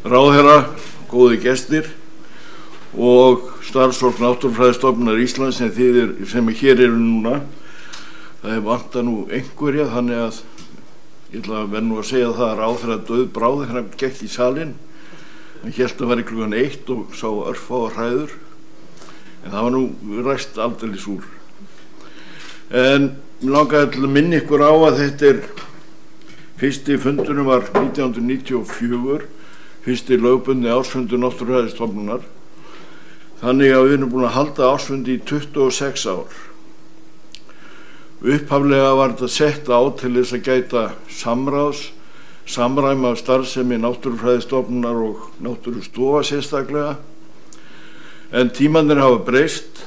Ráðherra, góði gestir og starfsfólk Náttúrufræðistofnunar Íslands sem hér eru núna. Það vantar nú einhverja, þannig að ég ætla að vera nú að segja það að ráðherra dauðbráð þegar hann gekk í salinn. Hann hélt að vera klukkan 1 og sá örfáar hræður, en það var nú ræst aldeilis úr. En mér langaði til að minna ykkur á að fyrsti fundurinn var 1994, fyrsti lögbundni ársfundur Náttúrufræðistofnunar. Þannig að við erum búin að halda ársfundi í 26 ár. Upphaflega var þetta sett á til þess að gæta samræma starfsemi Náttúrufræðistofnunar og Náttúrustofa sérstaklega. En tímarnir hafa breyst.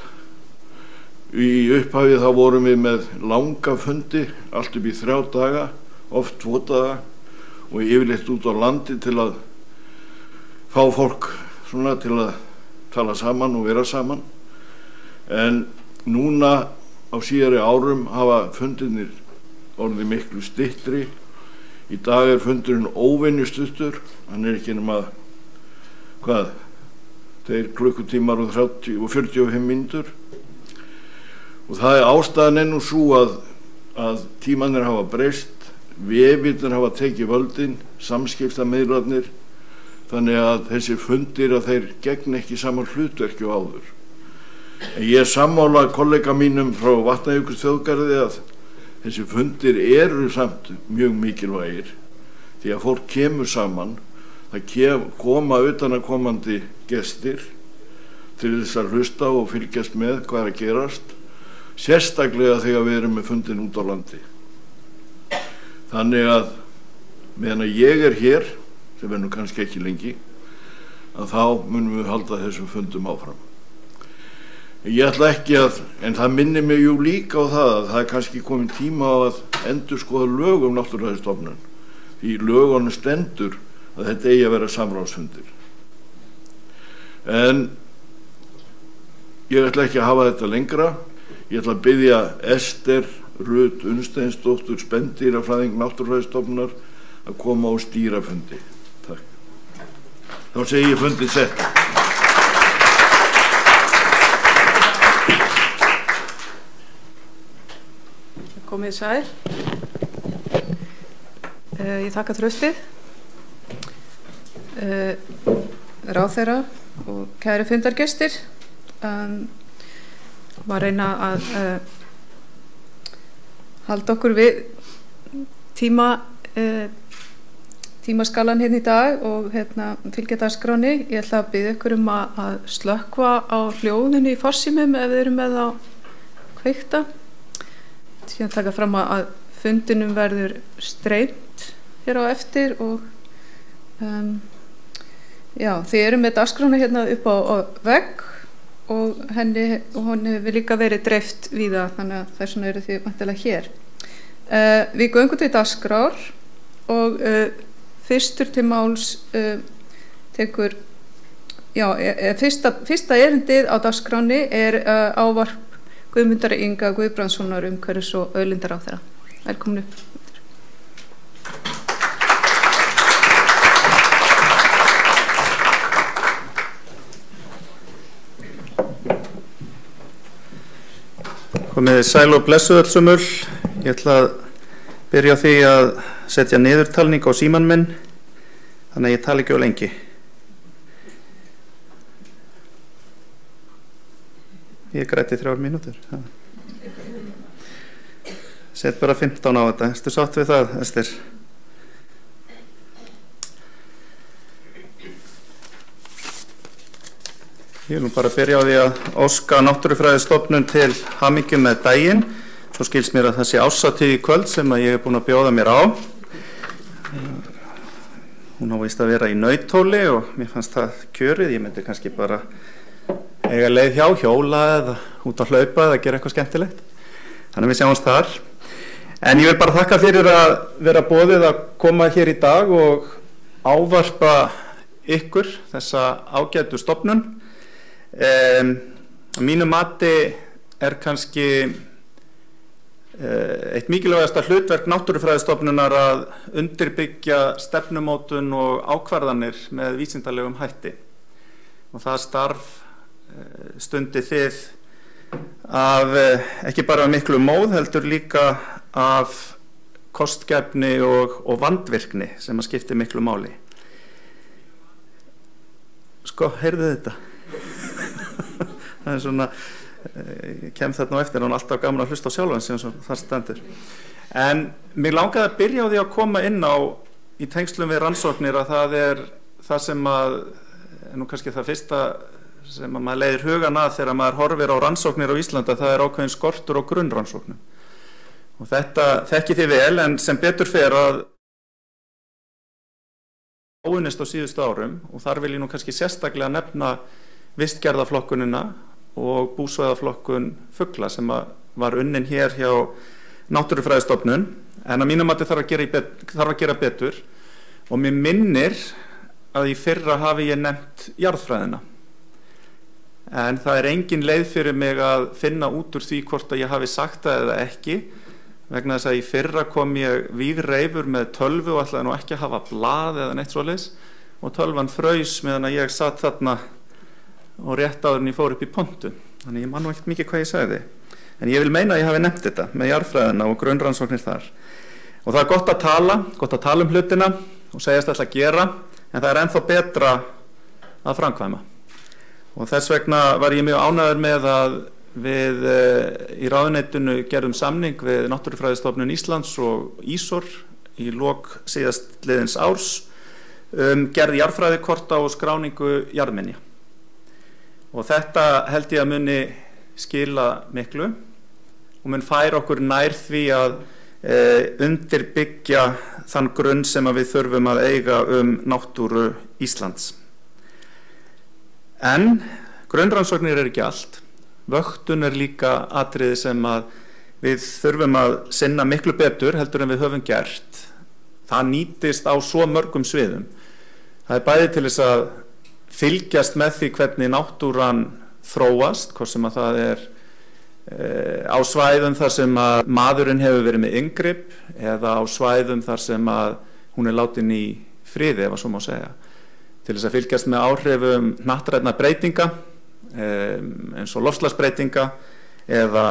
Í upphafi þá vorum við með langa fundi, allt upp í 3 daga, oft 2 daga og yfirleitt út á landi til að fá fólk svona til að tala saman og vera saman. En núna á síðari árum hafa fundirnir orðið miklu styttri. Í dag fundurinn óvenju stuttur, hann ekki nema 2 klukkutímar og 45 mínútur. Og það ástæðan nú sú að tímarnir hafa breyst, vefirnir hafa tekið völdin, samskiptamiðlarnir, þannig að þessi fundir að þeir gegna ekki saman hlutverki og áður. En ég sammála kollega mínum frá Vatnajökulsþjóðgarði að þessi fundir eru samt mjög mikilvægir því að fólk kemur saman, það koma utanaðkomandi gestir til þess að hlusta og fylgjast með hvað er að gerast, sérstaklega þegar við erum með fundin út á landi. Þannig að meðan að ég er hér, sem nú kannski ekki lengi, að þá munum við halda þessum fundum áfram. Ég ætla ekki en það minnir mig jú líka á það að það kannski komin tíma á að endurskoða lög Náttúrufræðistofnun. Því lögunum stendur að þetta eigi að vera samráðsfundir. En ég ætla ekki að hafa þetta lengra. Ég ætla að biðja Ester Rut Unnsteinsdóttur, spendýrafræðing Náttúrufræðistofnunar, að koma og stýra fundi. Takk. Þá segi ég fundið sett. Komið sæl. Ég þakka traustið. Ráðherra og kæru fundargestir. Var reyna að halda okkur við tímaskalan hérna í dag og fylgja dagskránni. Ég ætla að biðja ykkur að slökkva á hljóðinu í farsímum ef þið eru með á kveikta. Síðan taka fram að fundinum verður streymt hér á eftir og þið eru með dagskrána hérna upp á vegg og hún hefur líka verið dreift víða, þannig að þess vegna eru þið væntanlega hér. Við göngum til dagskrár og fyrstur til máls tekur fyrsta erindið á dagskránni er ávarp Guðmundar Inga Guðbrandssonar, umhverfis- og auðlindaráðherra. Velkomin upp. Komið sæl og blessuð öll sömul. Ég ætla að byrja á því að setja niðurtalning á símann minn, þannig að ég tala ekki of lengi. Ég græti 3 mínútur. Sett bara 15 á þetta. Ertu sátt við það, Ester? Ég vil nú bara byrja á því að óska Náttúrufræðistofnun til hamingju með daginn. Svo skilst mér að það sé árshátíð í kvöld sem að ég er búin að bjóða mér á. Hún á víst að vera í Nauthóli og mér fannst það kjörið. Ég myndi kannski bara eiga leið hjá, hjóla eða út að hlaupa eða gera eitthvað skemmtilegt. Þannig að við sjáumst þar. En ég vil bara þakka fyrir að vera boðið að koma hér í dag og ávarpa ykkur þessa ágætu stofnun. Að mínu mati er kannski eitt mikilvægasta hlutverk Náttúrufræðistofnunar að undirbyggja stefnumótun og ákvarðanir með vísindalegum hætti. Og það starf stundi þið af ekki bara miklu móð, heldur líka af kostgæfni og vandvirkni sem að skipti miklu máli. Sko, heyrðu þetta? Það svona, kem þarna á eftir, hann alltaf gaman að hlusta á sjálfan sem þar stendur. En mér langaði að byrja á því að koma inn á í tengslum við rannsóknir að það sem að, nú kannski það fyrsta sem að maður leiðir hugan að þegar maður horfir á rannsóknir á Íslanda, það ákveðin skortur á grunnrannsóknum. Og þetta þekkið þið vel, en sem betur fer að áunnist á síðustu árum, og þar vil ég nú kannski sérstaklega nefna vistgerðaflokkunina og búsvæðaflokkun fugla sem var unnin hér hjá Náttúrufræðistofnun, en að mínum mati þarf að gera betur, og mér minnir að í fyrra hafi ég nefnt jarðfræðina. En það engin leið fyrir mig að finna út úr því hvort að ég hafi sagt það eða ekki, vegna þess að í fyrra kom ég vígreifur með tölvu og ætlaði nú ekki að hafa blað eða neitt svoleiðis, og tölvan fraus meðan að ég satt þarna og rétt áður en ég fór upp í pontu. Þannig ég man nú ekkert mikið hvað ég sagði. En ég vil meina að ég hafi nefnt þetta með jarðfræðina og grunnrannsóknir þar. Og það gott að tala hlutina og segjast alltaf að gera, en það ennþá betra að framkvæma. Og þess vegna var ég mjög ánægður með að við í ráðuneytinu gerðum samning við Náttúrufræðistofnun Íslands og ISOR í lok síðastliðins árs gerð jarðfræðikorta og skráningu jarðminja. Og þetta held ég að muni skila miklu og mun færa okkur nær því að undirbyggja þann grunn sem við þurfum að eiga náttúru Íslands. En grunnrannsóknir ekki allt. Vöktun líka atriði sem að við þurfum að sinna miklu betur heldur en við höfum gert. Það nýtist á svo mörgum sviðum. Það bæði til þess að fylgjast með því hvernig náttúran þróast, hvort sem að það á svæðum þar sem að maðurinn hefur verið með inngrip eða á svæðum þar sem að hún látin í friði, ef að svo má segja. Til þess að fylgjast með áhrifum hnattrænna breytinga, eins og loftslagsbreytinga eða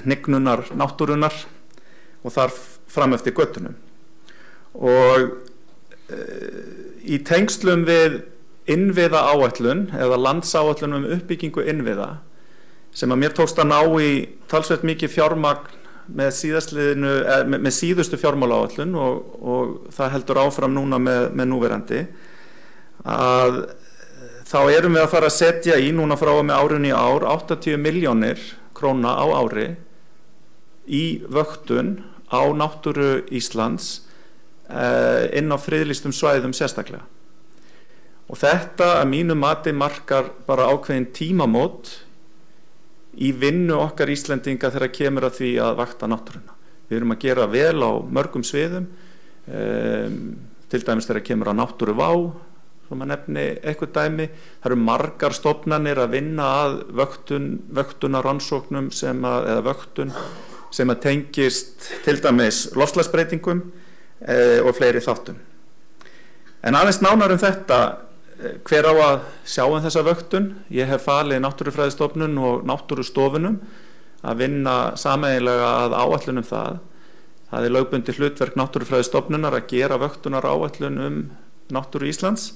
hnignunar náttúrunar og þar fram eftir göttunum. Og í tengslum við innviða áætlun eða landsáætlun uppbyggingu innviða sem að mér tókst að ná í talsvert mikið fjármagn með síðustu fjármálaáætlun og það heldur áfram núna með núverandi, að þá erum við að fara að setja í núna frá og með árinu í ár 80 milljónir króna á ári í vöktun á náttúru Íslands inn á friðlýstum svæðum sérstaklega. Og þetta að mínu mati markar bara ákveðin tímamót í vinnu okkar Íslendinga þegar kemur að því að vakta náttúruna. Við erum að gera vel á mörgum sviðum, til dæmis þegar kemur að náttúruvá, sem að nefni eitthvað dæmi. Það eru margar stofnanir að vinna að vöktunarrannsóknum eða vöktun sem að tengist til dæmis loftslagsbreytingum og fleiri þáttum. En aðeins nánar þetta, hver á að sjá þessa vöktun? Ég hef falið Náttúrufræðistofnun og náttúrustofunum að vinna sameiginlega að áætlun það. Það lögbundið hlutverk Náttúrufræðistofnunar að gera vöktunar áætlun náttúru Íslands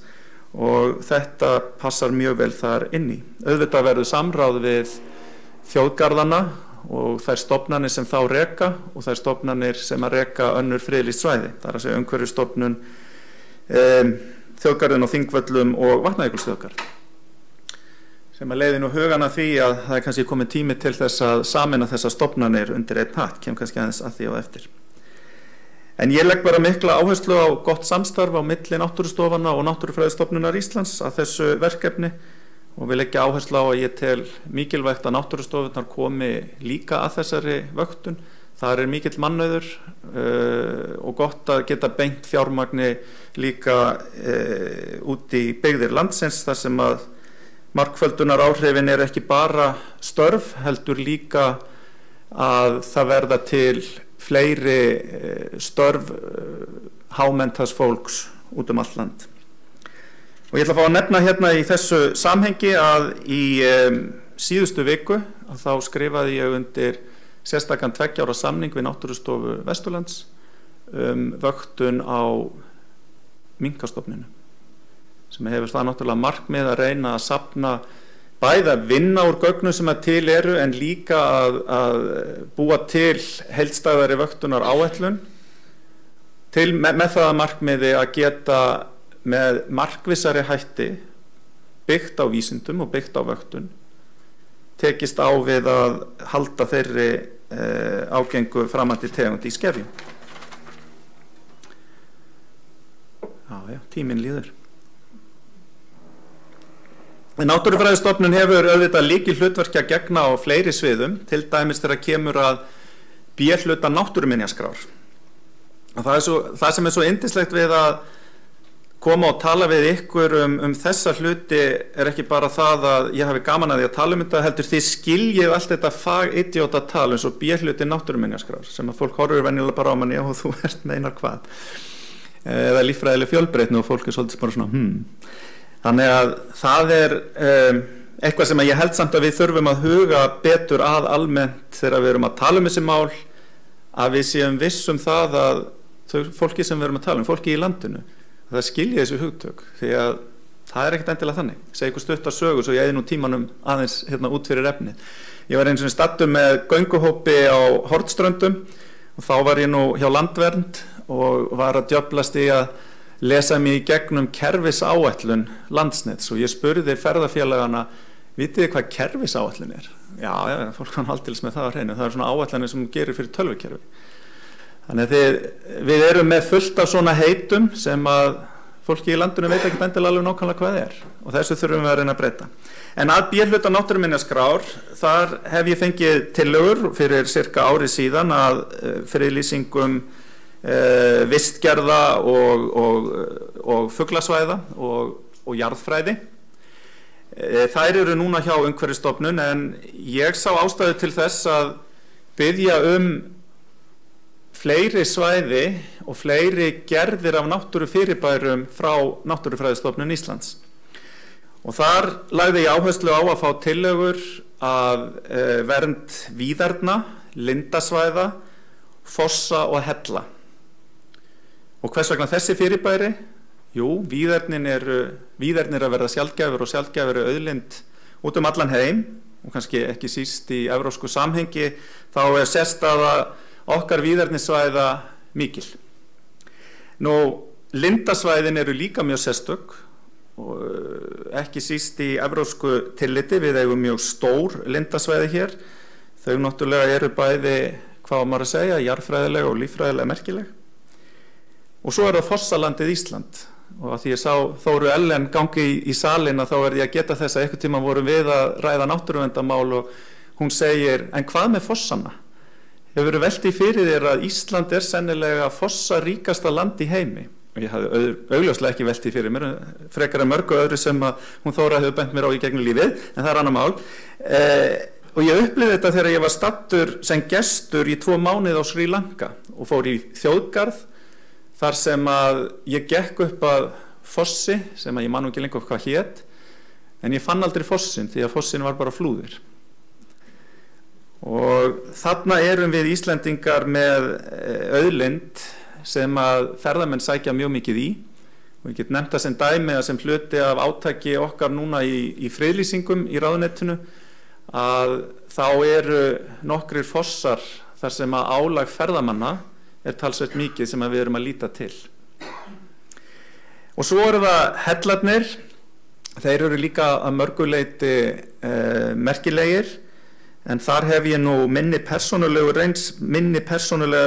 og þetta passar mjög vel þar inn í. Auðvitað verður samráð við þjóðgarðana og þær stofnanir sem þá reka og þær stofnanir sem að reka önnur friðlýst svæði. Það er að segja umhverfisstofnun, þjóðgarðin og Þingvöllum og Vatnajökulsþjóðgarð, sem að leiði nú hugana því að það kannski komið tími til þess að sameina þessar stofnanir undir einn hatt, kem kannski aðeins að því á eftir. En ég legg bara mikla áherslu á gott samstarf á milli náttúrustofana og Náttúrufræðistofnunar Íslands að þessu verkefni og vil leggja áherslu á að ég tel mikilvægt að náttúrustofunar komi líka að þessari vöktun. Það mikill mannauður og gott að geta beint fjármagni líka út í byggðir landsins þar sem að margföldunar áhrifin ekki bara störf heldur líka að það verða til fleiri störf hámenntaðs fólks út allt land. Og ég ætla að fá að nefna hérna í þessu samhengi að í síðustu viku að þá skrifaði ég undir sérstakan 2 ára samning við Náttúrustofu Vesturlands vöktun á minkastofninu, sem hefur það náttúrulega markmið að reyna að safna bæði að vinna úr gögnum sem að til eru en líka að búa til heildstæðari vöktunar áætlun með það að markmiði að geta með markvissari hætti byggt á vísindum og byggt á vöktun tekist á við að halda þeirri ágengu framandi tegund í skefjum. Já, tíminn líður. Náttúrufræðistofnun hefur auðvitað lykilhlutverk að gegna á fleiri sviðum, til dæmis þegar kemur að B-hluta náttúruminjaskrár. Og það sem er svo yndislegt við að koma og tala við ykkur þessa hluti er ekki bara það að ég hafi gaman að því að tala þetta, heldur þið skiljið allt þetta fagidióta tal eins og B-hluti náttúruminjaskrár sem að fólk horfir venjulega bara á manni og þú ert meinar hvað. Eða líffræðileg fjölbreytni og fólk er svolítið bara svona Þannig að það er eitthvað sem ég held samt að við þurfum að huga betur að almennt þegar við erum að tala þessi mál, að við séum viss það að fólki sem við erum að tala fólki í landinu, það skilji þessu hugtök, því að það er ekkert endilega þannig. Segja ykkur stuttar sögur svo ég eði nú tímanum aðeins út fyrir efni. Ég var eins og stattur með gönguhópi á Hornströndum og þá var ég nú hjá Landvernd og var að djöflast í að lesa mig í gegnum kerfisáætlun Landsnets og ég spurði ferðafélagana, vitið þið hvað kerfisáætlun er? Já, fólk kann aldils með það á hreinu, það er svona áætlanir sem gerir fyrir tölvukerfi. Þannig að við erum með fullt af svona heitum sem að fólki í landinu veit ekki endilega alveg nákvæmlega hvað er og þessu þurfum við að reyna að breyta. En að B-hluta náttúruminjaskrár, þar hef ég fengið tillögur fyrir cirka ári síðan að friðlýsingum vistgerða og fuglasvæða og jarðfræði. Þær eru núna hjá Umhverfisstofnun en ég sá ástæðu til þess að biðja fleiri svæði og fleiri gerðir af náttúrufyrirbærum frá Náttúrufræðistofnun Íslands. Og þar lagði ég áherslu á að fá tillögur að vernd víðerna, lindasvæða, fossa og hella. Og hvers vegna þessi fyrirbæri? Jú, víðernir að verða sjaldgæfur og sjaldgæfur auðlind út allan heim og kannski ekki síst í evrópsku samhengi, þá er sérstaða okkar víðernisvæða mikil. Nú, lindasvæðin eru líka mjög sérstök og ekki síst í evrópsku tilliti, við eigum mjög stór lindasvæði hér. Þau náttúrulega eru bæði, hvað maður að segja, jarðfræðilega og líffræðilega merkileg. Og svo er það fossalandið Ísland og að því ég sá Þóru Ellen gangi í salin að þá verði ég að geta þess að einhvern tíma vorum við að ræða náttúruverndarmál og hún segir, en hvað með fossana? Hefur velt í fyrir þér að Ísland er sennilega fossaríkasta land í heimi? Og ég hafði augljóslega ekki velt í fyrir mér, frekar en mörgu öðru sem að hún Þóra hefur bent mér á í gegnum lífið, en það er annað mál. Og ég upplifði þetta þegar ég var stattur sem gestur í 2 mánuði á Sri Lanka og fór í þjóðgarð þar sem að ég gekk upp að fossi sem að ég man nú ekki lengur hvað hét, en ég fann aldrei fossin því að fossin var bara flúðir. Og þarna erum við Íslendingar með auðlind sem að ferðamenn sækja mjög mikið í og ég get nefnt það sem dæmi að sem hluti af átaki okkar núna í friðlýsingum í ráðuneytinu að þá eru nokkrir fossar þar sem að álag ferðamanna er talsvert mikið sem að við erum að líta til. Og svo eru það hellarnir, þeir eru líka að mörguleiti merkilegir, en þar hef ég nú minni persónulega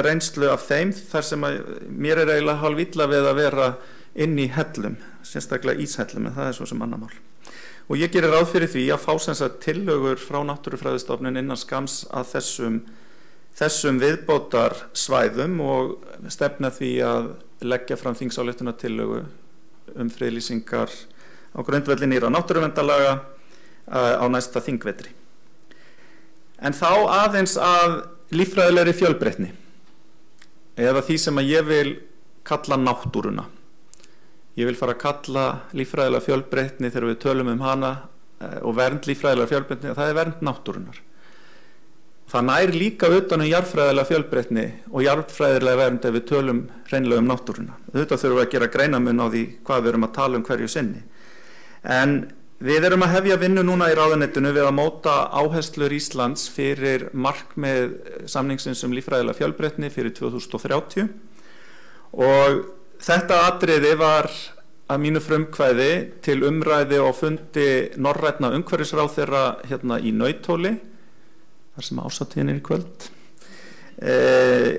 reynslu af þeim, þar sem að mér er eiginlega hálf illa við að vera inn í hellum, sérstaklega íshellum, en það er svo sem annar mál. Og ég gerir ráð fyrir því að fá sem sagt tillögur frá Náttúrufræðistofnun innan skamms að þessum viðbótar svæðum og stefna því að leggja fram þingsályktunartillögu friðlýsingar á grundvelli nýrra náttúruverndarlaga á næsta þingvetri. En þá aðeins að líffræðilegri fjölbreytni eða því sem að ég vil kalla náttúruna. Ég vil fara að kalla líffræðilega fjölbreytni þegar við tölum hana og vernd líffræðilega fjölbreytni, það vernd náttúrunar. Það nær líka utan jarðfræðilega fjölbreytni og jarðfræðilega vernd ef við tölum hreinlega náttúruna. Þetta þurfum við að gera greinamun á því hvað við erum að tala hverju sinni. En við erum að hefja vinnu núna í ráðuneytinu við að móta áherslur Íslands fyrir markmið samningsins líffræðilega fjölbreytni fyrir 2030 og þetta atriði var að mínu frumkvæði til umræði og fundi norrænna umhverfisráðherra hérna í Nauthóli, þar sem ásatíðin í kvöld,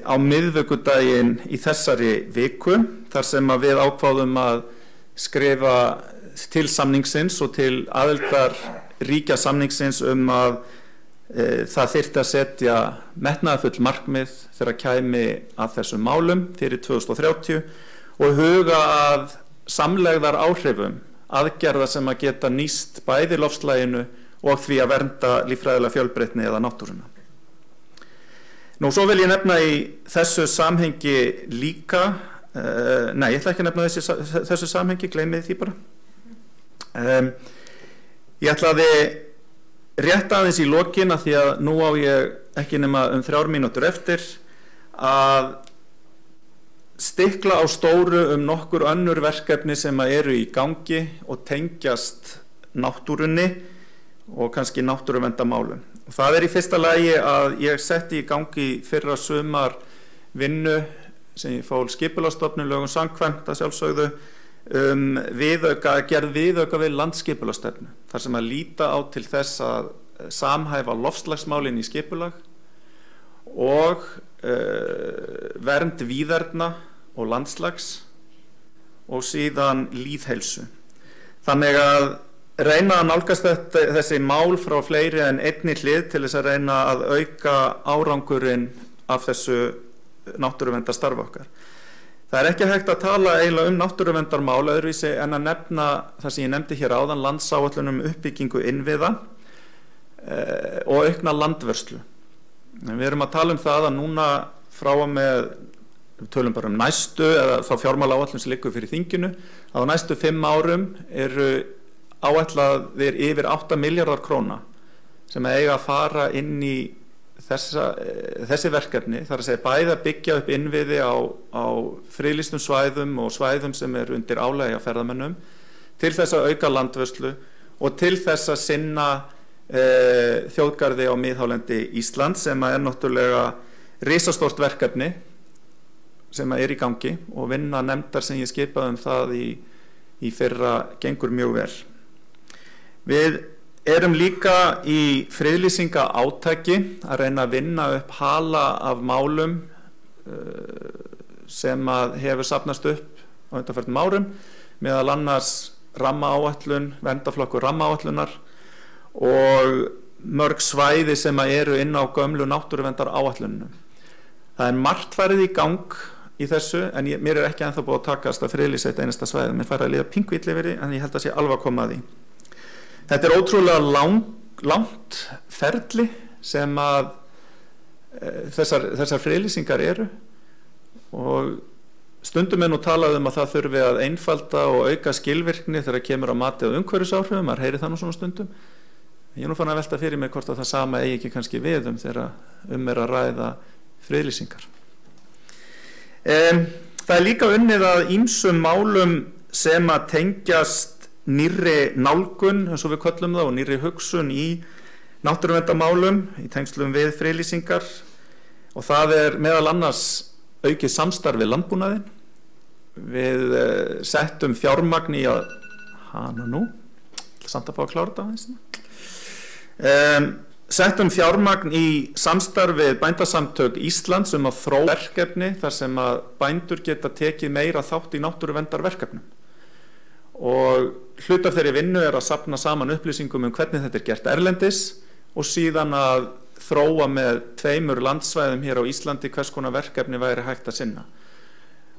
á miðvikudaginn í þessari viku, þar sem að við ákváðum að skrifa til samningsins og til aðildar ríkja samningsins að það þyrfti að setja metnaðarfull markmið þegar kæmi að þessum málum fyrir 2030 og huga að samlegðar áhrifum aðgerða sem að geta nýst bæði loftslaginu og því að vernda líffræðilega fjölbreytni eða náttúruna. Nú svo vil ég nefna í þessu samhengi líka, nei ég ætla ekki að nefna þessu samhengi, gleymið því bara. Ég ætlaði rétt aðeins í lokin að því að nú á ég ekki nema 3 mínútur eftir að stikla á stóru nokkur önnur verkefni sem eru í gangi og tengjast náttúrunni og kannski náttúruverndarmálum. Það í fyrsta lagi að ég setti í gangi fyrra sumar vinnu sem ég fól skipulagsstofnun lögum samkvæmt að sjálfsögðu gerð viðauka við landsskipulagsstefnu þar sem að líta á til þess að samhæfa loftslagsmálin í skipulag og vernd víðerna og landslags og síðan lýðheilsu. Þannig að reyna að nálgast þessi mál frá fleiri en einni hlið til þess að reyna að auka árangurinn af þessu náttúruverndarstarfi okkar. Það ekki hægt að tala eiginlega náttúruverndarmál öðruvísi en að nefna það sem ég nefndi hér áðan, landsáætlun uppbyggingu innviða og aukna landvörslu. Við erum að tala það að núna frá og með, við tölum bara næstu eða þá fjármálaáætlun sem liggur fyrir þinginu, að á næstu 5 árum eru áætlaðir yfir 8 milljarðar króna sem eiga að fara inn í þessi verkefni, þar að segja bæði að byggja upp innviði á friðlýstum svæðum og svæðum sem eru undir álagi af ferðamönnum til þess að auka landvörslu og til þess að sinna þjóðgarði á miðhálendi Íslands sem náttúrulega risastórt verkefni sem í gangi og vinna nefndar sem ég skipaði það í fyrra gengur mjög vel. Við erum líka í friðlýsinga átaki að reyna að vinna upp hala af málum sem að hefur safnast upp á undanförnum árum, meðal annars rammaáætlun, verndarflokkur rammaáætlunar og mörg svæði sem eru inn á gömlu náttúruverndaráætlunum. Það margt farið í gang í þessu en mér ekki ennþá búið að takast að friðlýsa eitt einasta svæði. Mér fær að líða pingvill yfir því en ég held að sé alveg að koma að því. Þetta ótrúlega langt ferli sem að þessar friðlýsingar eru og stundum nú talað að það þurfi að einfalda og auka skilvirkni þegar kemur á mati og umhverfisáhrifum, maður heyri það nú svona stundum. Ég nú fann að velta fyrir mig hvort að það sama eigi ekki kannski við þegar er að ræða friðlýsingar. Það líka unnið að ýmsum málum sem að tengjast nýrri nálgun, eins og við köllum það, og nýrri hugsun í náttúruverndarmálum í tengslum við friðlýsingar og það meðal annars aukið samstarf við landbúnaðinn. Við settum fjármagn í að samt að fá að klára þetta aðeins. Settum fjármagn í samstarfið bændasamtök Íslands að þróa verkefni þar sem að bændur geta tekið meira þátt í náttúruverndarverkefnum og hluti af þeirri vinnu að safna saman upplýsingum hvernig þetta gert erlendis og síðan að þróa með 2 landsvæðum hér á Íslandi hvers konar verkefni væri hægt að sinna.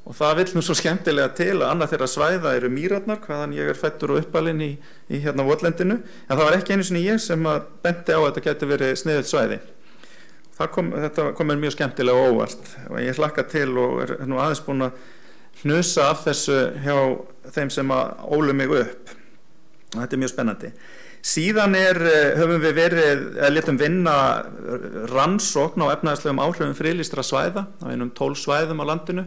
Og það vill nú svo skemmtilega til að annað þeirra svæða eru Mýrarnar, hvaðan ég fæddur og uppalinn í hérna votlendinu, en það var ekki einu sinni ég sem að benti á að þetta geti verið sniðugt svæði. þetta kom mér mjög skemmtilega óvart og ég hlakka til og nú aðeins búin að hnusa af þessu hjá þeim sem að ólu mig upp. Þetta mjög spennandi. Síðan höfum við létum vinna rannsókn á efnahagslegum áhrifum friðlýstra svæða á einum 12 svæðum á landinu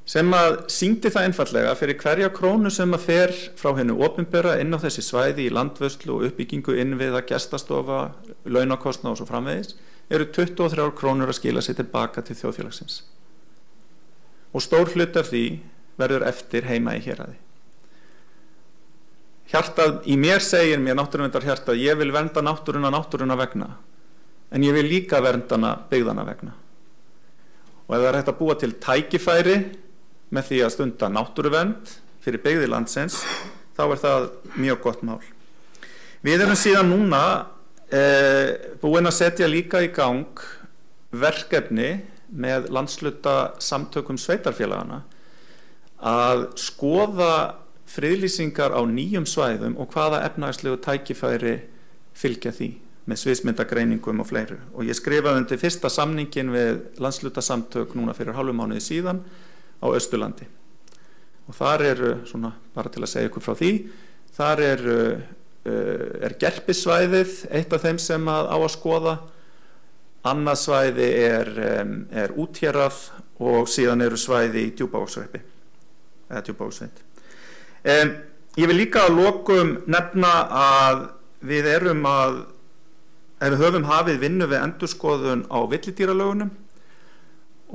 sem að sýndi það einfallega fyrir hverja krónu sem að fer frá hinu opinbera inn á þessi svæði í landvörslu og uppbyggingu innviða, gestastofa, launakostnað og svo framvegis eru 23 krónur að skila sér tilbaka til þjóðfélagsins. Og stór hluti af því verður eftir heima í héraði. Hjartað í mér segir mér náttúruverndarhjartað, ég vil vernda náttúruna vegna, en ég vil líka vernda hana byggðana vegna. Og ef það hægt að búa til tækifæri með því að stunda náttúruvernd fyrir byggðir landsins, þá það mjög gott mál. Við erum síðan núna búin að setja líka í gang verkefni með landshluta samtökum sveitarfélagana að skoða friðlýsingar á nýjum svæðum og hvaða efnahagslegu tækifæri fylgja því með sviðsmyndagreiningum og fleiru. Og ég skrifaði undir fyrsta samningin við landshluta samtök núna fyrir hálfum mánuði síðan á Austurlandi. Og þar svona, bara til að segja ykkur frá því, þar Gerpissvæðið eitt af þeim sem á að skoða, annað svæði Úthérað og síðan svæði í Djúpavogshreppi eða Djúpavogssveit. Ég vil líka að lokum nefna að við höfum hafið vinnu við endurskoðun á villidýralögunum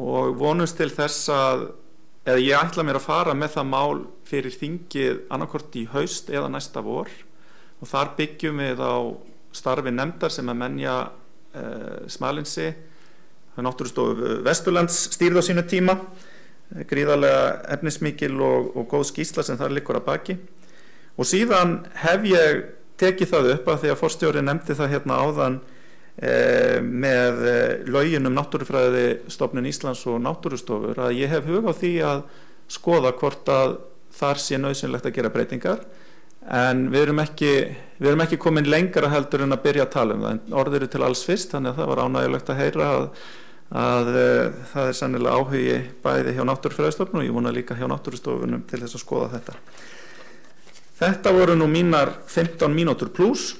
og vonumst til þess eða ég ætla mér að fara með það mál fyrir þingið annarkvort í haust eða næsta vor og þar byggjum við á starfi nefndar sem að menja Smalinsi, Náttúrustofu Vesturlands stýrði á sínu tíma, gríðarlega efnismikil og góð skýrsla sem þar liggur að baki. Og síðan hef ég tekið það upp að því að forstjóri nefndi það hérna áðan með lögin Náttúrufræðistofnun Íslands og Náttúrustofur að ég hef hug á því að skoða hvort að þar sé nauðsynlegt að gera breytingar en við erum ekki komin lengra heldur en að byrja að tala það en orð til alls fyrst þannig að það var ánægjulegt að heyra að það sennilega áhugi bæði hjá Náttúrufræðistofnun og ég vona líka hjá Náttúrustofunum til þess að skoða þetta. Þetta voru nú mínar 15 mínútur pluss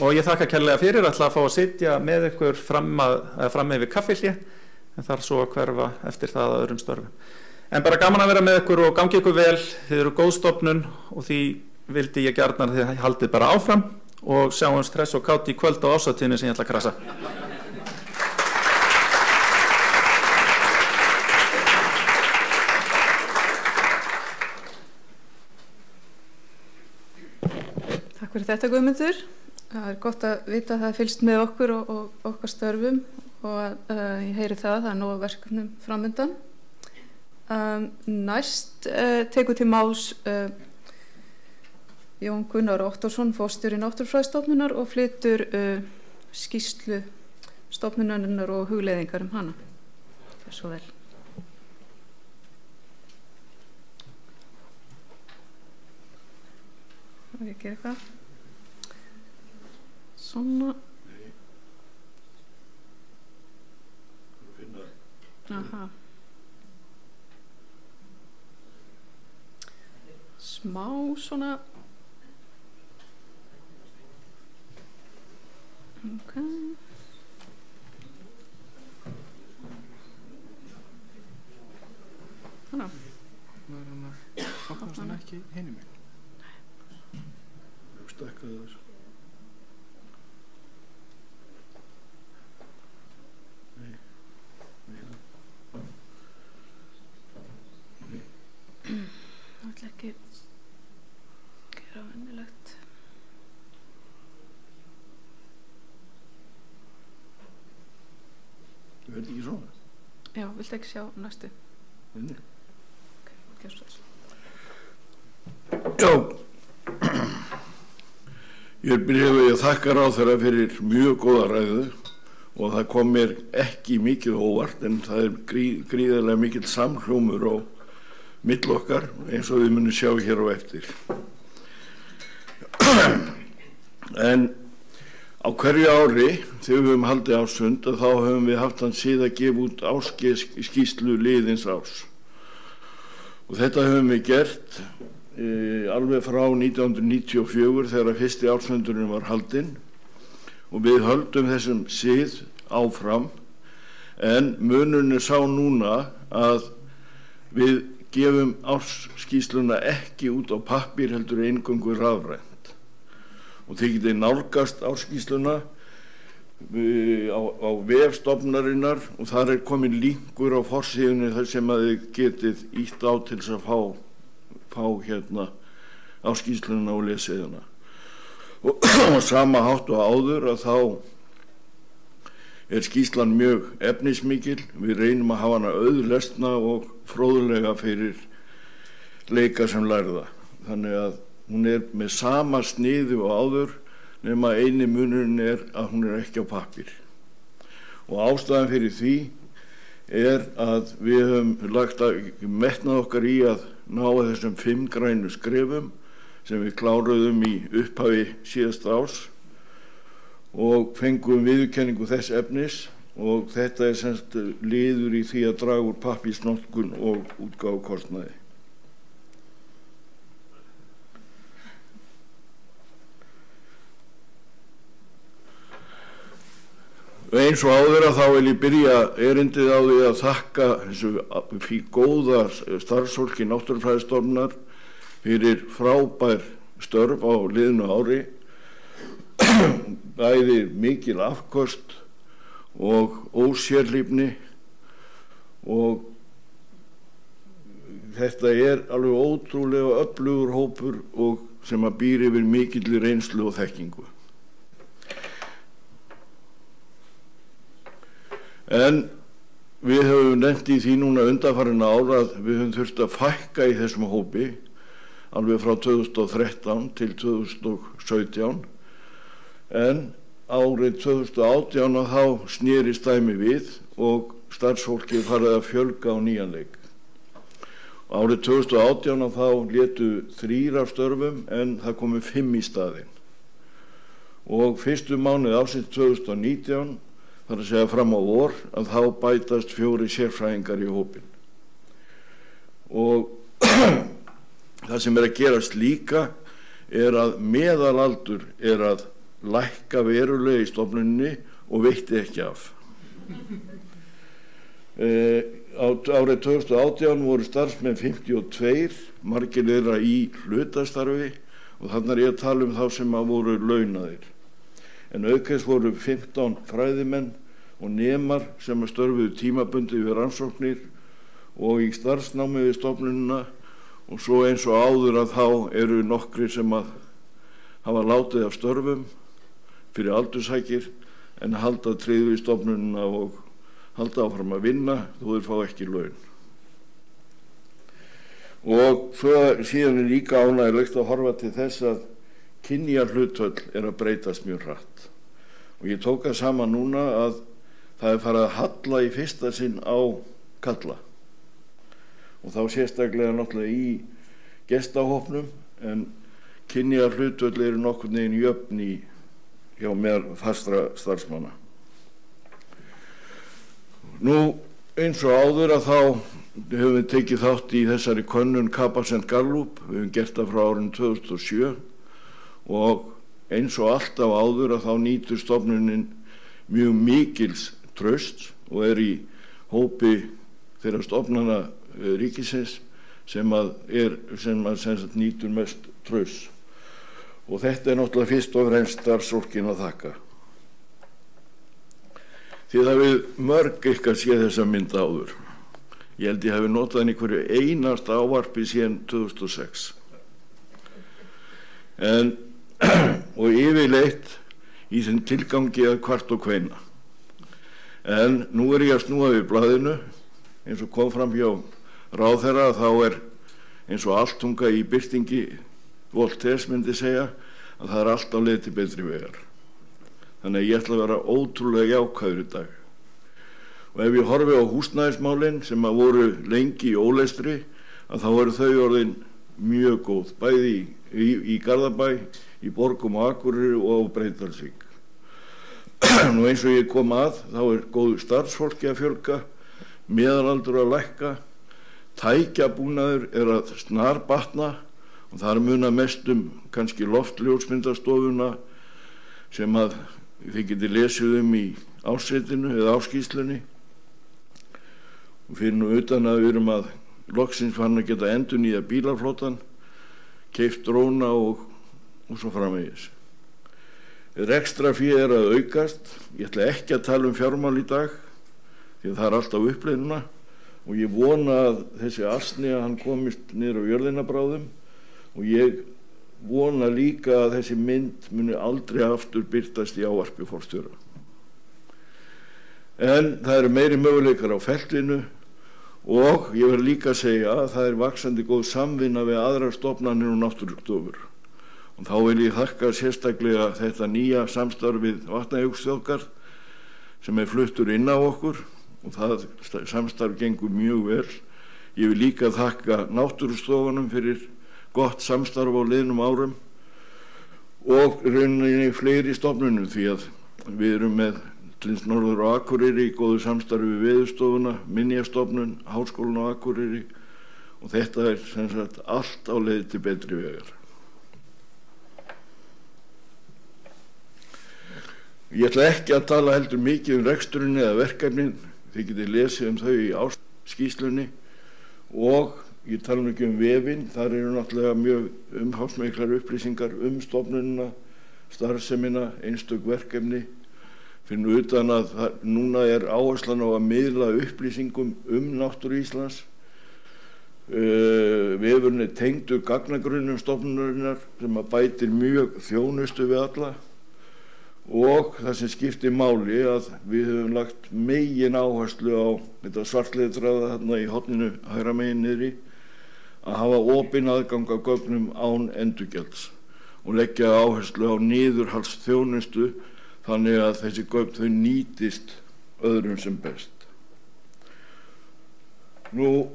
og ég þakka kærlega fyrir ætla að fá að sitja með ykkur fram yfir kaffihlé en þar svo að hverfa eftir það að öðrum störfum. En bara gaman að vera með ykkur og gangi ykkur vel, þið eru góð stofnun og því vildi ég gjarnan að þið haldið bara áfram og sjáumst hress og kátt í kvöld á ásatíðinni sem ég ætla að krasa. Takk fyrir þetta Guðmundur. Það gott að vita að það fylgst með okkur og okkar störfum og ég heyri það er nóg verkefnum framöndan. Næst tekur til máls Jón Gunnar Óttarsson, forstjóri Náttúrufræðistofnunar og flytur skýrslu stofnunarinnar og hugleiðingar hana. Það svo vel. Og ég gera eitthvað. Svona. Aha. Smá svona. Ok. Hanna. Opnar hann ekki hinum megin? Nei. Stakkaðu þessu. Nei. Það ætla ekki gera venjulegt. Þú verður ekki svona? Já, viltu ekki sjá næstu? Nei. Ok, gerstu þessu. Já. Ég byrjaði að þakka ráðherra fyrir mjög góða ræðu og það kom mér ekki mikið óvart en það gríðarlega mikill samhljómur á mill okkar eins og við munum sjá hér á eftir. En Á hverju ári þegar við höfum haldið ársfund þá höfum við haft hann sið að gefa út ársskýrslu liðins árs. Og þetta höfum við gert alveg frá 1994 þegar fyrsti ársfundurinn var haldinn og við höldum þessum sið áfram en munurinn er sá núna að við gefum ársskýrsluna ekki út á pappír heldur eingöngu rafrænt. Og þið getið nálgast ársskýrsluna á vef stofnunarinnar og þar er komin linkur á forsíðunni þar sem að þið getið ítt á til þess að fá ársskýrsluna og lesiðuna. Og sama hátt og áður að þá er skýrslan mjög efnismikil. Við reynum að hafa hana auðlesna og fróðlega fyrir leika sem lærða. Þannig að hún er með sama sniðu og áður nema eini munurinn er að hún er ekki á pappír. Og ástæðan fyrir því er að við höfum lagt metnað okkar í að ná þessum 5 grænu skrefum sem við kláruðum í upphafi síðasta árs og fengum viðurkenningu þess efnis og þetta er semst liður í því að draga úr pappírsnotkun og útgáfukostnaði. Eins og áður að þá vil ég byrja erindið á því að þakka þessu góða starfsfólki Náttúrufræðistofnunar fyrir frábær störf á liðnu ári, bæði mikil afköst og ósérhlífni og þetta er alveg ótrúlega öflugur hópur og sem að býr yfir mikilli reynslu og þekkingu. En við höfum nefnt í því núna undanfarin ára að við höfum þurft að fækka í þessum hópi alveg frá 2013 til 2017 en árið 2018 þá snerist dæmi við og starfsfólkið farið að fjölga á nýjan leik. Árið 2018 þá létu 3 af störfum en það komu 5 í staðinn. Og fyrstu mánuði ársins 2019 þar að segja fram á vor að þá bætast 4 sérfræðingar í hópinn. Og það sem er að gerast líka er að meðalaldur er að lækka verulega í stofnuninni og veitti ekki af. Árið 2018 voru starfsmenn 52, margir þeirra í hlutastarfi og þannig er ég að tala þá sem að voru launaðir. En aukast voru 15 fræðimenn og nemar sem að störfuðu tímabundið við rannsóknir og í starfsnámi við stofnunina og svo eins og áður að þá eru nokkrir sem að hafa látið af störfum fyrir aldurshækir en halda tryggð við stofnunina og halda áfram að vinna þó þeir fá ekki laun. Og síðan er líka ánægilegt að horfa til þess að kynjahlutföll er að breytast mjög hratt og ég tók það saman núna að það er farið að halla í fyrsta sinn á kalla og þá sérstaklega náttúrulega í gestahópnum en kynjahlutföll eru nokkurn veginn jöfn hjá meðal fastra starfsmanna. Nú eins og áður að þá höfum við tekið þátt í þessari könnun Capacent Gallup, við höfum gert það frá árinu 2007 og eins og alltaf áður að þá nýtur stofnunin mjög mikils trausts og er í hópi þeirra stofnana ríkisins sem nýtur mest trausts og þetta er náttúrulega fyrst og fremst starfsfólkinu að þakka. Því það við mörg ykkar séð þessa mynd áður. Ég held ég hafi notað henni hverju einasta ávarpi síðan 2006. Og yfirleitt í þinn tilgangi að kvart og kveina. En nú er ég að snúa við blaðinu, eins og kom fram hjá ráðherra, þá er eins og alltunga í birtingi Voltaires myndi segja að það er allt á leið til betri vegar. Þannig að ég ætla að vera ótrúlega jákvæður í dag. Og ef ég horfi á húsnæðismálin sem að voru lengi í óleistri, að þá eru þau orðin mjög góð, bæði í Garðabæ, í Borgum og Akureyri og á Breiðdalsvík. Nú eins og ég kom að, þá góðu starfsfólki að fjölga, meðalaldur að lækka, tækjabúnaður að snarbatna og það muna mest kannski loftljósmyndastofuna sem að þið getið lesið í ársritinu eða áskýrslunni og fyrir nú utan að við erum að loksins fann að geta endurnýja bílaflotan, keypt dróna og svo framvegis. Rekstrafé að aukast, ég ætla ekki að tala fjármál í dag því að það alltaf uppleiðuna og ég vona að þessi asni að hann komist niður á jörðina bráðum og ég vona líka að þessi mynd muni aldrei aftur birtast í ávarpi forstjóra. En það eru meiri möguleikar á feltinu og ég verð líka að segja að það vaxandi góð samvinna við aðrar stofnanir og náttúrustofur. Og þá vil ég þakka sérstaklega þetta nýja samstarf við Vatnajökulsþjóðgarð sem fluttur inn á okkur og það samstarf gengur mjög vel. Ég vil líka þakka náttúrustofunum fyrir gott samstarf á liðnum árum og rauninni fleiri stofnunum því að við erum með til Norður og Akureyri í góðu samstarfi við Veðurstofuna, Minjastofnun, Háskólann á Akureyri og þetta sem sagt allt á leið til betri vegar. Ég ætla ekki að tala heldur mikið reksturinn eða verkefnin, þið getið lesið þau í áskýrslunni og ég tala ekki vefinn, þar eru náttúrulega mjög umfangsmiklar upplýsingar stofnunina, starfsemina, einstök verkefni, fyrir utan að núna áherslan á að miðla upplýsingum náttúru Íslands. Vefurinn tengdur gagnagrunnum stofnunarinnar sem að bætir mjög þjónustu við alla og það sem skiptir máli að við höfum lagt megin áherslu á þetta svartletraða þarna í horninu hægra megin niðri að hafa opinn aðgang að gögnum án endurgjalds og leggja áherslu á niðurhaldsþjónustu þannig að þessi gögn þau nýtist öðrum sem best. Nú,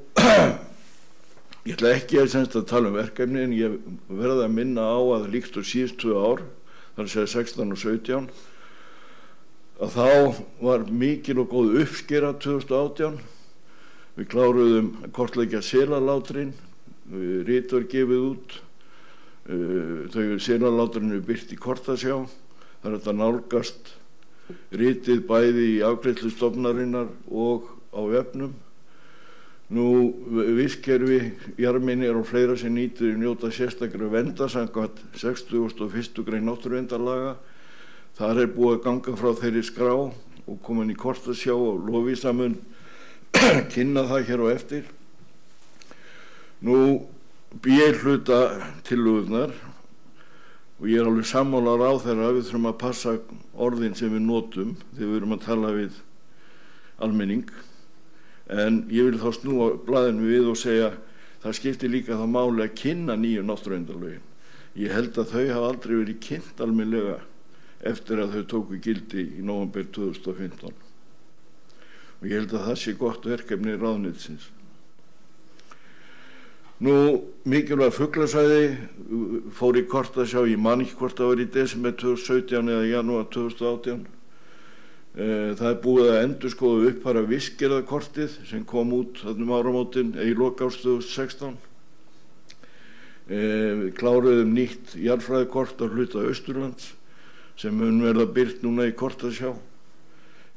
ég ætla ekki að tala verkefni en ég verða að minna á að líkt og síðustu ár þar að segja 16 og 17 að þá var mikil og góð uppskera 2018. Við kláruðum að kortleggja selalátrinn, rit var gefið út, selalátrinn birt í Kortasjá, það þetta nálgast ritið bæði í afgreiðslustofnunarinnar og á vefnum. Nú, vistkerfi, jarðminjar og fleira sem njóta sérstakra verndar samkvæmt 61. grein náttúruverndarlaga. Þar búið að ganga frá þeirri skrá og komin í Kortasjá og Lovísa mun kynna það hér á eftir. Nú, B-hluta tillögurnar og ég alveg sammála ráðherra að við þurfum að passa orðin sem við notum þegar við erum að tala við almenning. En ég vil þá snúa blaðinu við og segja það skiptir líka þá máli að kynna nýju náttúruverndarlögin. Ég held að þau hafa aldrei verið kynnt almennilega eftir að þau tóku gildi í nóvember 2015 og ég held að það sé gott verkefni ráðuneytisins. Nú, mikilvæg fuglasvæði fór í Kortasjá, ég man ekki hvort það var í desember 2017 eða janúar 2018. Það búið að endurskoða uppfæra vistgerðarkortið sem kom út áramótin í lok árs 2016. Við kláruðum nýtt jarðfræðikort á hluta Austurlands sem mun verða birt núna í Kortasjá.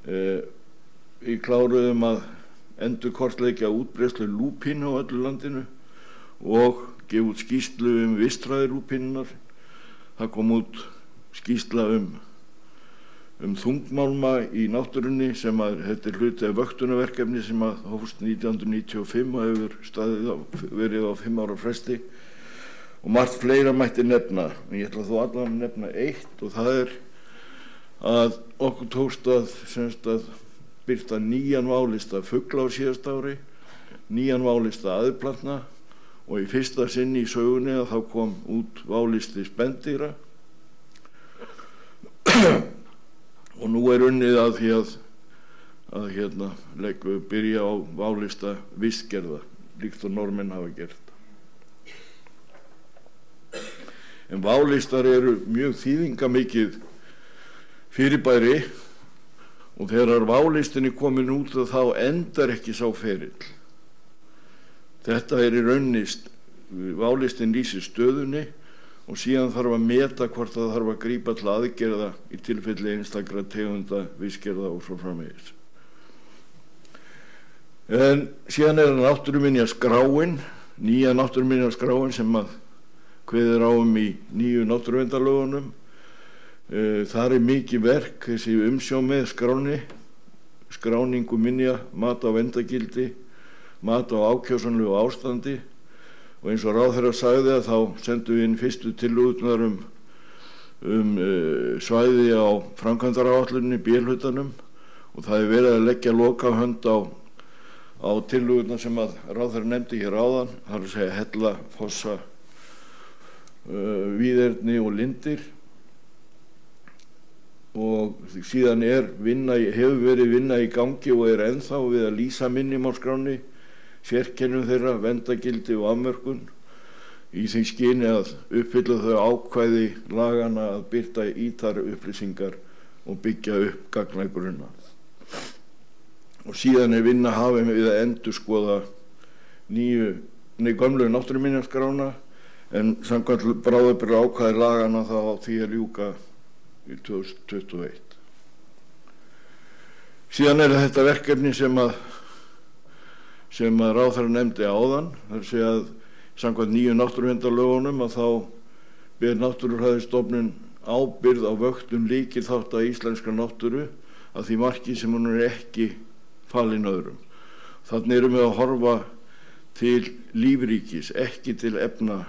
Við kláruðum að endurkortleggja útbreiðslu lúpínu á öllu landinu og gefa út skýrslu vistfræði lúpínunnar. Það kom út skýrsla þungmálma í náttúrunni sem þetta hluti af vöktunarverkefni sem hófst 1995 og hefur verið á 5 ára fresti og margt fleira mætti nefna. En ég ætla þó allavega að nefna eitt og það að okkur tókst að birta nýjan válista fugla á síðasta ári, nýjan válista aðplantna og í fyrsta sinn í sögunni að þá kom út válisti spendýra og nú unnið að því að byrja á válista vistgerða líkt og Norðmenn hafa gert. En válistar eru mjög þýðingamikið fyrirbæri og þegar válistin komin út þá endar ekki sá ferill. Þetta í rauninni, válistin lýsir stöðunni og síðan þarf að meta hvort það þarf að grípa til aðgerða í tilfelli einstakra tegunda, vistgerða og svo framvegis. En síðan það náttúruminjaskráin, nýja náttúruminjaskráin sem að kveður á í nýju náttúruverndarlögunum. Þar mikið verk, þessi umsjón með skráningu minja, mat á verndargildi, mat á ákjósanlegu ástandi og eins og ráðherra sagði að þá sendum við inn fyrstu tillögurnar svæði á framkvæmdaráætluninni, B-hlutanum og það verið að leggja lokahönd á tillögurnar sem að ráðherra nefndi hér áðan, það að segja Hella, Fossa, Víðerni og Lindir og síðan hefur verið vinna í gangi og ennþá við að lýsa minjamálskránni, sérkennum þeirra, verndargildi og afmörkun í því skyni að uppfylla þau ákvæði lagana að birta ítarefni upplýsingar og byggja upp gagnagrunna. Og síðan vinna hafin við að endurskoða gömlu náttúruminjaskrána en samkvæmt bráðabirgðaákvæði lagana þá á því að ljúka í 2021. Síðan þetta verkefni sem að ráðherra nefndi áðan, það að segja að samkvæmt nýju náttúruverndarlögunum að þá ber Náttúrufræðistofnun ábyrgð á vöktun lykilþátta íslenskrar náttúru að því marki sem hún ekki falin öðrum. Þannig erum við að horfa til lífríkis, ekki til efna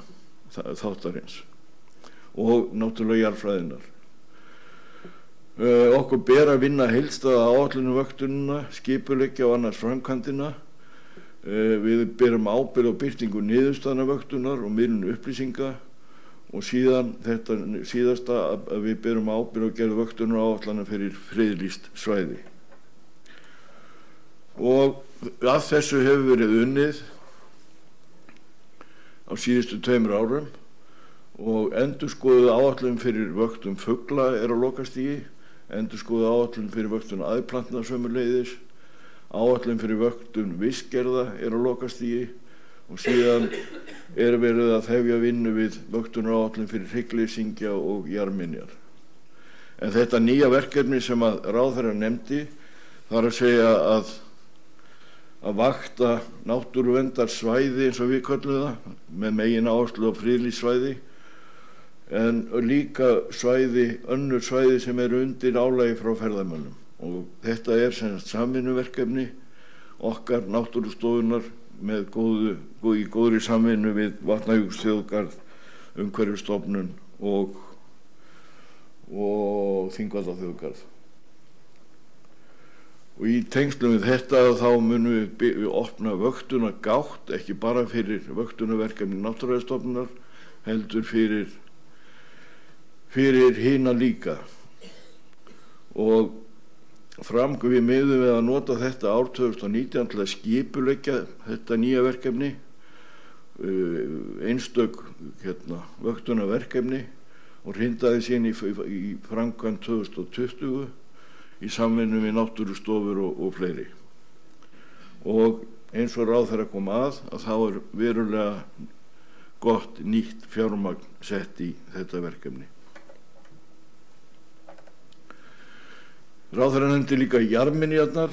þáttarins og náttúrulega jarðfræðinnar. Okkur ber að vinna heildstæða áætlun vöktunina, skipuleggja og annars framkvæmdina. Við berum ábyrgð á birtingu niðurstaðna vöktunar og miðlun upplýsinga og síðan þetta síðasta að við berum ábyrgð á gerð vöktunar áætlana fyrir friðlýst svæði. Og að þessu hefur verið unnið á síðustu 2 árum og endurskoðuð áætlun fyrir vöktun fugla á lokastigi, endurskoðuð áætlun fyrir vöktun æðplantna sömuleiðis, áætlun fyrir vöktun vistgerða á lokastigi og síðan verið að hefja vinnu við vöktunaráætlun fyrir hryggleysingja og jarðminjar. En þetta nýja verkefni sem að ráðherra nefndi, það að segja að vakta náttúruverndarsvæði eins og við köllum það, með megin áherslu á friðlýst en líka önnur svæði sem undir álagi frá ferðamönnum. Og þetta sem sagt samvinnuverkefni okkar náttúrustofunar í góðri samvinnu við Vatnajökulsþjóðgarð, Umhverfisstofnun og Þingvallaþjóðgarð. Og í tengslum við þetta þá munum við opna vöktunargátt, ekki bara fyrir vöktunarverkefni Náttúrufræðistofnunar, heldur fyrir hina líka. Og við miðum við að nota þetta ár 2019 til að skipuleggja þetta nýja verkefni, einstök vöktunarverkefni og hrindaði síðan í framkvæmd 2020 í samvinnu við náttúrustofur og fleiri. Og eins og ráðherra kom að þá verulega gott nýtt fjármagn sett í þetta verkefni. Ráðherra nefndi líka jarðminjarnar.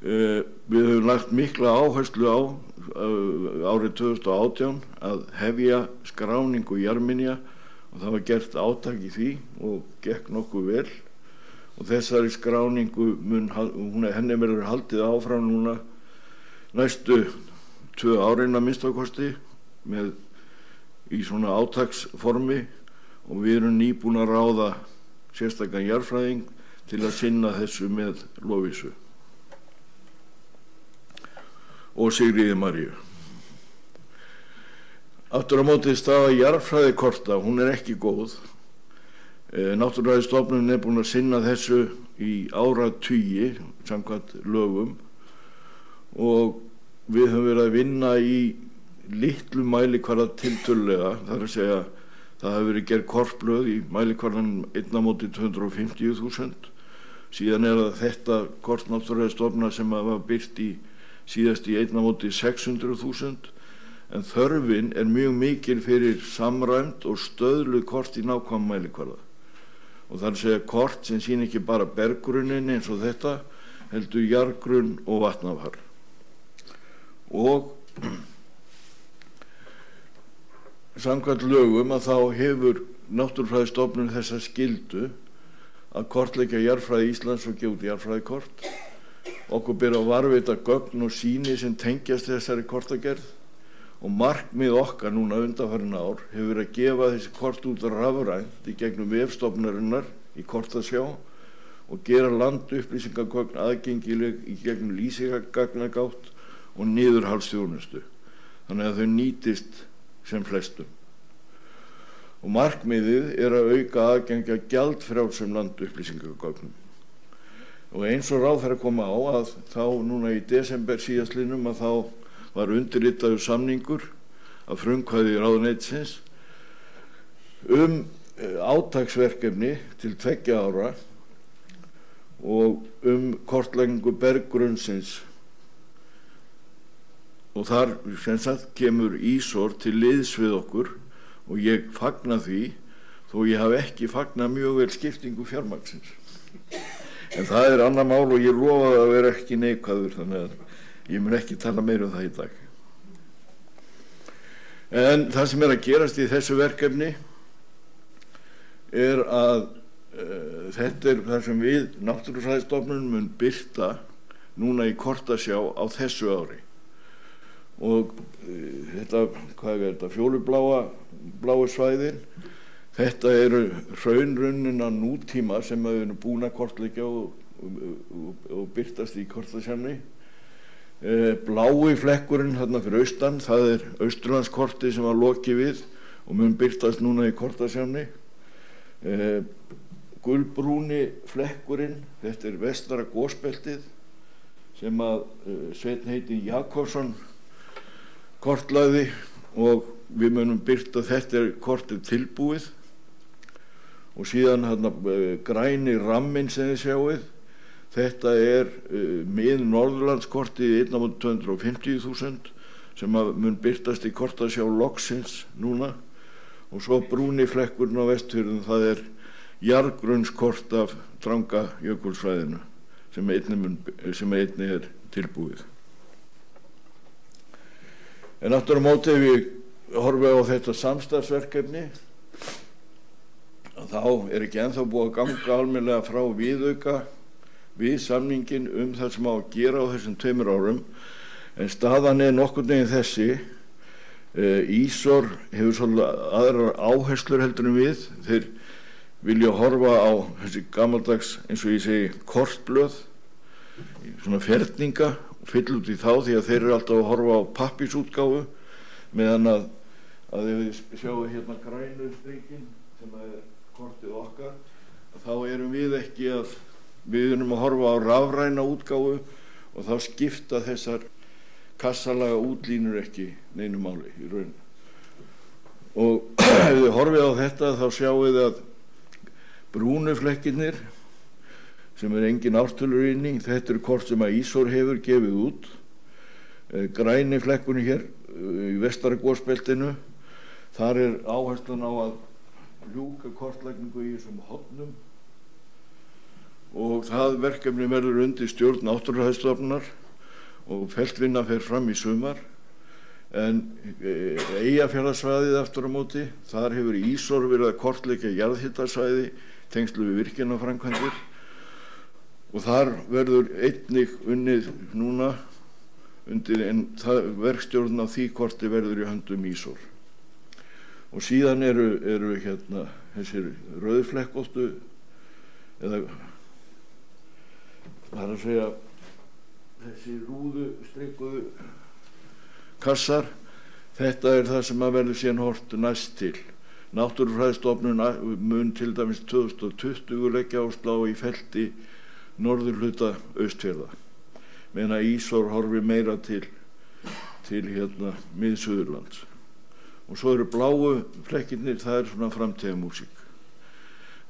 Við höfum lagt mikla áherslu á árið 2018 að hefja skráningu jarðminja og það var gert átak í því og gekk nokkuð vel og þessari skráningu henni verður haldið áfram núna næstu 2 árin að minnstakosti í svona átaksformi og við erum nýbúin að ráða sérstakan jarðfræðing til að sinna þessu með Lovísu og Sigríði Maríu. Aftur á móti staða jarðfræðikorta, hún ekki góð. Náttúrufræðistofnun búin að sinna þessu í áratugi samkvæmt lögum og við höfum verið að vinna í litlu mælikvarða tiltölulega, það að segja Það hafi verið gerð kortblöð í mælikvarðanum 1/250.000. Síðan það þetta kort Náttúrufræðistofnunar sem var birt síðast í 1/600.000, en þörfin mjög mikil fyrir samræmt og stöðluð kort í nákvæm mælikvarða. Og það segja kort sem sýna ekki bara berggrunnin eins og þetta, heldur jarðgrunn og vatnafar. Og samkvæmt lögum að þá hefur Náttúrufræðistofnun þessa skyldu að kortleggja jarðfræði Íslands og gefa út jarðfræðikort. Okkur ber að varðveita gögn og sýni sem tengjast þessari kortagerð, og markmið okkar núna undanfarin ár hefur verið að gefa þessi kort út rafrænt í gegnum vefstofnunarinnar í kortasjá og gera landupplýsingagögn aðgengileg í gegnum lýsingagagnagátt og niðurhaldsþjónustu, þannig að þau nýtist sem flestum. Og markmiðið að auka aðgengi að gjaldfrjálsum landupplýsingagögnum. Og eins og ráðherra kom á að þá núna í desember síðastliðnum að þá var undirritaður samningur af frumkvæði ráðuneytisins átaksverkefni til 2 ára og kortlagningu berggrunnsins, og þar sem sagt kemur Ísor til liðs við okkur, og ég fagna því þó ég hafi ekki fagnað mjög vel skiptingu fjármagnsins, en það annað mál og ég lofaði að vera ekki neikvæður, þannig að ég mun ekki tala meira um það í dag. En það sem að gerast í þessu verkefni að þetta það sem við Náttúrufræðistofnun mun birta núna í kortasjá á þessu ári. Og þetta, hvað þetta, fjólubláu svæðin, þetta hraunrunnin á nútíma sem við erum búin að kortleggja og birtast í kortasjánni. Blái flekkurinn þarna fyrir austan, það Austurlandskortið sem var lokið við og mun birtast núna í kortasjánni. Gulbrúni flekkurinn, þetta vestara gosbeltið sem að Sveinn heiti Jakobsson kortlagði, og við munum birta þetta kortið tilbúið. Og síðan þarna græni ramminn sem þið sjáið, þetta mið Norðurlandskortið í 1/250.000 sem mun birtast í kortasjá loksins núna, og svo brúni flekkurinn á Vestfjörðum, það jarðgrunnskort af Drangajökulsvæðinu sem einnig tilbúið. En aftur á móti ef ég horfi á þetta samstarfsverkefni, þá ekki ennþá búið að ganga almennilega frá viðauka við samningin það sem á að gera á þessum 2 árum, en staðan nokkurn veginn þessi. Ísor hefur svolítið aðrar áherslur heldur en við. Þeir vilja horfa á þessi gamaldags, eins og ég segi, kortblöð, svona ferninga, og fylla út í þá, því að þeir alltaf að horfa á pappírsútgáfu, meðan að ef við sjáum hérna grænu strikinn sem kortið okkar, þá við ekki við erum að horfa á rafræna útgáfu, og þá skipta þessar kassalaga útlínur ekki neinu máli í raun. Og ef þið horfið á þetta, þá sjáum við að brúnu flekkirnir sem engin ártölur inn í, þetta kort sem að Ísor hefur gefið út. Græni flekkunni hér í vestara gosbeltinu, þar áherslan á að ljúka kortlagningu í þessum hornum, og það verkefni verður undir stjórn Náttúrufræðistofnunar og feltvinna fer fram í sumar. En Eyjafjarðarsvæðið aftur á móti, þar hefur Ísor verið að kortleggja jarðhitasvæði tengslu við virkjanaframkvæmdir, og þar verður einnig unnið núna undir, en verkstjórn á því korti verður í höndum Ísor. Og síðan hérna þessir rauðflekkóttu, eða það að segja þessi rúðustrikuðu kassar, þetta það sem að verður síðan hort næst til. Náttúrufræðistofnun mun til dæmis 2020 leggja áherslu á í felti norðurhluta Austfjarða, meðan að Ísor horfi meira til hérna Mið-Suðurlands. og svo eru bláu flekkirnir, það svona framtíðarmúsík.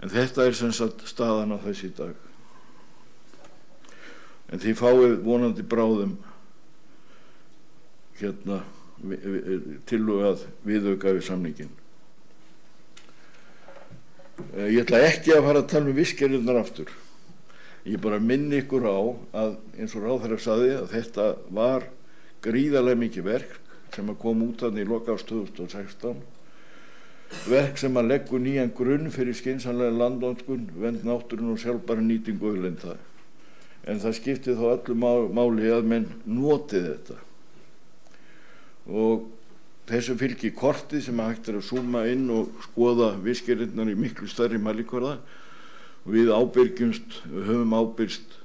En þetta sem sagt staðan á þessi dag. En þið fáið vonandi bráðum tillögu að viðauka við samninginn. Ég ætla ekki að fara að tala vistgerðirnar aftur. Ég bara minni ykkur á að eins og ráðherra sagði að þetta var gríðarlega mikið verk sem að kom út þarna í lok árs 2016. Verk sem að leggur nýjan grunn fyrir skynsamlega landnotkun, vernd náttúrunnar og sjálfbæra nýtingu auðlinda. En það skipti þá öllu máli að menn noti þetta. Og þessu fylgir kortið sem að hægt að zooma inn og skoða vistgerðirnar í miklu stærri mælikvarða. Og við höfum ábyrgst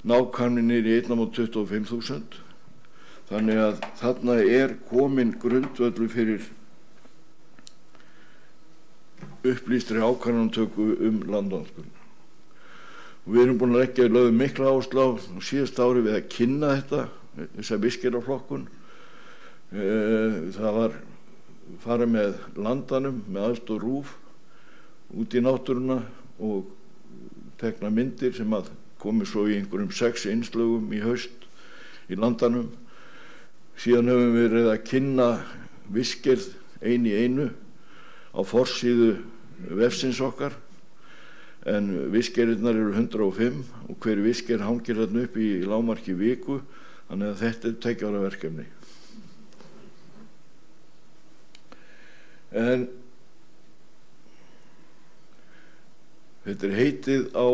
nákvæmninir í 1.25.000. Þannig að þarna komin grundvöllur fyrir upplýstri ákvarðanatöku landnotkun. Og við erum búin að lögðu mikla áherslu á síðasta ári við að kynna þessa vistgerðarflokkun. Það var farið með landanum, með aðstoð RÚV út í náttúruna og tekna myndir sem að komi svo í einhverjum 6 innslögum í haust í landanum. Síðan höfum við verið að kynna vistgerð ein í einu á forsíðu vefsins okkar, en vistgerðirnar eru 105 og hver vistgerð hangir þarna upp í lágmarki viku, þannig að þetta 2 ára verkefni. En þetta heitið á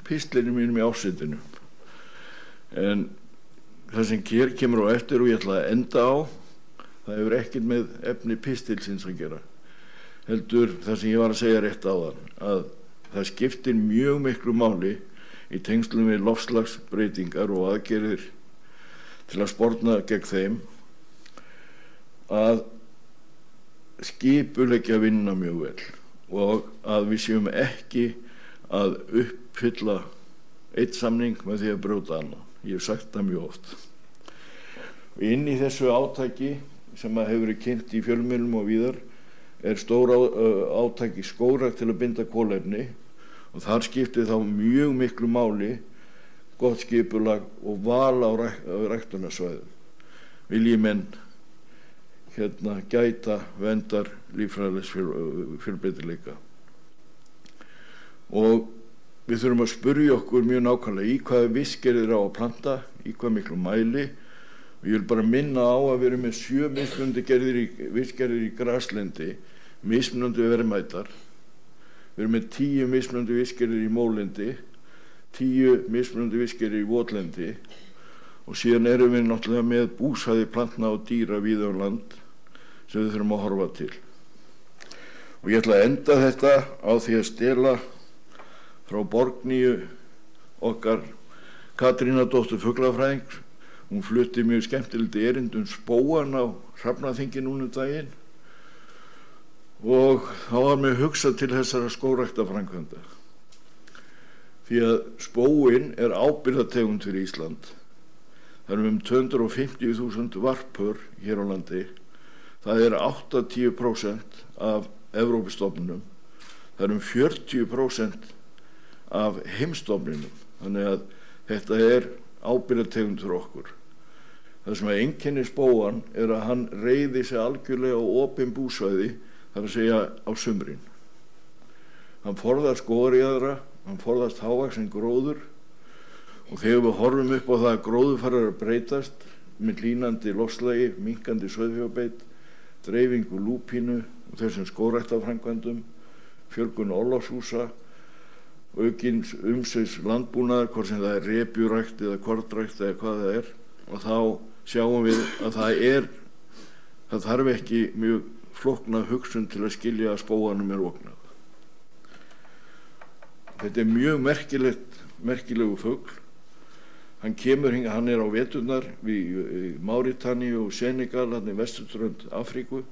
pistlinu mínum í ársritinu, en það sem hér kemur á eftir og ég ætla að enda á, það hefur ekkert með efni pistilsins að gera, heldur það sem ég var að segja rétt áðan, að það skiptir mjög miklu máli í tengslum við loftslagsbreytingar og aðgerðir til að sporna gegn þeim, að skipuleggja vinna mjög vel og að við séum ekki að uppfylla eitt samning með því að brjóta annað. Ég hef sagt það mjög oft. Og inn í þessu átaki sem að hefur verið kynnt í fjölmiðlum og víðar stór átaki skógrækt til að binda kolefni, og þar skiptir þá mjög miklu máli gott skipulag og val á ræktunarsvæðum. Vilji menn gæta verndar líffræðilegs fjölbreytileika. Og við þurfum að spyrja okkur mjög nákvæmlega í hvaða vistgerðir á að planta, í hvað miklu mæli, og ég vil bara minna á að við erum með 7 mismunandi vistgerðir í graslendi, mismunandi verðmætar. Við erum með 10 mismunandi vistgerðir í mólendi, 10 mismunandi vistgerðir í votlendi, og síðan erum við náttúrulega með búsvæði plantna og dýra víða um land sem við þurfum að horfa til. Og ég ætla að enda þetta á því að stela frá Borgníu okkar Katrínardóttur fuglafræðing. Hún flutti mjög skemmtilegt erindi spóan á Hrafnaþingi núna daginn, og þá var mér hugsað til þessara skógræktarframkvæmda, því að spóin ábyrgðartegund fyrir Ísland. Það eru 250.000 varpör hér á landi. Það 80% af Evrópustofnunum. Það eru 40% af heimstofnunum. Þannig að þetta ábyrgðartegund fyrir okkur. Það sem einkennir spóan að hann reiði sig algjörlega á opin búsvæði, það að segja á sumrin. Hann forðast skógarjaðra, hann forðast hávaxinn gróður, og þegar við horfum upp á það að gróður farir að breytast með hlýnandi loftslagi, minnkandi sauðfjárbeit, dreifingu lúpínu og þessum skógræktarframkvæmdum, fjölgun orlofshúsa, aukins umsveifs landbúnaðar, hvort sem það repjurækt eða kornrækt eða hvað það og þá sjáum við að það þarf ekki mjög flókna hugsun til að skilja að spóanum ógnað. Þetta mjög merkilegu fugl. Hann kemur hingað, hann á veturnar við Máritaníu og Senegal, hann vesturströnd Afríku.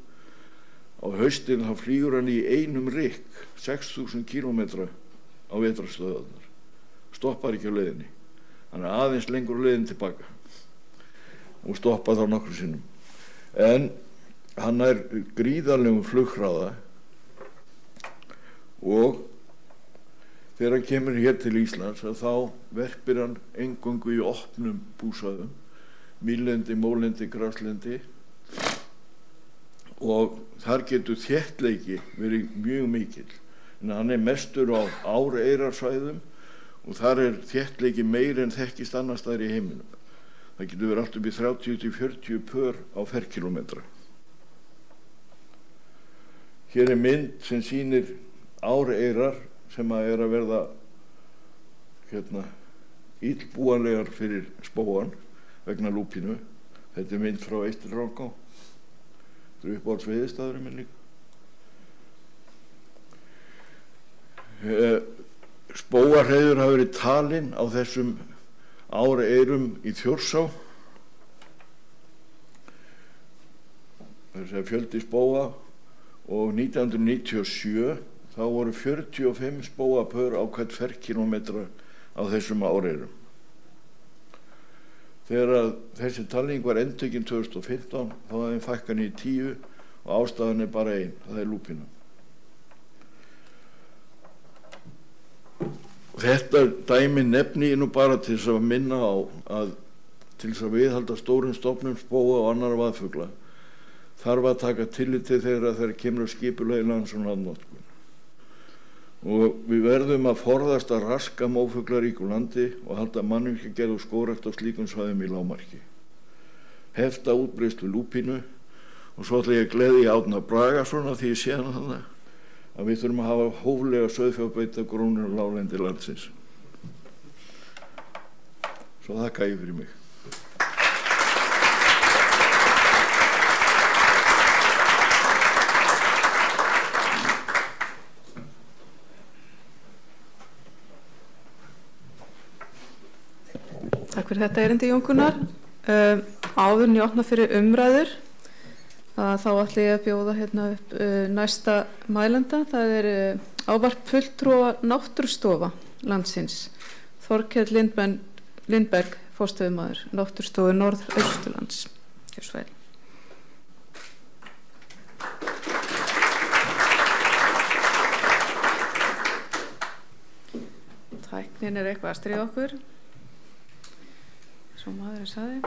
Á haustin þá flýgur hann í einum rykk 6.000 kílómetra á vetrarstöðarnar. Stoppar ekki á leiðinni. Hann aðeins lengur leiðin tilbaka og stoppar þá nokkru sinnum. En hann er gríðarlegum flughraða og þegar hann kemur hér til Íslands að þá verpir hann eingöngu í opnum búsvæðum, mýlendi, mólendi, graslendi, og þar getur þéttleiki verið mjög mikill, en hann er mestur á áreirarsvæðum og þar er þéttleiki meiri en þekkist annars staðar í heiminum. Það getur verið allt upp í 30-40 pör á ferkilometra. Hér er mynd sem sýnir áreirar sem að verða illbúanlegar fyrir spóan vegna lúpínu. Þetta er mynd frá Eystri-Rangá. Þetta er uppáhalds veiðistæðurinn minn líka. Spóahreiður hafa verið talin á þessum áreirum í Þjórsá. Það er fjöldi spóa, og 1997 þá voru 45 spóapör á hvert ferkilometra á þessum áreirum. Þegar þessi talning var endurtekin 2015 þá hafði þeim fækkað í 10 og ástæðan er bara ein, það er lúpína. Þetta dæmi nefni ég nú bara til þess að minna á að til þess að viðhalda stórum stofnum spóa og annarra vaðfugla þarf að taka tillit til þegar kemur að skipulagi lands- og landnotkun. Og við verðum að forðast að raska mófuglaríku landi og halda mannvirkjagerð og skógrækt á slíkum svæðum í lágmarki. Hefta útbreiðslu lúpínu, og svo ætla ég að gleðja Árna Bragason því ég sé hana þannig að við þurfum að hafa hóflega sauðfjárbeitargrónur á láglendi landsins. Svo þakka ég fyrir mig. Takk fyrir þetta erindi, Jón Gunnar. Áður en ég opna fyrir umræður þá ætla ég að bjóða hérna upp næsta mælanda. Það er ávarp fulltrúa Náttúrustofa landsins. Þorkell Lindberg, forstöðumaður Náttúrustofu Norðausturlands. Gjörðu svo vel. Tæknin er eitthvað að stríða okkur. Svo maðurinn sagði.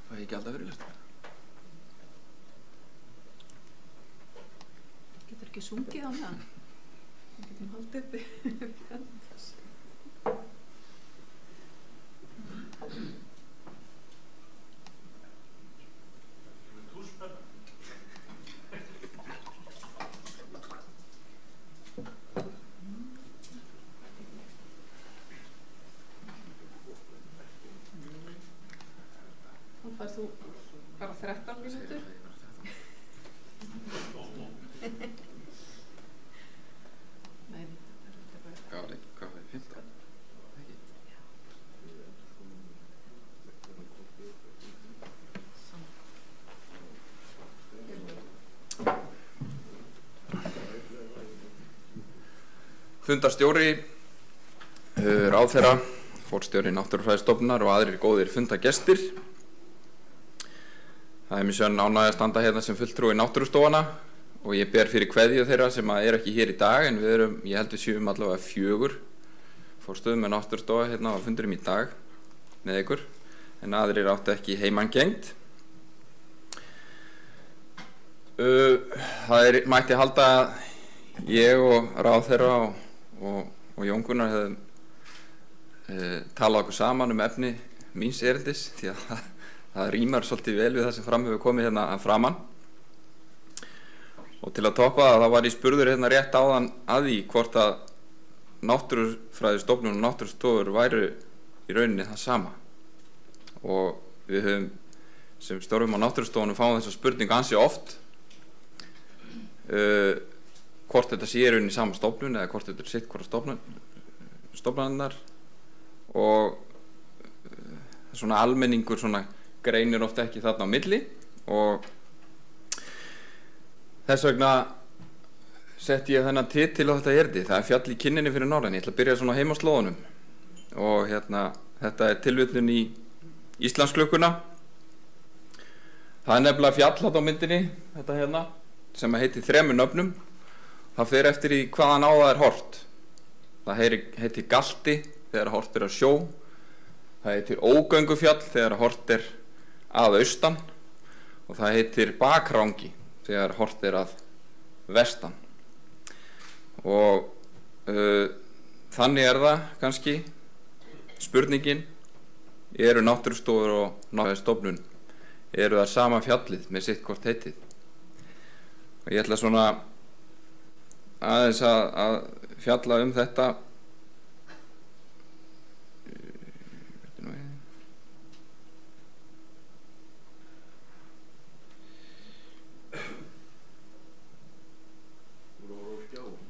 Það er ekki alltaf verið list. Getur ekki sungið á meðan? Við getum haldið uppi. Þá færst þú bara 13 mínútur. Nei, Hvað var 15? Fundarstjóri, ráðherra, forstjóri Náttúrufræðistofnunar og aðrir góðir fundagestir. Það er mér sönn ánægja að standa hérna sem fulltrúi Náttúrustofana og ég ber fyrir kveðju þeirra sem eru ekki hér í dag, en við erum, ég held við séum allavega 4 forstöðum með Náttúrustofa hérna á fundurum í dag með ykkur, en aðrir áttu ekki heimangengt. Það mætti halda að ég og ráðherra og Jón Gunnar hefðum talað okkur saman efni míns erindis, því að það rýmar svolítið vel við það sem fram hefur komið hérna framan. Og til að toppa það, þá var ég spurður hérna rétt áðan að því hvort að Náttúrufræðistofnun og Náttúrustofur væru í rauninni það sama. Og við höfum sem störfum á Náttúrustofunum fáum þessa spurningu ansi oft, hvort þetta sé í rauninni sama stofnun eða hvort þetta er sitt hvora stofnanirnar, og svona almenningur svona greinir ofta ekki þarna á milli, og Þess vegna setti ég þennan titil á þetta erindi. Það fjall í kynninni fyrir norðan. Ég ætla að byrja svona heima á slóðunum. Og þetta tilvitnun í Íslandsklukkuna. Það nefnilega fjall á myndinni, þetta sem heitir 3 nöfnum. Það fer eftir í hvaðan á það hort. Það heitir Galti þegar hort að sjó. Það heitir Ógöngufjall þegar hort að austan. Og það heitir Bakrangi þegar hort að vestan. Og þannig það kannski spurningin, eru náttúrustofur og náttúrustofnun, eru það sama fjallið með sitt hvort heitið. Og ég ætla svona aðeins að fjalla þetta.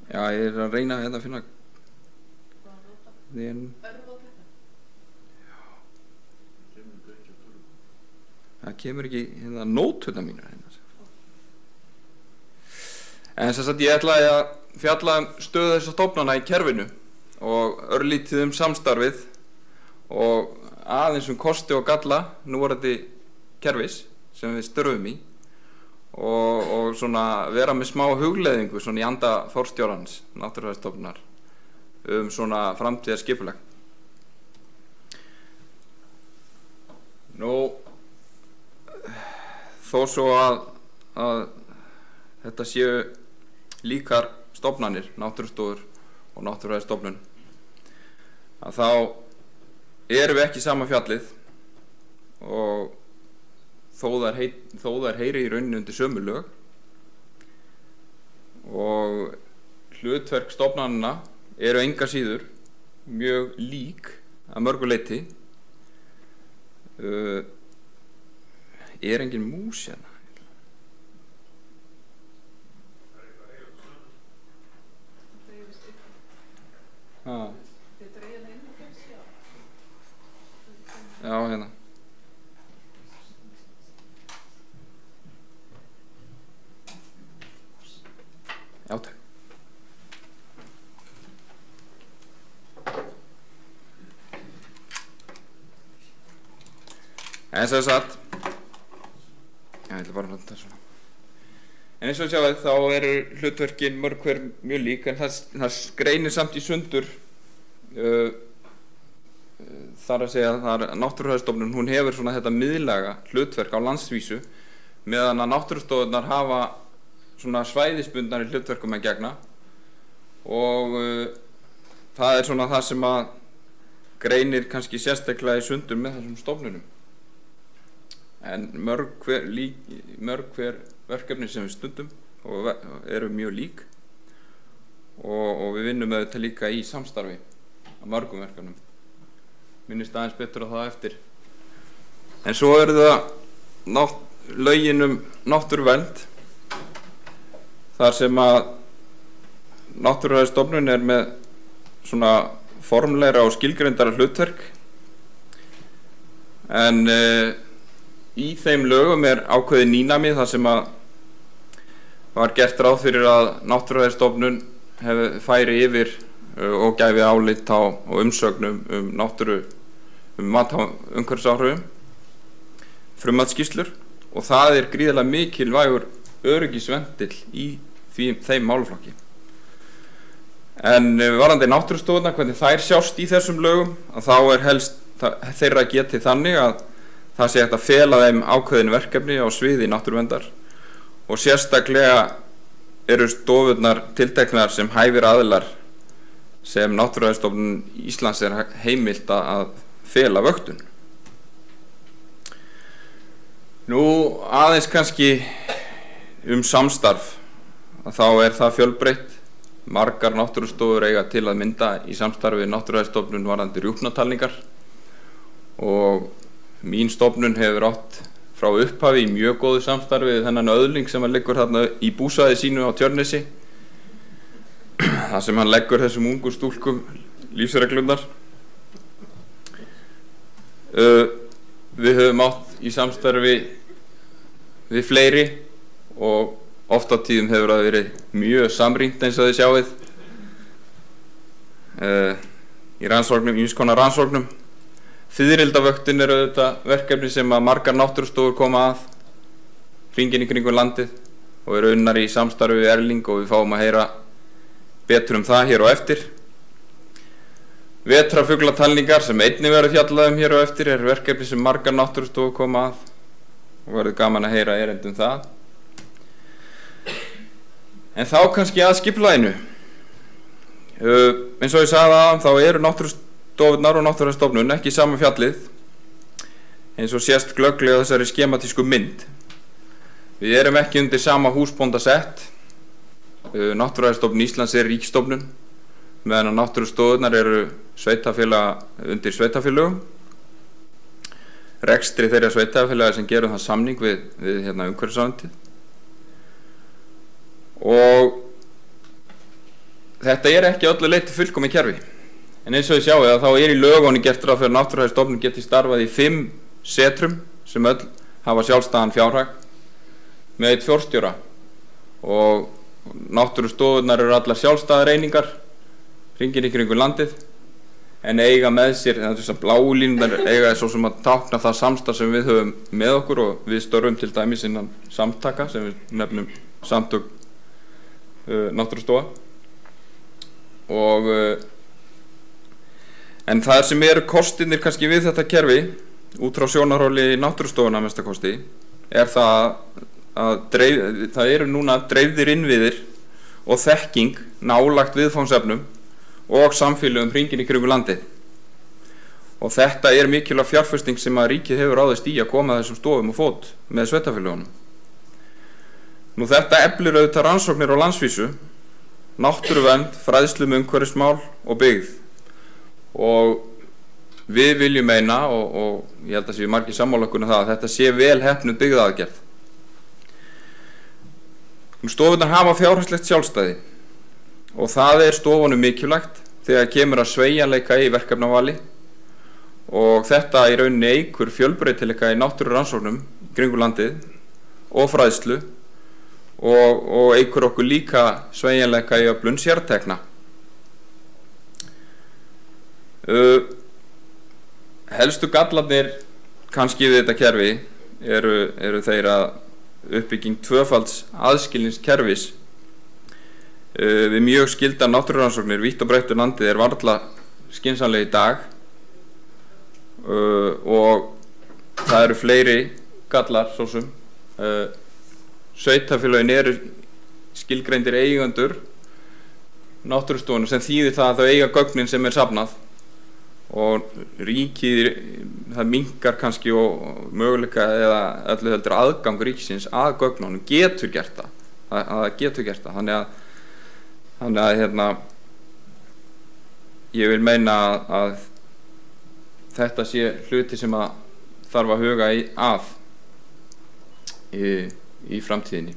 Já, ég að reyna að finna það kemur ekki nótuna mínar en þess að ég ætlaði að fjalla stöðu þessar stofnana í kerfinu og örlítið samstarfið og aðeins kosti og galla núverandi kerfis sem við störfum í og svona vera með smá hugleiðingu svona í anda forstjórans Náttúrufræðistofnunar svona framtíðarskipulag. Þó svo að þetta séu líkar stofnanir, náttúrustofur og Náttúrufræðistofnun, að þá erum við ekki sama fjallið og þó þær heyri í rauninni undir sömu lög og hlutverk stofnanna eru enga síður mjög lík að mörgu leyti. Engin mús hérna? Já, hérna. Já, takk. En þess að satt, ég ætla bara að nota svona. En eins og sjáðu þá eru hlutverkin mörg hver mjög lík, en það greinir samt í sundur. Þar að segja að Náttúrufræðistofnun, hún hefur svona þetta miðlæga hlutverk á landsvísu, meðan að náttúrustofurnar hafa svona svæðisbundnari hlutverkum að gegna og það svona það sem að greinir kannski sérstaklega í sundur með þessum stofnunum. En mörg hver verkefni sem við stundum og eru mjög lík og við vinnum auðvitað líka í samstarfi á mörgum verkefnum. Minnist aðeins betur á það eftir. En svo eru það lögin náttúruvernd, þar sem að Náttúrufræðistofnun með svona formlegra og skilgreindara hlutverk, en í þeim lögum ákveðið nýnami þar sem að var gert ráð fyrir að Náttúrufræðistofnun færi yfir og gæfi álit og umsögnum mat á umhverfisáhrifum, frummatsskýrslur, og það gríðarlega mikilvægur öryggisventil í þeim málaflokki. En varðandi náttúrustofurnar, hvernig þær sjást í þessum lögum, að þá helst þeirra getið þannig að það sé hægt að fela þeim ákveðin verkefni á sviði náttúruverndar og sérstaklega eru stofurnar tilteknar sem hæfir aðilar sem Náttúrufræðistofnun Íslands heimilt að fela vöktun. Aðeins kannski samstarf, að þá það fjölbreytt. Margar náttúrustofur eiga til að mynda í samstarfi við Náttúrufræðistofnun varðandi rjúpnatalningar og mín stofnun hefur átt frá upphafi í mjög góðu samstarfi við þennan öðling sem liggur þarna í búsvæði sínu á Tjörnesi, þar sem hann leggur þessum ungu stúlkum lífsreglurnar. Við höfum átt í samstarfi við fleiri og oft á tíðum hefur það verið mjög samrýnt eins og þið sjáið í rannsóknum, ýmiss konar rannsóknum. Fiðrildavöktin er auðvitað verkefni sem að margar náttúrustofur koma að hringinn í kringum landið og eru unnar í samstarfi við Erling og við fáum að heyra betur það hér á eftir. Vetrarfuglatalningar sem einnig verður fjallað hér á eftir er verkefni sem margar náttúrustofur koma að og verður gaman að heyra erindi það. En þá kannski að skipulaginu. Eins og ég sagði að þá eru náttúrustofurnar og náttúrustofnun ekki sama fjallið eins og sést glögglega þessari skematísku mynd. Við erum ekki undir sama húsbóndasett. Náttúrustofnun Íslands er ríkisstofnun meðan að náttúrustofurnar eru undir sveitafélögum. Rekstri þeirra sveitafélaga sem gerum það samning við umhverfisráðuneytið. Og þetta er ekki öllu leyti fullkomið kerfi. En eins og ég sjáu að þá er í lögunum gert ráð fyrir að náttúrufræðistofnun geti starfað í 5 setrum sem öll hafa sjálfstæðan fjárhag með 1 forstjóra og náttúrustofurnar eru allar sjálfstæðar einingar hringinn í kringum landið en eiga með sér þess að bláu línurnar eiga svo sem að tákna það samstarf sem við höfum með okkur og við störfum til dæmis innan samtaka sem við nefnum samtök náttúrustofa og en það sem eru kostirnir kannski við þetta kerfi út frá sjónarhóli náttúrustofuna að mestakosti er það að það eru núna dreifðir innviðir og þekking nálagt viðfangsefnum og samfélögum hringinn í kringum landið. Og þetta er mikilvæg fjárfesting sem að ríkið hefur ráðist í að koma þessum stofum á fót með sveitarfélögunum. Nú þetta eflir auðvitað rannsóknir á landsvísu, náttúruvernd, fræðslu umhverfismál og byggð. Og við viljum meina, og ég held að séu margir sammála okkur það, að þetta sé vel heppnuð byggðaaðgerð. Stofurnar hafa fjárhagslegt sjálfstæði og það er stofunum mikilvægt þegar kemur að sveigjanleika í verkefnavali og þetta í rauninni eykur fjölbreytileika í náttúrurannsóknum kringum landið og fræðslu og eykur okkur líka sveigjanleika í öflun sértekna. Helstu gallarnir kannski við þetta kerfi eru þeir að uppbygging tvöfalds aðskilningskerfis við mjög skyldar náttúrurannsóknir vítt og breitt landið er varla skynsamleg í dag og það eru fleiri gallar svo sem sveitarfélögin eru skilgreindir eigendur náttúrustofunnar sem þýðir það að þau eiga gögnin sem er safnað og ríkið það minnkar kannski og möguleika eða öllu heldur aðgang ríkisins að gögnunum getur gert það þannig að ég vil meina að þetta sé hluti sem að þarf að huga í framtíðinni.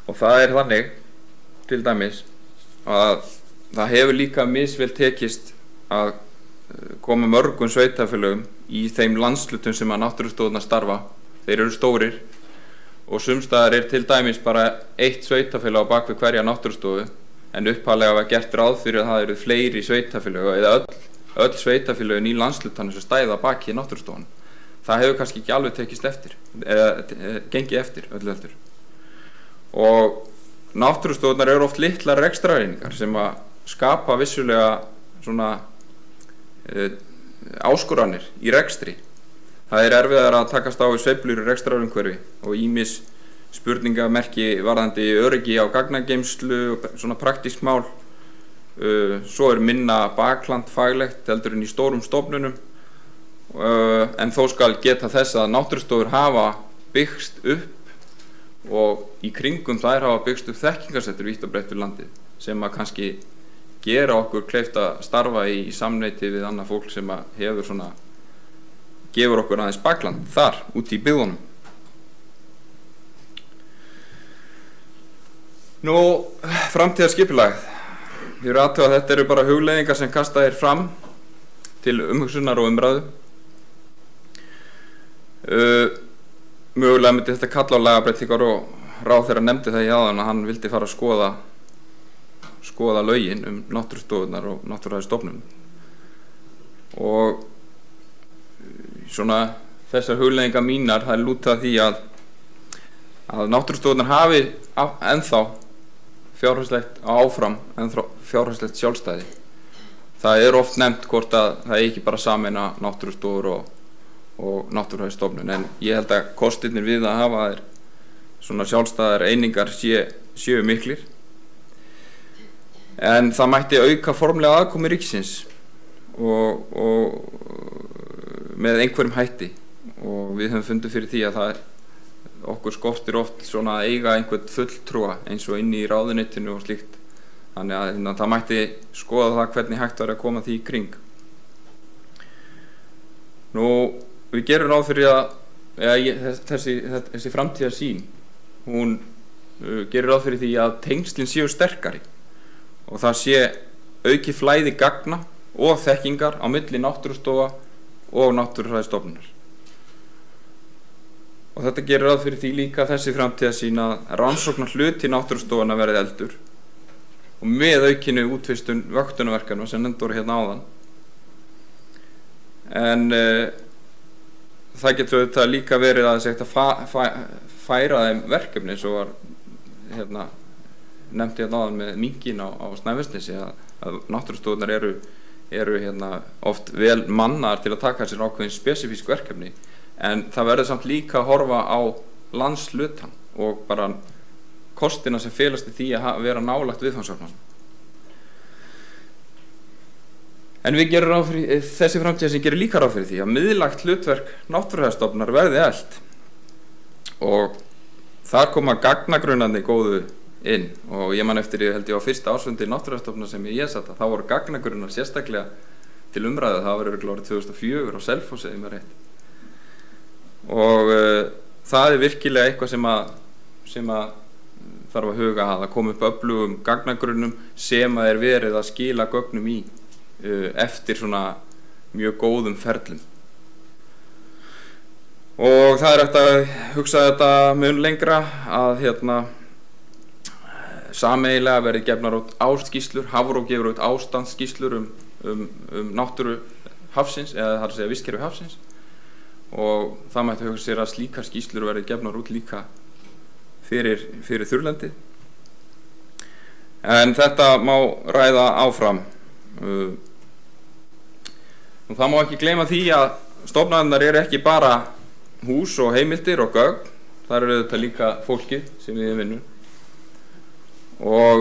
Og það er þannig til dæmis að það hefur líka misvel tekist að koma mörgum sveitarfélögum í þeim landslutum sem að náttúrustofurnar starfa. Þeir eru stórir og sumstaðar er til dæmis bara 1 sveitarfélag á bak við hverja náttúrustofu en upphaflega var gert ráð fyrir að það eru fleiri sveitarfélög eða öll sveitarfélögin í landslutanum sem stæða baki náttúrustofan. Það hefur kannski ekki alveg tekist eftir eða gengið eftir öllu heldur. Og náttúrustofurnar eru oft litlar rekstrareiningar sem að skapa vissulega svona áskoranir í rekstri. Það er erfiðar að takast á við sveiflur í rekstrarumhverfi og ýmis spurningamerki varðandi öryggi á gagnageymslu og svona praktísk mál. Svo er minna bakland faglegt heldur en í stórum stofnunum en þó skal geta þess að náttúrustofur hafa byggst upp og í kringum þær hafa byggst upp þekkingarsettur vítt og breitt við landið sem að kannski gera okkur kleift að starfa í samneyti við annað fólk sem að hefur svona gefur okkur aðeins bakland þar út í byggðunum. Nú, framtíðarskipulag. Ég aðtöga að þetta eru bara hugleiðingar sem kastað er fram til umhugsunar og umræðu. Mögulega myndi þetta kalla á lagabreytingar og ráðherra nefndi það í áðan að hann vildi fara að skoða lögin náttúrustofurnar og náttúrufræðistofnun. Og svona þessar hugleiðingar mínar, það lúta því að náttúrustofurnar hafi ennþá fjárhagslegt fjárhagslegt sjálfstæði. Það oft nefnt hvort að það ekki bara sameina náttúrustofur og náttúrufræðistofnun, en ég held að kostirnir við að hafa þær svona sjálfstæðar einingar séu miklir. En það mætti auka formlega aðkomu ríkisins og með einhverjum hætti, og við höfum fundið fyrir því að okkur skortir oft svona að eiga einhvern fulltrúa eins og inni í ráðuneytinu og slíkt. Þannig að það mætti skoða það hvernig hægt var að koma því í kring. Nú, við gerum ráð fyrir að þessi framtíðarsýn, hún gerir ráð fyrir því að tengslin séu sterkari og það sé aukið flæði gagna og þekkingar á milli náttúrustofa og náttúrufræðistofnunar. Og þetta gerir ráð fyrir því líka þessi framtíðarsýn að rannsóknar hluti náttúrustofana verði eldur og með aukinu útvistun vöktunarverkefna sem nefnd voru hérna áðan. En það getur auðvitað líka verið að færa þeim verkefni eins og var nefnt hérna áðan með minkinn á Snæfellsnesi, að náttúrustofunar eru oft vel mannaðar til að taka sér ákveðin spesifísk verkefni, en það verður samt líka að horfa á landshlutann og bara kostina sem felast í því að vera nálægt viðfangsefnum. En við gerum ráð fyrir, þessi framtíð sem gerir líka ráð fyrir því að miðlægt hlutverk náttúrufræðistofnunar verði eflt, og þar koma gagnagrunarnir góðu inn, og ég man eftir, held ég á fyrsta ársfundi náttúrufræðistofnunar sem ég satt að þá voru gagnagrunnar sérstaklega til umræðu. Það var örugglega árið 2004 á Selfossi, ef mér rétt. Og það virkilega eitthvað sem að þarf að huga að koma upp öflugum gagnagrunnum sem að verið að skila gögnum í eftir svona mjög góðum ferlum. Og það hægt að hugsa þetta mun lengra að sameiginlega verði gefnar út ástskýrslur, Hafró gefur út ástandsskýrslur náttúru hafsins, eða það að segja vistkerfi hafsins, og það mætti hugsa sér að slíkar skýrslur verði gefnar út líka fyrir þurrlendi. En þetta má ræða áfram. Og það má ekki gleyma því að stofnanirnar eru ekki bara hús og heimildir og gögn, þar eru þetta líka fólkið sem við vinnum. Og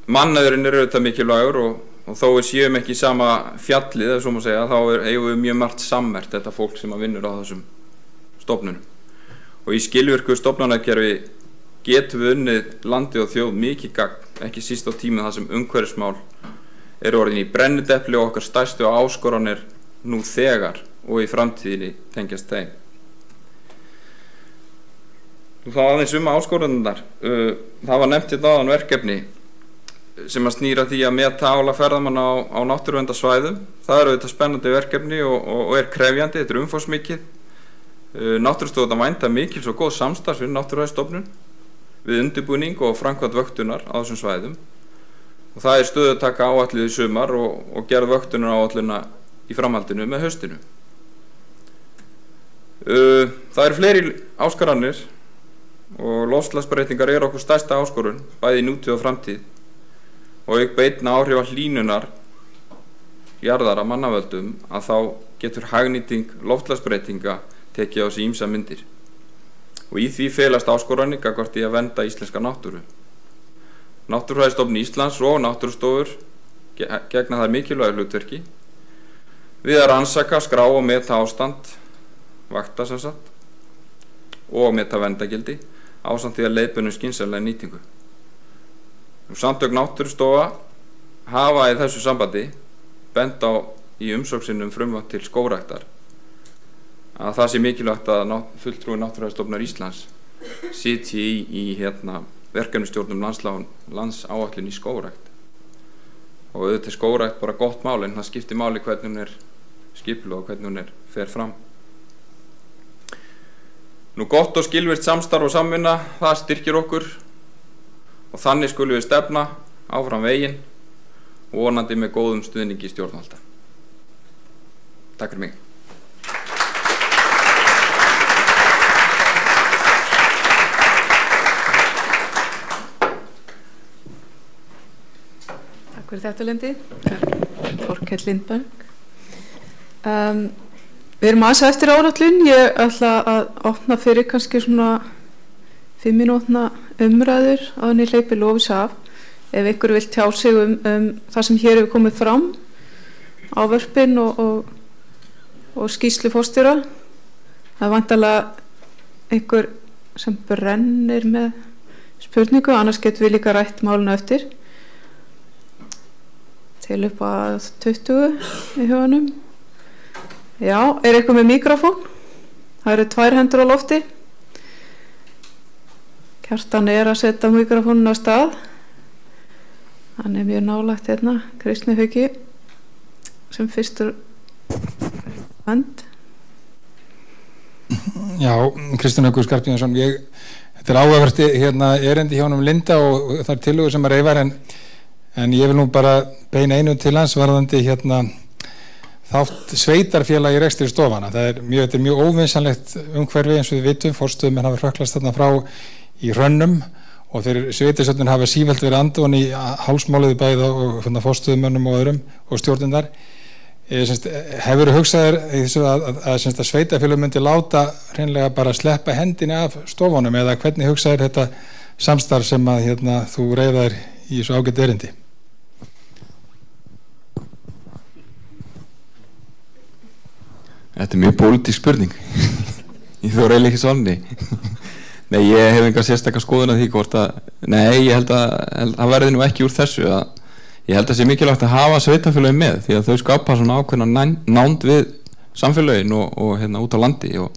mannauðurinn eru þetta mikilvægur, og þó við séum ekki í sama fjallið, ef svo má segja, þá eigum við mjög margt sammerkt þetta fólk sem vinnur á þessum stofnunum. Og í skilvirku stofnanakerfi getum við unnið landi og þjóð mikið gagn, ekki síst á tímum þar sem umhverfismál eru orðin í brennidepli og okkar stærstu áskoranir nú þegar og í framtíðinni tengjast þeim. Þá aðeins áskoranirnar. Það var nefnt hérna áðan verkefni sem að snýra því að meta álag ferðamanna á náttúruverndarsvæðum. Það eru auðvitað spennandi verkefni og krefjandi, þetta umfangsmikið. Náttúrustofurnar vænta mikils og góð samstarfs við Náttúrufræðistofnun við undirbúning og framkvæmd vöktunar á þessum svæðum, og það stöðutaka áætluð í sumar og gerð vöktunar áætluna í framhaldinu með haustinu. Það eru fleiri áskoranir og loftslagsbreytingar eru okkur stærsta áskorun bæði í nútíð og framtíð, og auk beinna áhrifa hlýnunar jarðar af mannavöldum að þá getur hagnýting loftslagsbreytinga tekið á sig ýmsar myndir, og í því felast áskoranir gagnvart í að vernda íslenska náttúru. Náttúrufræðistofnun Íslands og náttúrustofur gegna þær mikilvægu hlutverki við að rannsaka, skrá og meta ástand, vakta sem sagt, og meta verndagildi ásamt því að leiðbeinum skynsamlega nýtingu. Samtök náttúrustofa hafa í þessu sambandi bent á í umsókn sinni frumvarp til skógræktar að það sé mikilvægt að fulltrúi Náttúrufræðistofnunar Íslands sitji í verkefnisstjórnum landsáætlun í skógrækt. og auðvitað skógrækt bara gott mál, en það skiptir máli hvernig hún skipulögð og hvernig hún fer fram. Nú gott og skilvirkt samstarf og samvinna, það styrkir okkur og þannig skulum við stefna áfram veginn og vonandi með góðum stuðningi stjórnvalda. Takk fyrir mig. Takk fyrir þetta, Lindi. Þorkell Lindberg. Við erum aðeins eftir áætlun. Ég ætla að opna fyrir kannski svona 5 mínútna umræður áður en ég hleypi lofis af. Ef ykkur vill tjá sig það sem hér hefur komið fram, ávörpin og skýrslu forstjóra. Það er væntanlega einhver sem brennir með spurningu, annars getum við líka rætt málinu eftir. Til upp að 20 í huganum. Já, er eitthvað með mikrofón? Það eru 2 hendur á lofti. Kjartan er að setja mikrofónun á stað. Hann er mjög nálægt hérna, Kristni Hauki, sem fyrstur hönd. Já, Kristján Haukur Skarphéðinsson, þetta er áhugavert erindi hjá honum Linda og það er tillögur sem að reyfar, en ég vil nú bara beina einu til hans varðandi þátt sveitarfélag í rekstri stofana. Þetta er mjög óvinsanlegt umhverfi eins og við vitum, forstöðumenn hafa hrökklast þarna frá í Hrönnum og þeir sveitarstjórnir hafa sífellt verið andvon í hálsmáliði bæði og forstöðumönnum og öðrum og stjórnindar. Hefur hugsaðir að sveitarfélag myndi láta hreinlega bara sleppa hendinni af stofunum, eða hvernig hugsaðir þetta samstarf sem að þú reyðar í svo ágætt erindi? Þetta er mjög pólitísk spurning. Ég þó reyli ekki svonni. Nei, ég hef enga sérstakka skoðun af því ég held að það verði nú ekki úr þessu. Ég held að sé mikilvægt að hafa sveitarfélögin með, því að þau skapa svona ákveðna nánd við samfélögin og út á landi, og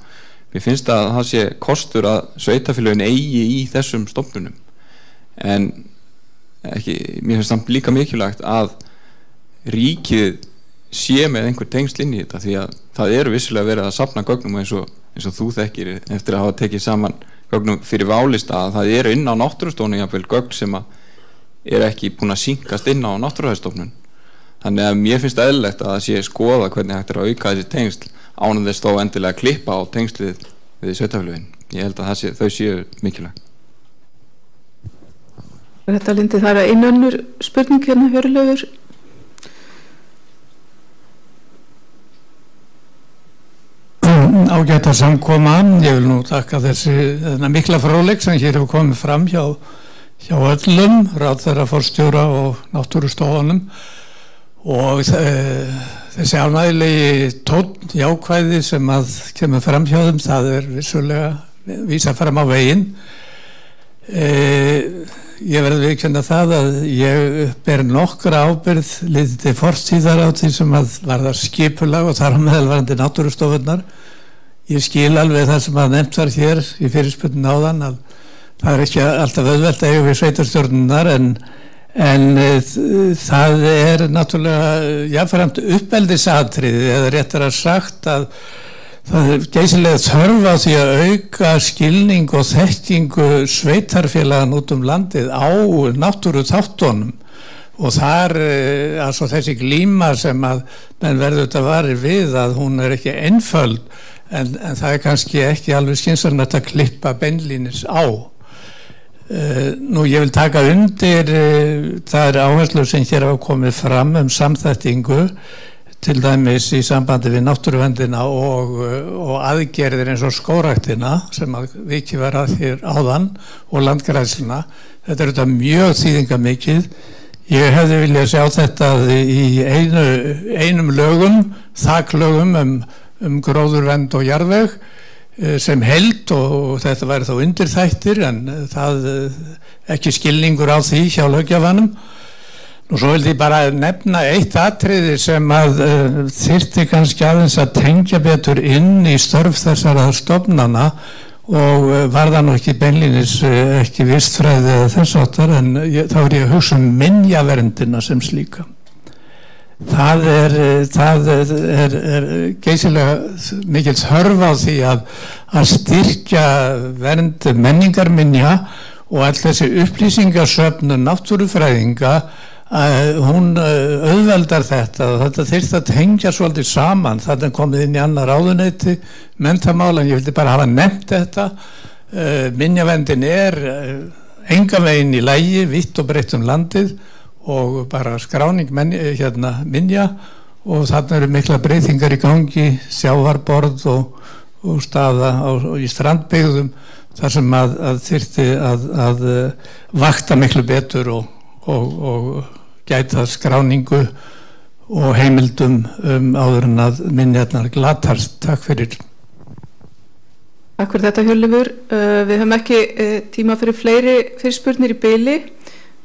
mér finnst að það sé kostur að sveitarfélögin eigi í þessum stofnunum. En mér finnst það líka mikilvægt að ríkið sé með einhver tengsl inn í þetta, því að það eru vissulega verið að safna gögnum eins og þú þekkir eftir að hafa tekið saman gögnum fyrir válista, að það eru inn á náttúrustofnun jafnvel gögn sem eru ekki búin að synkast inn á náttúrufræðistofnun. Þannig að mér finnst eðlilegt að það sé skoða hvernig hægt er að auka þessi tengsl án þess þó endilega að klippa á tengslið við sveitarfélögin. Ég held að þau séu mikilvæg. Þetta Lindi, það er einu önnur spurning hérna, Hjörleifur. Ágæta samkoma. Ég vil nú þakka þessi mikla fróðleik sem hér hefur komið fram hjá öllum, ráðherra, forstjóra og náttúrustofunum, og þessi ánægilegi tónn jákvæði sem að kemur fram hjá þeim, það er vissulega vísa fram á veginn. Ég verði viðurkenna það að ég ber nokkra ábyrgð litið til fortíðar á því sem að varðar skipulag og þar á meðal varðandi náttúrustofunnar. Ég skil alveg það sem að nefnt var hér í fyrirspurnin áðan, að það er ekki alltaf auðvelt að eiga við sveitarstjórnirnar, en það er náttúrulega jafnframt uppeldisatriði, eða réttar að sagt að það er geysilega þörf á því að auka skilning og þekkingu sveitarfélagann út landið á náttúruþáttunum, og þar altså þessi glíma sem að menn verður þetta varir við, að hún er ekki einföld, en það er kannski ekki alveg skynsamlegt að klippa beinlínis á. Nú ég vil taka undir þær áherslur sem hér hafa komið fram samþættingu, til dæmis í sambandi við náttúruverndina og aðgerðir eins og skógræktina sem að vikið var að hér áðan, og landgræðsluna. Þetta er þetta mjög þýðingamikið. Ég hefði viljað sjá þetta í einum lögum, þaklögum gróðurvernd og jarðveg sem heild, og þetta væri þá undirþættir, en það ekki skilningur á því hjá löggjafanum. Nú svo vildi ég bara nefna eitt atriði sem að þyrfti kannski aðeins að tengja betur inn í störf þessara stofnana, og var það nú ekki beinlínis ekki vistfræði eða þess áttar, en þá er ég að hugsa minjaverndina sem slíka. Það er geysilega mikil þörf á því að styrkja vernd menningarminja og all þessi upplýsingasöfnun náttúrufræðinga, hún auðveldar þetta og þetta þyrfti að tengja svolítið saman. Þetta er komið inn í annar ráðuneyti menntamála, en ég vildi bara hafa nefnt þetta. Minjaverndin er engan veginn í lagi, vitt og breytt landið og bara skráning minja, og þarna eru mikla breytingar í gangi, sjávarborð og staða í strandbyggðum, þar sem að þyrfti að vakta miklu betur og gæta skráningu og heimildum áður en að minjarnar glatast. Takk fyrir. Takk fyrir þetta, Hjörleifur. Við höfum ekki tíma fyrir fleiri fyrirspurnir í bili.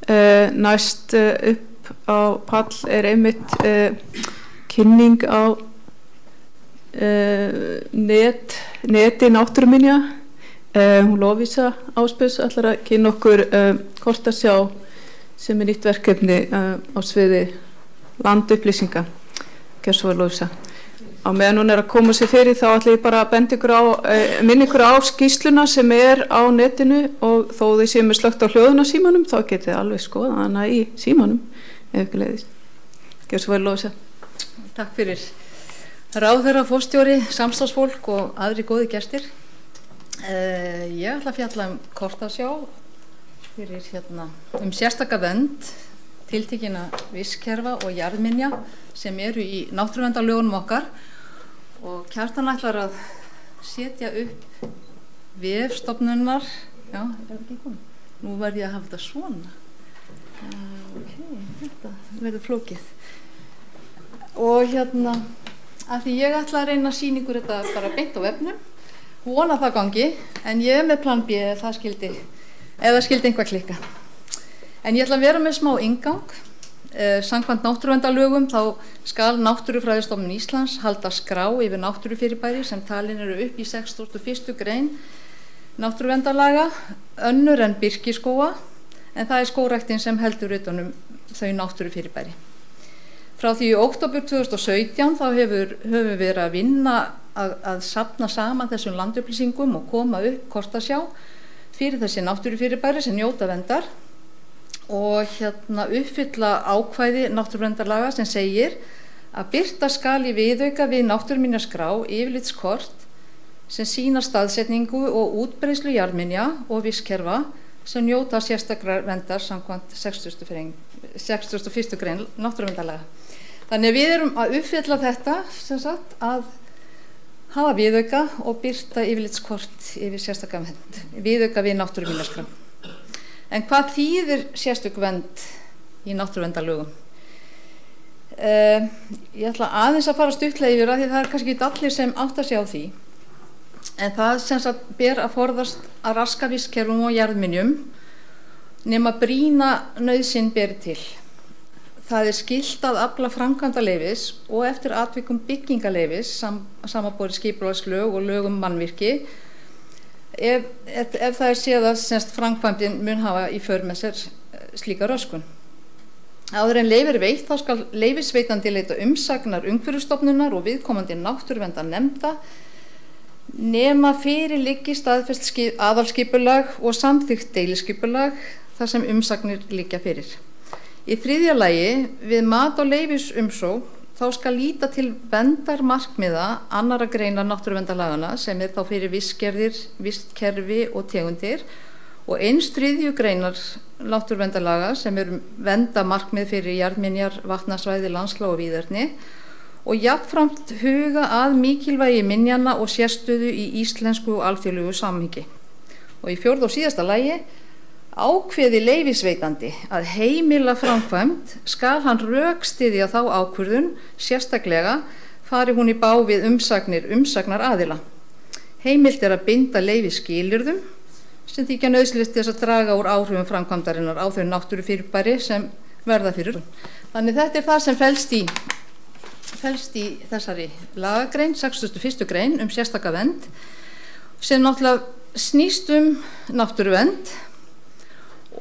Næst upp á pall er einmitt kynning á neti náttúruminja. Hún Lovísa Ásbjörns ætlar að kynna okkur Kortasjá, sem er nýtt verkefni á sviði landupplýsinga. Gjörðu svo vel, Lovísa. Á meðan hún er að koma sér fyrir þá ætla ég bara að minna ykkur á skýrsluna sem er á netinu, og þó þið séum við slögt á hljóðun á símanum þá getið þið alveg skoða hana í símanum ef ekki leiðist. Gjörðu svo vel, Lovísa. Takk fyrir. Ráðherra, forstjóri, samstarfsfólk og aðri góði gestir. Ég ætla að fjalla Kortasjá fyrir sérstaka vernd tiltekinna vistkerfa og jarðminja sem eru í náttúruverndarlögunum okkar, og Kjartan ætlar að setja upp vefstofnunar. Já, er ekki komið? Nú verð ég að hafa þetta svona. Ok, þetta verður flókið. Og að því ég ætla að reyna að sýna ykkur þetta bara beint á vefnum, vona það gangi, en ég er með plan B ef það skildi einhvað klikka. En ég ætla að vera með smá inngang. Samkvæmt náttúruverndarlögum þá skal Náttúrufræðistofnun Íslands halda skrá yfir náttúrufyrirbæri sem talin eru upp í 61. grein náttúruverndarlaga, önnur en birkiskóga, en það er skógræktin sem heldur utan þau náttúrufyrirbæri. Frá því í október 2017 þá höfum við verið að vinna að safna saman þessum landupplýsingum og koma upp Kortasjá fyrir þessi náttúrufyrirbæri sem njóta verndar, og uppfylla ákvæði náttúruverndarlaga sem segir að birta skal í viðauka við náttúruminjaskrá yfirlitskort sem sýna staðsetningu og útbreiðslu jarðminja og vistkerfa sem njóta sérstakrar verndar samkvæmt 61. grein náttúruverndarlaga. Þannig að við erum að uppfylla þetta, sem sagt, að hafa viðauka og birta yfirlitskort yfir sérstakar vernd, viðauka við náttúruminjaskrá. En hvað þýðir sérstök vernd í náttúruverndarlögum? Ég ætla aðeins að fara stuttlega yfir það, því það er kannski ekki allir sem átta sig á því. En það sem sagt ber að forðast að raska vistkerfum og jarðminjum nema brýna nauðsyn beri til. Það er skylt að afla framkvæmdaleyfis og eftir atvikum byggingaleyfis samanborið skipulagslög og lög mannvirki, ef það er séð að framkvæmdin mun hafa í för með sér slíka röskun. Áður en leyfi er veitt þá skal leyfisveitandi leita umsagnar umhverfisstofnunar og viðkomandi náttúruverndarnefnda nema fyrir liggi staðfest aðalskipulag og samþykkt deiliskipulag þar sem umsagnir liggja fyrir. Í þriðja lagi, við mat á leyfisumsókn þá skal líta til verndarmarkmiða annarra greina náttúruverndarlagana sem er þá fyrir vistgerðir, vistkerfi og tegundir, og eins þriðju greinar náttúruverndarlaga sem eru verndarmarkmið fyrir jarðminjar, vatnasvæði, landslag og víðerni, og jafnframt huga að mikilvægi minjanna og sérstöðu í íslensku og alþjóðlegu samhengi. Og í fjórða og síðasta lagi, ákveði leyfisveitandi að heimila framkvæmd skal hann rökstyðja þá ákvörðun sérstaklega fari hún í bág við umsagnar aðila. Heimilt er að binda leyfisskilyrðum sem þykja nauðsynlegt til þess að draga úr áhrifum framkvæmdarinnar á þau náttúrufyrirbæri sem verða fyrir. Þannig þetta er það sem felst í þessari lagagrein, 61. grein sérstaka vernd, sem náttúrulega snýst náttúruvernd.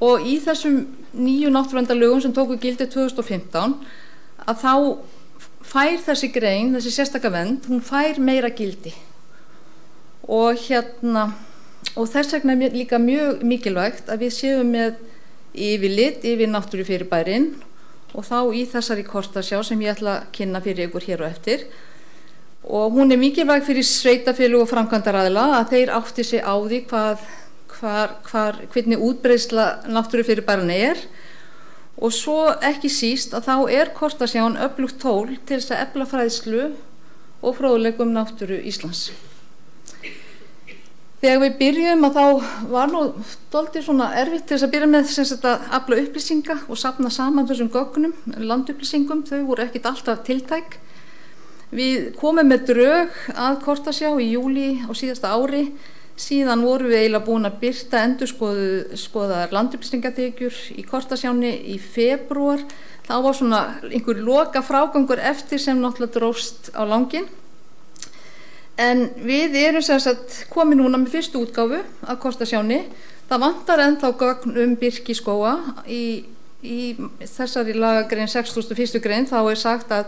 Og í þessum nýju náttúruverndarlögum sem tóku gildi 2015 að þá fær þessi grein, þessi sérstaka vernd, hún fær meira gildi og og þess vegna er líka mjög mikilvægt að við séum með yfirlit yfir náttúrufyrirbærin og þá í þessari kortasjá sem ég ætla að kynna fyrir ykkur hér og eftir og hún er mikilvæg fyrir sveitarfélög og framkvæmdaraðila að þeir átti sig á því hvernig útbreiðsla náttúrufyrirbæranna er og svo ekki síst að þá er kortasján öflugt tól til þess að efla fræðslu og fróðleik náttúru Íslands. Þegar við byrjum að þá var nú dálítið svona erfitt til þess að byrja með að afla upplýsinga og safna saman þessum gögnum, landupplýsingum, þau voru ekkit alltaf tiltæk. Við komum með drög að kortasjá í júlí á síðasta ári, síðan vorum við eiginlega búin að birta endurskoðaðar landupplýsingatekjur í kortasjáni í febrúar. Þá var svona einhver loka frágangur eftir sem náttúrulega dróst á langinn. En við erum komið núna með fyrstu útgáfu af kortasjáni. Það vantar ennþá gögn birkiskóga. Í þessari lagagrein 61. grein þá er sagt að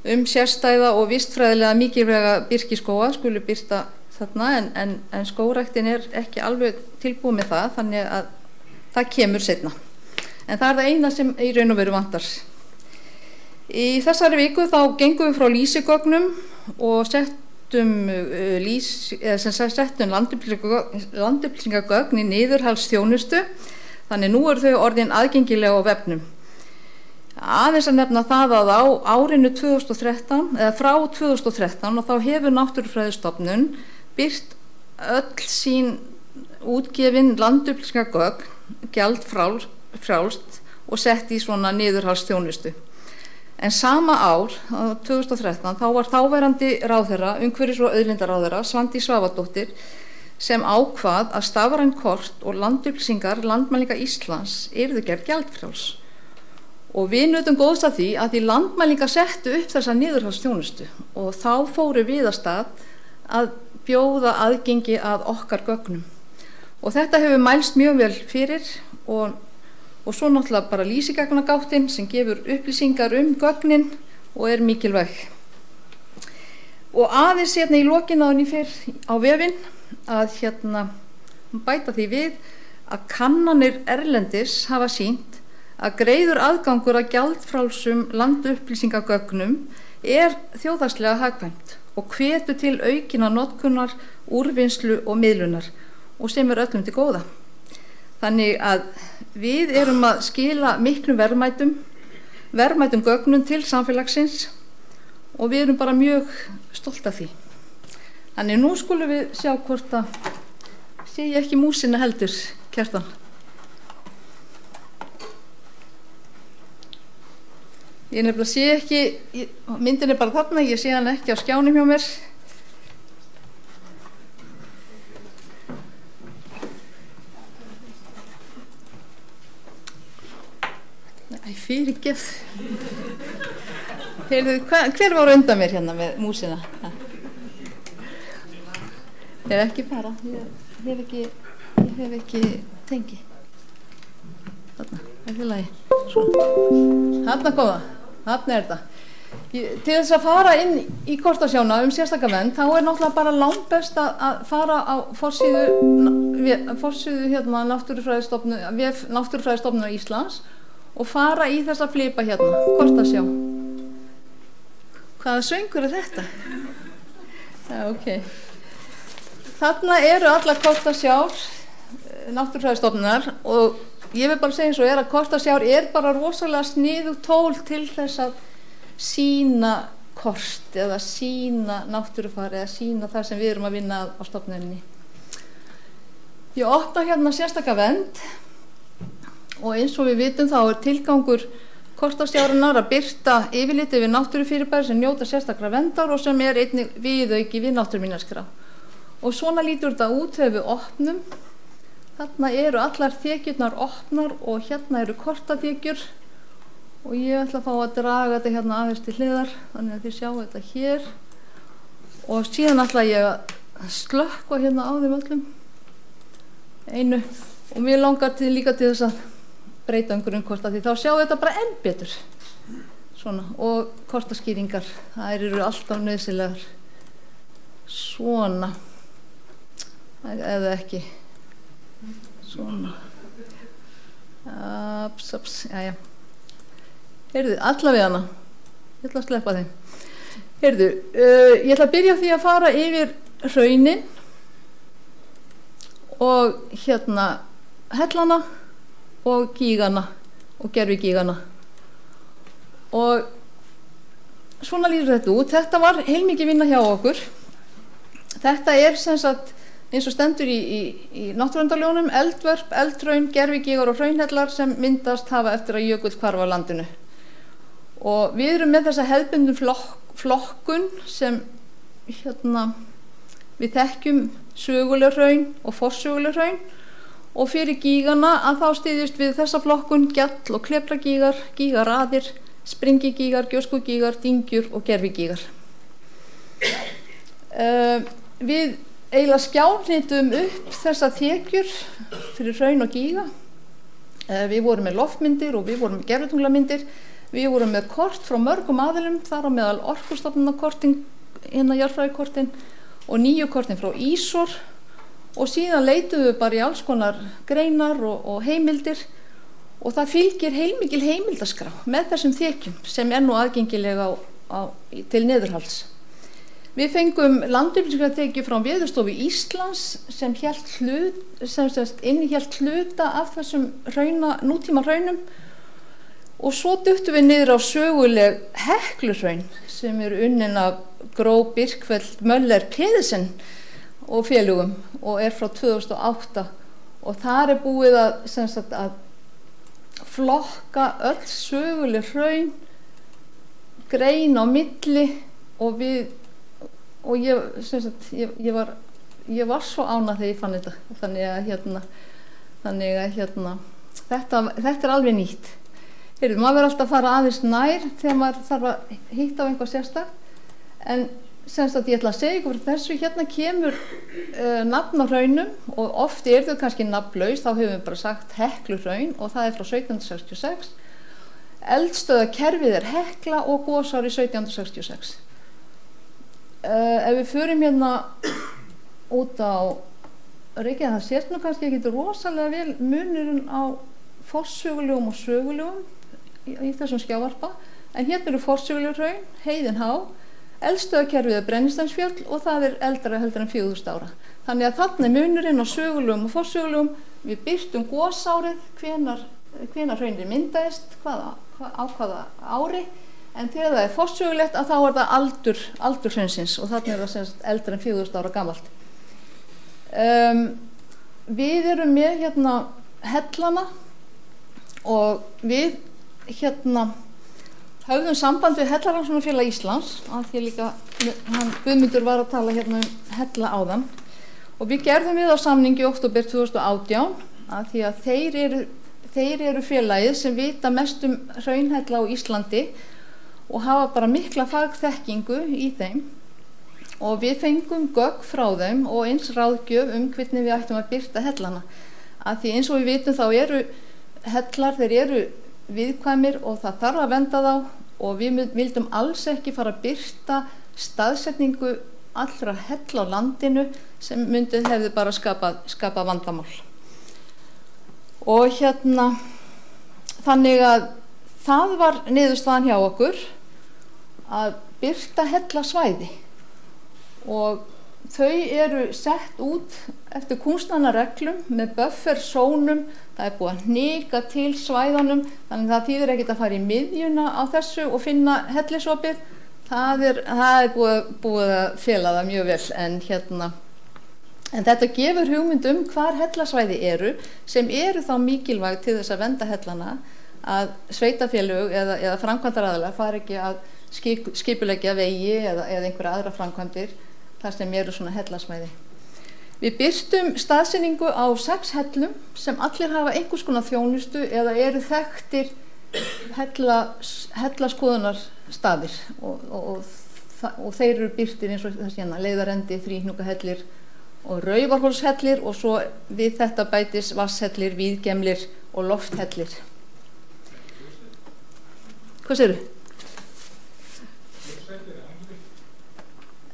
sérstæða og vistfræðilega mikilvæga birkiskóga skulu birta þarna en skógræktin er ekki alveg tilbúið með það þannig að það kemur seinna. En það er það eina sem í raun og veru vantar. Í þessari viku þá gengum við frá lýsigögnum og settum landupplýsingagögn í niðurhaldsþjónustu þannig nú eru þau orðin aðgengilega á vefnum. Aðeins að nefna það að á árinu 2013 eða frá 2013 og þá hefur Náttúrufræðistofnun birt öll sín útgefin landupplýsingagögn gjaldfrjálst og sett í svona niðurhaldsþjónustu. En sama ár, 2013, þá var þáverandi ráðherra, umhverfis- og auðlindaráðherra, Svandís Svavarsdóttir, sem ákvað að stafræn kort og landupplýsingar Landmælinga Íslands yrðu gerð gjaldfrjáls. Og við nutum góðs að því að því Landmælingar settu upp þessa niðurhaldsþjónustu og þá fóru við af stað að bjóða aðgengi að okkar gögnum. Og þetta hefur mælst mjög vel fyrir og svo náttúrulega bara lýsigagnagáttinn sem gefur upplýsingar gögnin og er mikilvæg. Og aðeins í lokin áður en ég fer á vefinn að bæta því við að kannanir erlendis hafa sýnt að greiður aðgangur að gjaldfrjálsum landupplýsingagögnum er þjóðhagslega hagkvæmt og hvetur til aukinnar notkunar, úrvinnslu og miðlunar og sem er öllum til góða. Þannig að við erum að skila miklum verðmætum gögnum til samfélagsins og við erum bara mjög stolt af því. Þannig nú skulum við sjá hvort að sé ég ekki músina heldur, Kjartan. Ég nefnilega sé ekki, myndin er bara þarna, ég sé hann ekki á skjánum hjá mér. Fyrirgefð. Hver var undan mér hérna með músina? Ég hef ekki fara, ég hef ekki tengi. Þarna, ekki lagi. Þarna kom það, þarna er þetta. Til þess að fara inn í kortasjána sérstaka vernd, þá er náttúrulega bara langbest að fara á forsíðu Náttúrufræðistofnunar Íslands og fara í þessa flipa kortasjá. Hvaða söngur er þetta? Já, ok. Þarna eru allar kortasjár Náttúrufræðistofnunar og ég vil bara segja eins og að kortasjár er bara rosalega sniðugt tól til þess að sýna kort eða sýna náttúrufar eða sýna það sem við erum að vinna á stofnuninni. Ég opna sérstaka vernd og eins og við vitum þá er tilgangur kortasjárinnar að birta yfirlit yfir náttúrufyrirbæri sem njóta sérstakra verndar og sem er einnig viðauki við náttúruminjaskrá. Og svona lítur þetta út þegar við opnum. Þarna eru allar þekjurnar opnar og hérna eru kortaþekjur og ég ætla að fá að draga þetta aðeins til hliðar þannig að þið sjáu þetta hér og síðan ætla ég að slökkva á þeim öllum einu og mér langar líka til þess að breyta einhverjum korta því þá sjáu þetta bara enn betur. svona, og kortaskýringar, þær eru alltaf nauðsynlegar. Svona, eða ekki, svona, jæja. Heyrðu, allavega hana, ég ætla að sleppa þeim. Heyrðu, ég ætla að byrja á því að fara yfir hraunin og hérna hellana og gígana og gervigígana. Og svona lítur þetta út. Þetta var heilmikið vinna hjá okkur. Þetta sem sagt eins og stendur í náttúruverndarlögunum, eldvörp, eldhraun, gervigígar og hraunhellar sem myndast hafa eftir að jökull hvarf af landinu. Og við erum með þessa hefðbundnu flokkun sem við þekkjum söguleg hraun og forsöguleg hraun, og fyrir gígana að þá styðjumst við þessa flokkun gjall- og klepragígar, gígaraðir, springigígar, gjóskugígar, dyngjur og gervigígar. Við eiginlega skjáhnitum upp þessa þekjur fyrir hraun og gíga. Við vorum með loftmyndir og við vorum með gervitunglamyndir. Við vorum með kort frá mörgum aðilum, þar á meðal Orkustofnunarkortin, jarðfræðikortin og 9 kortin frá ISOR, og síðan leituðum við bara í alls konar greinar og heimildir, og það fylgir heilmikil heimildaskrá með þessum þekjum sem nú aðgengilega til niðurhalds. Við fengum landupplýsingartekju frá Veðurstofu Íslands sem innihélt hluta af þessum nútíma hraunum, og svo duttum við niður á söguleg Hekluhraun sem eru unnin af Gró Birkfeldt Möller Pedersen og félögum og frá 2008, og þar búið að flokka öll söguleg hraun, grein á milli, og ég var svo ánægð þegar ég fann þetta. Þannig að þetta alveg nýtt. Heyrðu, maður verður alltaf að fara aðeins nær þegar maður þarf að hitta á einhvað sérstakt, en ég ætla að segja ykkur frá þessu. Hérna kemur nafn á hraunum, og oft þau kannski nafnlaus, þá höfum við bara sagt Hekluhraun, og það frá 1766. Eldstöðvakerfið Hekla og gosári 1766. Ef við förum hérna út á Reykjavík, það sést nú kannski ekki rosalega vel munurinn á forsögulegum og sögulegum í þessum skjávarpa, en hérna eru forsöguleg hraun, heiðin há, eldstöðvakerfið Brennisteinsfjöll, og það eldra heldur en 4000 ára. Þannig að þarna munurinn á sögulegum og forsögulegum. Við birtum gosárið, hvenær hraunir myndaðist, á hvaða ári, en þegar það forsögulegt að þá það aldur hraunsins, og þarna það eldra en 4000 ára gamalt. Við erum með hérna hellana, og við höfðum samband við Hellarannsóknarfélag Íslands, af því líka Guðmundur var að tala hérna hella áðan, og við gerðum við á samningi í október 2018, af því að þeir eru félagið sem vita mest hraunhella á Íslandi og hafa bara mikla fagþekkingu í þeim, og við fengum gögn frá þeim og eins ráðgjöf hvernig við ættum að birta hellana, af því eins og við vitum þá eru hellar, þeir eru viðkvæmir og það þarf að vernda þá, og við vildum alls ekki fara að birta staðsetningu allra hella á landinu sem hefði bara skapað vandamál. Og þannig að það var niðurstaðan hjá okkur að birta hellasvæði, og þau eru sett út eftir kúnstnanareglum með bufferzónum. Það búið að hnika til svæðunum, þannig að það þýðir ekkert að fara í miðjuna á þessu og finna hellisopið. Það er búið að fela það mjög vel, en þetta gefur hugmynd hvar hellasvæði eru, sem eru þá mikilvæg til þess að vernda hellana, að sveitarfélög eða framkvæmdaraðilar fari ekki að skipuleggja vegi eða einhverja aðra framkvæmdir þar sem eru svona hellasvæði. Við birtum staðsetningu á 6 hellum sem allir hafa einhvers konar þjónustu eða eru þekktir hellaskoðunarstaðir, og þeir eru birtir eins og þessi Leiðarendi, Þríhnjúkahellir og Raufarhólshellir, og svo við þetta bætis Vatnshellir, Víðgemlir og Lofthellir. Hvað segirðu?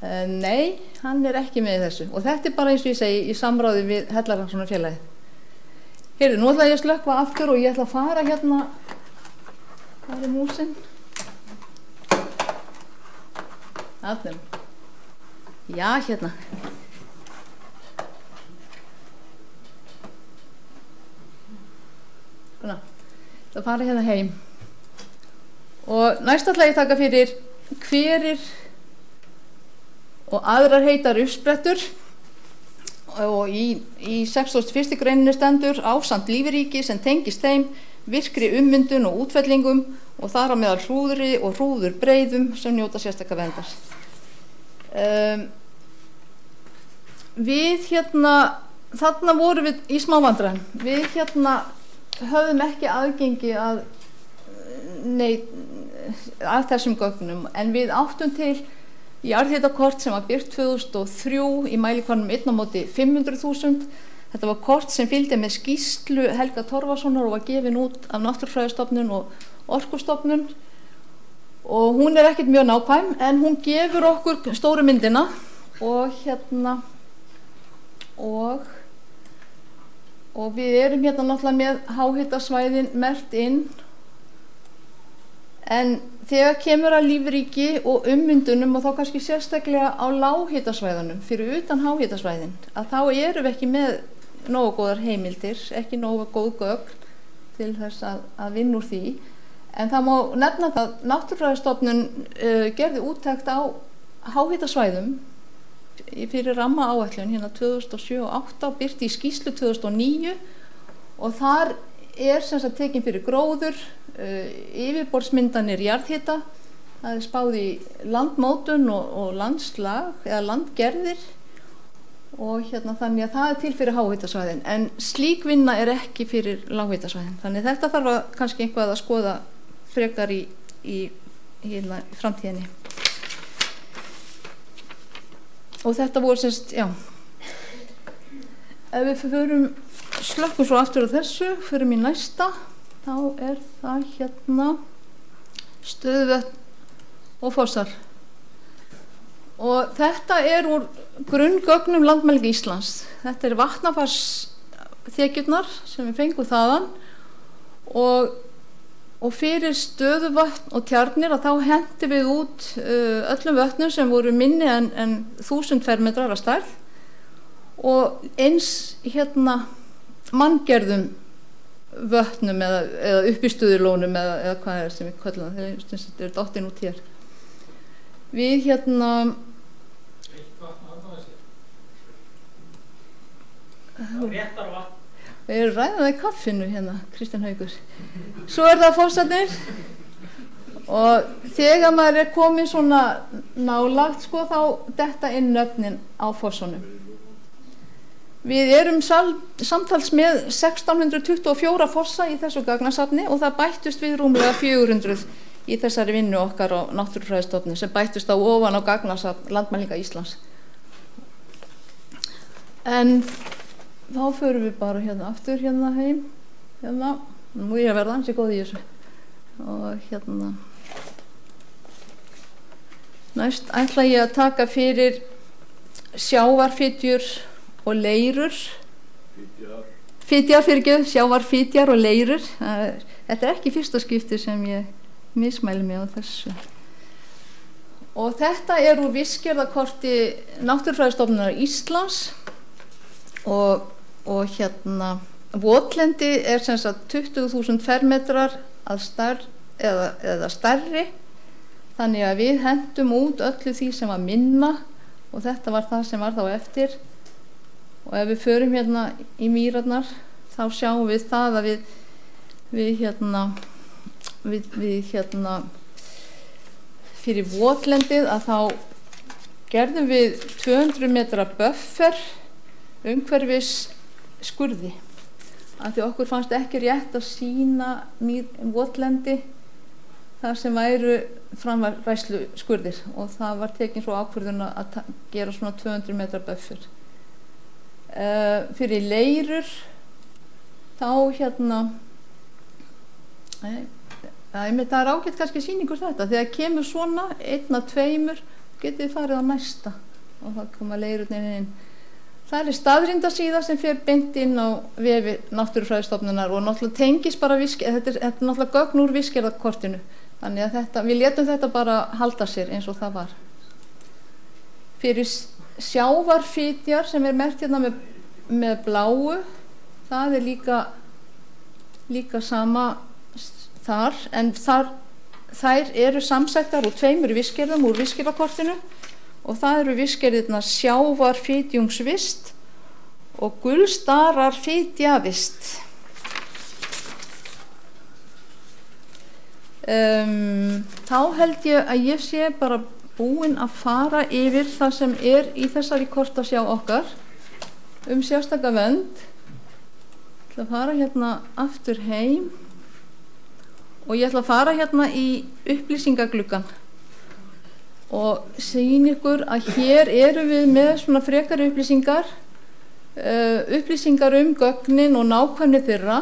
Nei, hann ekki með þessu og þetta bara eins og ég segi í samráði við Hellarannsóknarfélagið. Heyrðu, nú ætla ég að slökkva aftur og ég ætla að fara hérna. Það músin. Þarna. Já, hérna. Svona, það fara hérna heim og næst ætla ég að taka fyrir hverir og aðrar heitar uppsprettur og í 61. greininni stendur ásamt lífríki sem tengist þeim virkri ummyndun og útfellingum og þar á meðal hrúðri og hrúðurbreiðum sem njóta sérstaka verndar. Við hérna, þarna vorum við í smá vandræðum. Við hérna höfðum ekki aðgengi að þessum gögnum en við áttum til jarðhitakort sem var birt 2003 í mælikvarðanum 1/500.000. Þetta var kort sem fylgdi með skýrslu Helga Torfasonar og var gefin út af Náttúrufræðistofnun og Orkustofnun og hún ekkert mjög nákvæm en hún gefur okkur stóru myndina og hérna og við erum hérna náttúrulega með háhitasvæðin merkt inn en þegar kemur að lífríki og ummyndunum og þá kannski sérstaklega á lághitasvæðunum fyrir utan háhitasvæðin að þá erum við ekki með nógu góðar heimildir, ekki nógu góð gögn til þess að vinna úr því en það má nefna það Náttúrufræðistofnun gerði úttekt á háhitasvæðum fyrir rammaáætlun hérna 2007 og 2008 og birti í skýrslu 2009 og þar sem sagt tekin fyrir gróður, yfirborðsmyndanir jarðhita, það spáð í landmótun og landslag eða landgerðir og hérna þannig að það til fyrir háhitasvæðin en slík vinna ekki fyrir lághitasvæðin þannig þetta þarf að kannski eitthvað að skoða frekar í framtíðinni. Og þetta voru semst, já, ef við förum slökkum svo aftur á þessu, förum í næsta, þá það hérna stöðuvötn og fossar. Og þetta úr grunngögnum Landmælinga Íslands. Þetta vatnafarsþekjurnar sem við fengum þaðan og fyrir stöðuvötn og tjarnir að þá hentum við út öllum vötnum sem voru minni en 1000 fermetrar að stærð og eins hérna manngerðum vötnum eða uppistöðulónum eða hvað sem við köllum það, þeir eru dottin út hér. Við hérna réttar vatn. Við erum ræðað í kaffinu hérna, Kristján Haukur. Svo það fossarnir og þegar maður komin svona nálagt sko þá detta inn nöfnin á fossunum. Við erum samtals með 1624 fossa í þessu gagnasafni og það bættust við rúmlega 400 í þessari vinnu okkar á Náttúrufræðistofnun sem bættust á ofan á gagnasafn Landmælinga Íslands. En þá förum við bara hérna aftur hérna heim hérna, nú ég verða ansi góð í þessu og hérna næst ætla ég að taka fyrir sjávarfitjur og leirur sjávarfitjar og leirur þetta ekki fyrsta skipti sem ég mismæli mig á þessu og þetta úr vistgerðarkorti Náttúrufræðistofnunar Íslands og hérna votlendi sem sagt 20.000 fermetrar að stærð eða stærri þannig að við hentum út öllu því sem var minna og þetta var það sem var þá eftir og ef við förum hérna í mýrarnar þá sjáum við það að við hérna fyrir votlendið að þá gerðum við 200 metra buffer umhverfis skurði af því okkur fannst ekki rétt að sýna votlendi þar sem væru framræslu skurðir og það var tekin svo ákvörðun að gera svona 200 metra buffer. Fyrir leirur þá hérna það ágætt kannski sýningur þetta þegar kemur svona 1 af 2 getið þið farið á næsta og það koma leirurnin inn. Það er staðrindasíða sem fer beint inn á vefi Náttúrufræðistofnunar og náttúrulega tengis bara þetta er náttúrulega gögn úr vistgerðarkortinu. Þannig að við létum þetta bara halda sér eins og það var. Fyrir sjávarfitjar sem er merkt hérna með bláu, það er líka sama þar, en þær eru samsettar úr 2 vistgerðum úr vistgerðarkortinu og það eru vistgerðirnar sjávarfitjungsvist og gulstararfitjavist. Þá held ég að ég sé bara búin að fara yfir það sem er í þessari kortasjá okkar sérstaka vernd. Ég ætla að fara hérna aftur heim og ég ætla að fara hérna í upplýsingagluggan og sýna ykkur að hér erum við með svona frekari upplýsingar gögnin og nákvæmni þeirra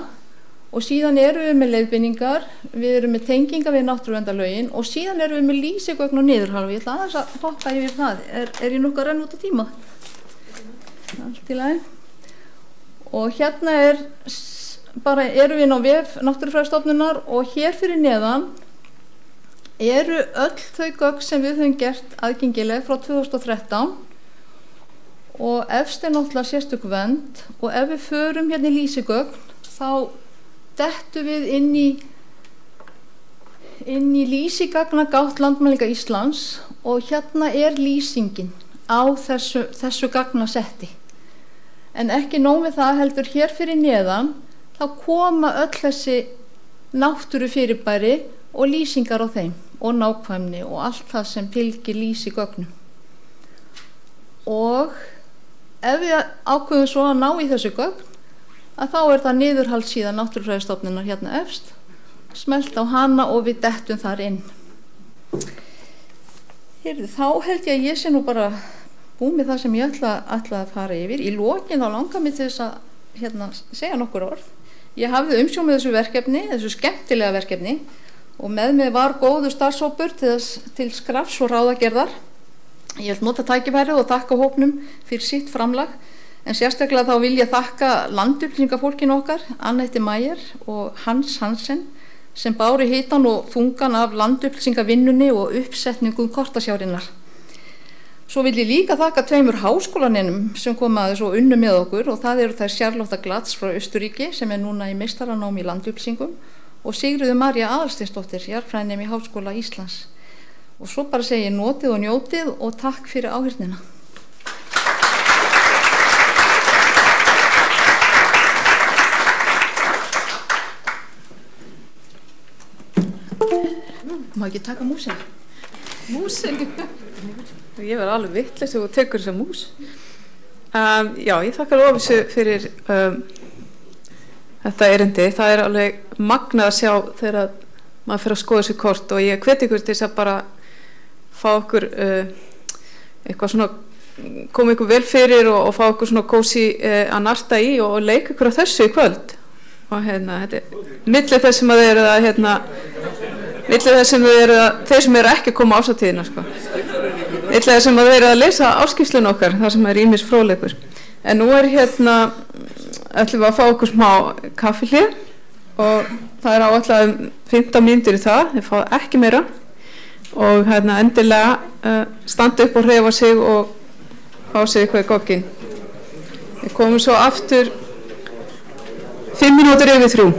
og síðan erum við með leiðbeiningar, við erum með tengingar við náttúruverndarlögin og síðan erum við með lýsigögn og niðurhálf. Ég ætla aðeins að hoppa yfir það. Er ég nokkuð að renna út á tíma? Allt í lagi. Og hérna erum við á vef Náttúrufræðistofnunar og hér fyrir neðan eru öll þau gögn sem við höfum gert aðgengileg frá 2013 og efst er náttúrulega sérstök vernd og ef við förum hérna í lýsigögn þá dettum við inn í lýsigagnagátt Landmælinga Íslands og hérna er lýsingin á þessu gagnasetti. En ekki nóg með það heldur hér fyrir neðan þá koma öll þessi náttúrufyrirbæri og lýsingar á þeim og nákvæmni og allt það sem fylgir lýsigögnum. Og ef við ákveðum svo að ná í þessu gögn að þá er það niðurhaldssíða Náttúrufræðistofnunar hérna efst, smellt á hana og við dettum þar inn. Þá held ég að ég sé nú bara búið með það sem ég ætla að fara yfir. Í lokin þá langar mig til þess að segja nokkur orð. Ég hafði umsjón með þessu verkefni, þessu skemmtilega verkefni og með mig var góður starfshópur til skrafs og ráðagerðar. Ég vil nota tækifærið og þakka hópnum fyrir sitt framlag. En sérstaklega þá vil ég þakka landupplýsingafólkinu okkar, Annette Mæjer og Hans Hansen, sem báru hitan og þungan af landupplýsingavinnunni og uppsetningum kortasjárinnar. Svo vil ég líka þakka 2 háskólanenum sem koma aðeins og unnu með okkur og það eru þær Charlotte Glatz frá Austurríki sem er núna í meistaranámi í landupplýsingum og Sigríður María Aðalsteinsdóttir, jarðfræðinemi í Háskóla Íslands. Og svo bara segi ég notið og njótið og takk fyrir áheyrnina. Má ekki taka músin? Músin? Ég verði alveg vitlaus ef þú tekur þessa mús. Já, ég þakkar Lovísu fyrir þetta erindi. Það er alveg magnað að sjá þegar maður fer að skoða þessi kort og ég hveti ykkur til þess að bara fá okkur eitthvað svona, koma ykkur vel fyrir og fá okkur svona kósi að narta í og leika ykkur á þessu í kvöld. Og þetta er milli þess sem að þeir eru að milli þess sem þeir sem eru ekki að koma á ásatíðina sko. Milli þess sem þeir eru að lesa áskýrslun okkar, þar sem er ýmis fróðleikur. En nú er ætlum við að fá okkur smá kaffihlé og það er áætlað 15 mínútur í það, þið fá ekki meira og endilega standa upp og hreyfa sig og fá sig eitthvað í gogginn. Við komum svo aftur 5 mínútur yfir 3.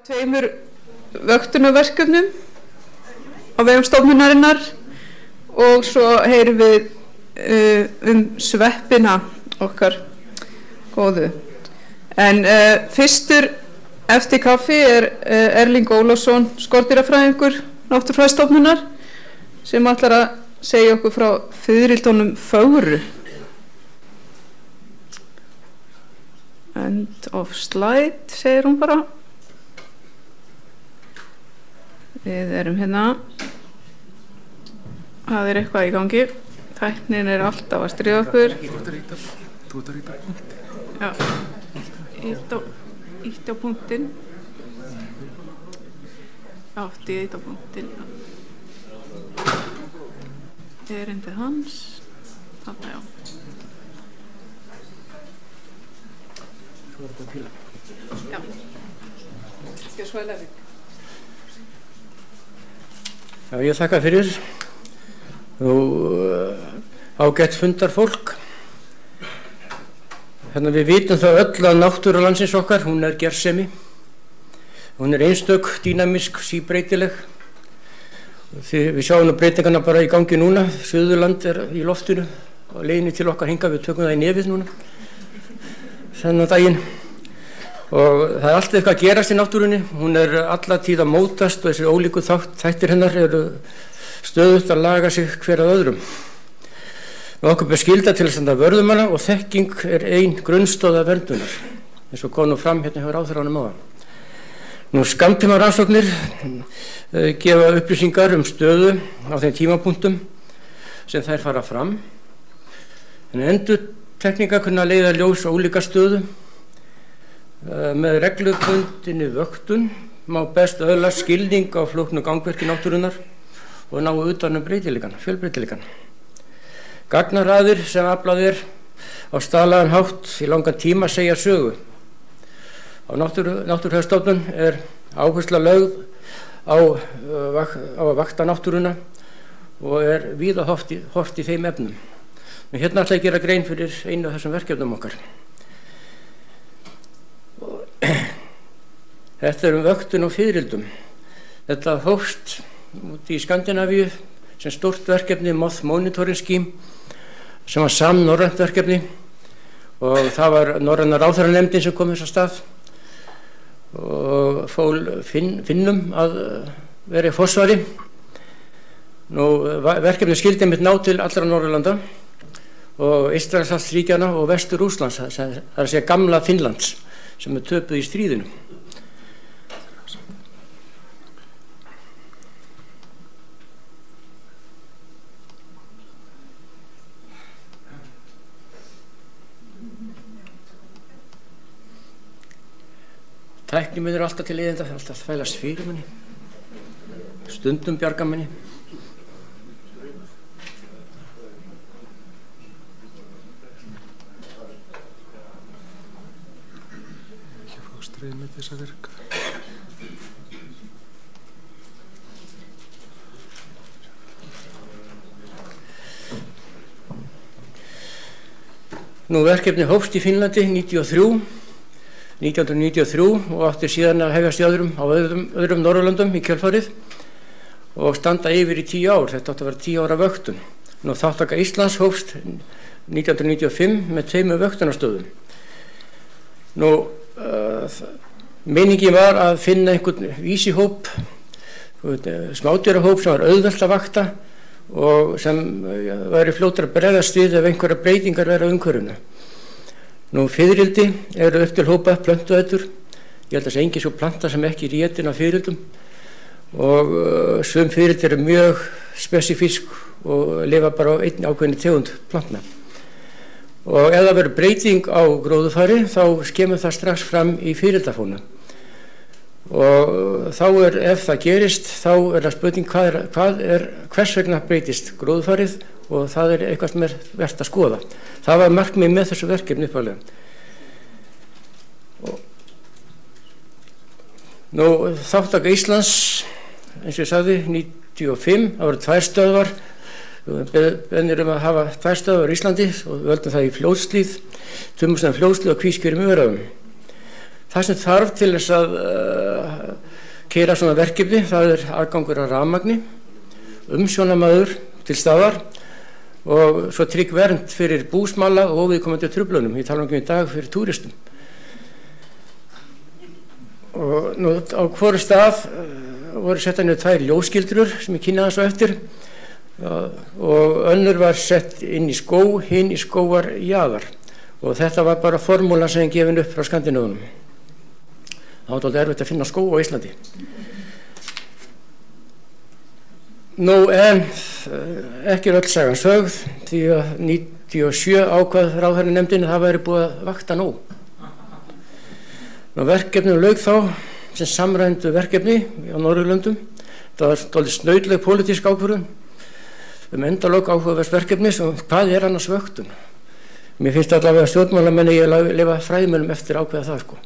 Tveimur vöktunarverkefnum á vegum stofnunarinnar og svo heyrum við sveppina okkar góðu. En fyrstur eftir kaffi Erling Ólafsson, skordýrafræðingur Náttúrufræðistofnunar, sem ætlar að segja okkur frá fiðrildunum fögru. End of slide, segir hún bara. Við erum hérna. Það eitthvað í gangi. Tæknin alltaf að stríða okkur. Þú ert að rýta punktin. Já, ítt á punktin. Átti ítt á punktin. Erindið hans. Þarna, já. Svo þetta píla. Já. Skal svæla þig. Já, ég þakka fyrir. Ágætt fundar fólk. Við vitum það öll að náttúra landsins okkar, hún gersemi. Hún einstök, dýnamísk, síbreytileg. Við sjáum nú breytingarna bara í gangi núna. Suðurland í loftinu og leiðinni til okkar hingað, við tökum það í nefið núna. Þennan daginn. Og það allt eitthvað að gerast í náttúrunni. Hún alla tíð að mótast og þessi ólíku þættir hennar stöðugt að laga sig hver að öðrum. Okkur ber skylda til að standa vörðum hana og þekking ein grunnstoða verndunar, eins og kom nú fram hérna hjá ráðherranum áðan. Skammtíma rannsóknir gefa upplýsingar stöðu á þeim tímapunktum sem þær fara fram. En endurtekningar kunna leiða ljós ólíka stöðu. Með reglubundinni vöktun má best öðlast skilning á flóknu gangverki náttúrunnar og ná utan breytileikann, fjölbreytileikann. Gagnaraðir sem aflað á staðlagan hátt í langan tíma segja sögu. Á Náttúrufræðistofnun áhersla lögð á að vakta náttúruna og víða horft í þeim efnum. En hérna ætla ég að gera grein fyrir einu af þessum verkefnum okkar. Þetta vöktun á fiðrildum. Þetta hófst út í Skandinavíu sem stórt verkefni, Moth Monitoring Scheme, sem var samnorrænt verkefni og það var norræna ráðherranefndin sem kom þess að stað og fól Finnum að vera í forsvari. Verkefni skildi einmitt ná til allra Norðurlanda og Eystrasaltsríkjanna og vestur Rússlands, það að segja gamla Finnlands, sem töpuð í stríðinu. Tæknin alltaf til leiðinda, alltaf þvælast fyrir manni, stundum bjarga manni. Ekki að fá streið með þess að virka. Verkefni hófst í Finnlandi 1993 og átti síðan að hefjast í öðrum Norðurlöndum í kjölfarið og standa yfir í 10 ár. Þetta átti að vera 10 ára vöktun. Þátttaka Íslands hófst 1995 með 2 vöktunarstöðum. Meiningin var að finna einhvern vísihóp, smádýrahóp sem var auðvelt að vakta og sem væri fljótar að bregðast við ef einhverja breytingar væru á umhverfinu. Fiðrildi upp til hópa plöntuætur. Ég held að það sé engin svo planta sem ekki étin af fiðrildum og sum fiðrildi mjög spesifísk og lifa bara á einn ákveðinni tegund plantna. Og ef það verður breyting á gróðurfari þá kemur það strax fram í fiðrildafónu. Og þá ef það gerist, þá það spurning hvers vegna breytist gróðurfarið og það eitthvað sem vert að skoða. Það var markmið með þessu verkefni upphaflega. Þátttaka Íslands, eins og ég sagði, 1995, það voru 2 stöðvar. Við beðnir að hafa 2 stöðvar í Íslandi og við völdum það í Fljótshlíð, Fljótshlíð og Kvískerjum í Öræfum. Það sem þarf til þess að keyra svona verkefni, það er aðgangur að rafmagni, umsjónamaður til staðar og svo trygg vernd fyrir búsmala og óviðkomandi truflunum. Ég tala í dag fyrir túristum. Og nú á hvoru stað voru setta niður 2 ljósskildrur sem ég kynnaði svo eftir og önnur var sett inn í skó, hinn í skóar jaðar og þetta var bara formúla sem gefin upp frá Skandinávunum. Það var dálítið erfitt að finna skó á Íslandi. Nú en ekki öll sagan sögð því að 97 ákvað ráðherranefndin að það væri búið að vakta nóg. Nú verkefnum lauk þá sem samræmdu verkefni á Norðurlöndum. Það var dálítið snaudleg pólitísk ákvörðun endalok áhugavert verkefni sem hvað er annars vöktun. Mér finnst allavega stjórnmálamenn ég að lifa fræðimönnum eftir ákveða það sko.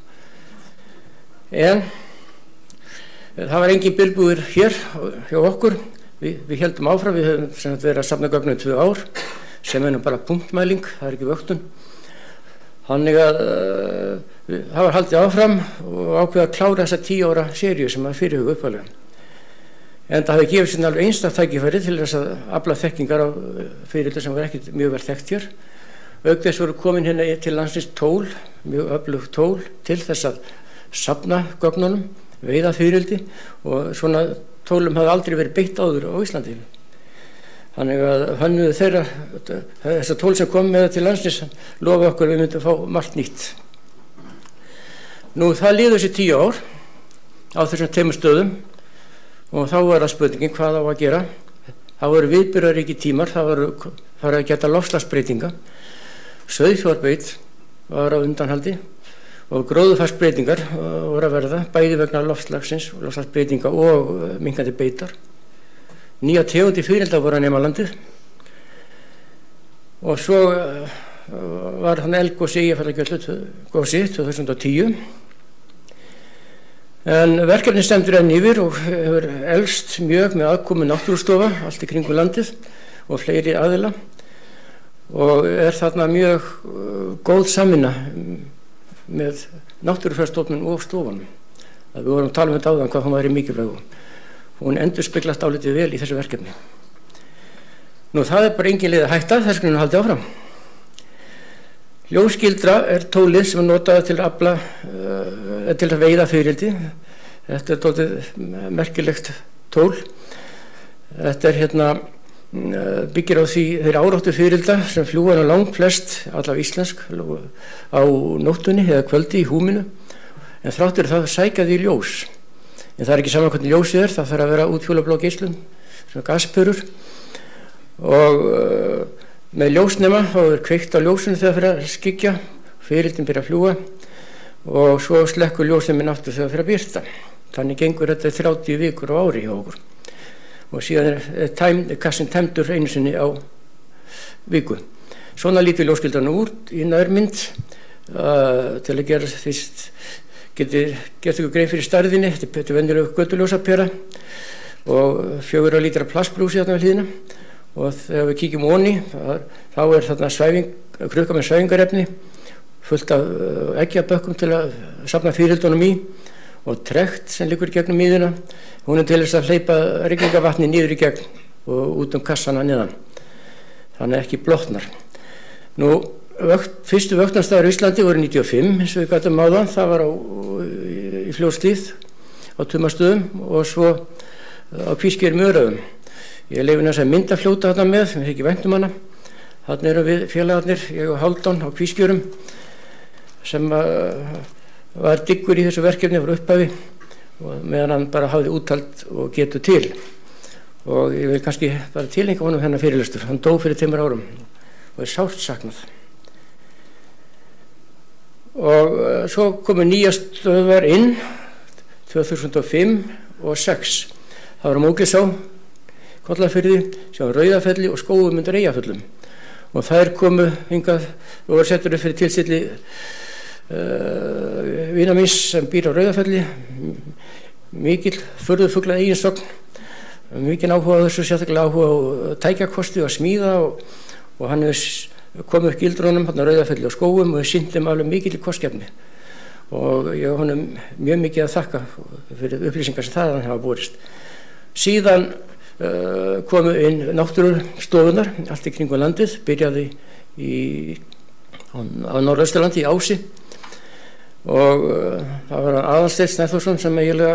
En það var engin bilbúður hér hjá okkur. Við heldum áfram, við höfum verið að safna gögnum 2 ár sem er nú bara punktmæling, það er ekki vöktun. Þannig að það var haldið áfram og ákveða að klára þessa 10 ára seríu sem var fyrirhuga upphaflega. En það hafi gefið sér alveg einstakt tækifæri til þess að afla þekkingar á fyrirlið sem var ekki mjög vel þekkt hér. Auk þess voru komin hérna til landsins tól, mjög öflugt tól til þess að safna gögnunum, veiða fyrirldi og svona tólum hafði aldrei verið beitt áður á Íslandi. Þannig að hönnuðu þeirra, þessar tól sem kom með til landsins, lofa okkur við myndum fá margt nýtt. Nú það liður sér 10 ár á þessum 2 stöðum og þá var það spurningin hvað á að gera. Það voru viðburðaríkir tímar, það voru farið að geta loftslagsbreytinga. Sauðfjárbeit var á undanhaldi og gróðurfarsbreytingar voru að verða, bæði vegna loftslagsins, loftslagsbreytinga og minnkandi beitar. Nýja tegundir fyrirelda voru að nema landið og svo var þannig eldgosi í Eyjafjallajökull-gosi 2010 en verkefni stendur enn yfir og hefur elst mjög með aðkomu náttúrustofa allt í kringum landið og fleiri aðila og er þarna mjög góð samvinna með Náttúrufræðistofnun og stofunum. Við vorum að tala um þetta áðan hvað hún væri mikilvæg. Hún endurspeglast álítið vel í þessu verkefni. Nú það er bara engin leið að hætta, þess vegna haldið áfram. Ljósskildra er tólið sem er notað til að afla, til að veiða fyrirldi. Þetta er dálítið merkilegt tól. Þetta er byggir á því þeirra áráttu fyrirlda sem fljúga langt flest, allavega íslensk, á nóttunni eða kvöldi í húminu. En þráttur það sækja því ljós. En það er ekki saman hvernig ljósið er, það þarf að vera útfjólablá geislun, svona gaspörur og með ljósnema þá er kveikt á ljósinu þegar það fyrir að skyggja, fyririldin byrja að fljúga og svo slekkur ljósnemin aftur þegar það fyrir að birta. Þannig gengur þetta 30 vikur á ári hjá okkur og síðan er kassin tæmdur einu sinni á viku. Svona lítur ljósskildran út í nærmynd til að gera fyrst gert ykkur grein fyrir stærðinni. Þetta er venjuleg götuljósapera og 4 lítra plastbrúsi þarna við hlýðina og þegar við kíkjum onni þá er þarna krukka með svæfingarefni fullt af eggjabökkum til að safna fyririldunum í og trekt sem liggur gegnum miðuna. Hún er til þess að hleypa rigningavatni niður í gegn og út kassana neðan. Þannig ekki blotnar. Nú fyrstu vöktunarstaðar í Íslandi voru 95 eins og við gætum áðan, það var í Fljótshlíð á Tumastöðum og svo á Kvískerjum í Öræfum. Ég leyfi næst að mynda fljóta þarna með, mér ekki vænt hana. Þarna erum við félagarnir, ég og Hálfdán á Kvískerjum sem var diggur í þessu verkefni, var upphafi og meðan hann bara hafði úttalt og getur til. Og ég vil kannski bara tilengja honum hennar fyrirlestur, hann dó fyrir 2 árum og er sárt saknað. Og svo komu nýja stöðvar inn 2005 og 2006. Það var Mógilsá, Kollafirði, sem var Rauðafelli og Skógum undir Eyjafjöllum. Og þær komu hingað og voru settur upp fyrir tilstilli vina míns sem býr á Rauðafelli, mikill furðufugla eiginsogn, mikinn áhuga á þessu, sérstaklega áhuga á tækjakosti og að smíða og hann hefur komið upp gildrunum hérna á Rauðafelli og Skógum og sýnt þeim alveg mikill kostgefni og ég hef honum mjög mikið að þakka fyrir upplýsingar sem það hafa borist. Síðan komu inn náttúrustofunar allt í kringum landið, byrjaði á Norðausturlandi í Ási og það var Aðalsteinn Snæþórsson sem eiginlega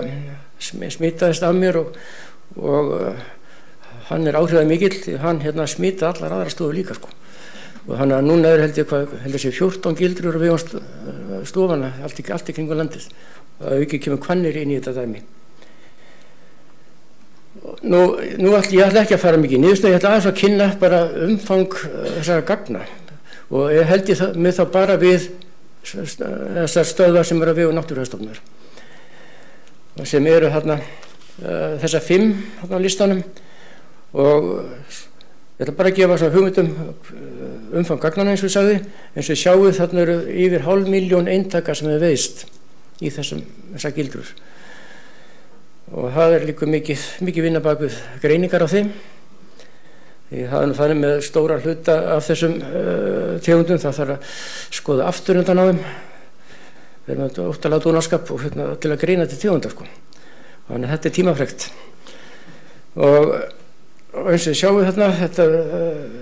smitaðist af mér og hann áhrifamikill því hann smitaði allar aðra stofur líka sko. Og þannig að núna held ég 14 gildrur á vegum stofana allt í kringum landið og auki kemur Hvannir inn í þetta dæmi. Nú ég ætla ekki að fara mikið niðurstöðu, ég ætla aðeins að kynna bara umfang þessara gagna og ég held ég með þá bara við þessar stöðvar sem eru á vegum Náttúrufræðistofnunar sem eru þessar 5 á listanum og ég ætla bara að gefa svona hugmyndum umfang gagnana eins og ég sagði, eins og sjáuð þarna eru yfir 500.000 eintaka sem hefur veiðst í þessar gildrur og það líka mikið vinna bak við greiningar á þeim því það nú þannig með stóra hluta af þessum tegundum það þarf að skoða aftur undan á þeim við erum með óttalega dónaskap og til að greina til tegundar sko. Þannig að þetta tímafrekt og eins og sjáum við þarna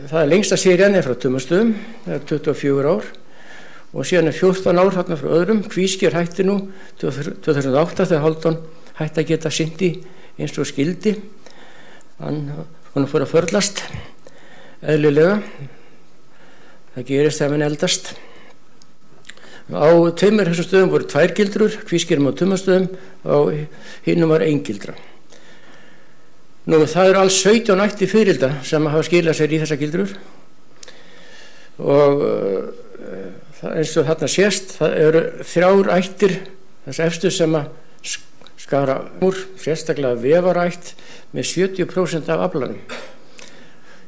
það lengsta serían frá Tumastöðum, það 24 ár og síðan 14 ár þarna frá öðrum. Kvísker hætti nú 2008 þegar Hálfdán hætti að geta syndi eins og skildi hann fór að förlast eðlilega það gerist þegar hann eldast á 2 þessum stöðum voru 2 gildrur Kvískerum á Tumastöðum og hinnum var 1 gildra það eru alls 17 ættir fyririlda sem hafa skilað sér í þessar gildrur og eins og þarna sést það eru 3 ættir þess efstu sem að skara úr, sérstaklega vefarætt með 70% af aflanum.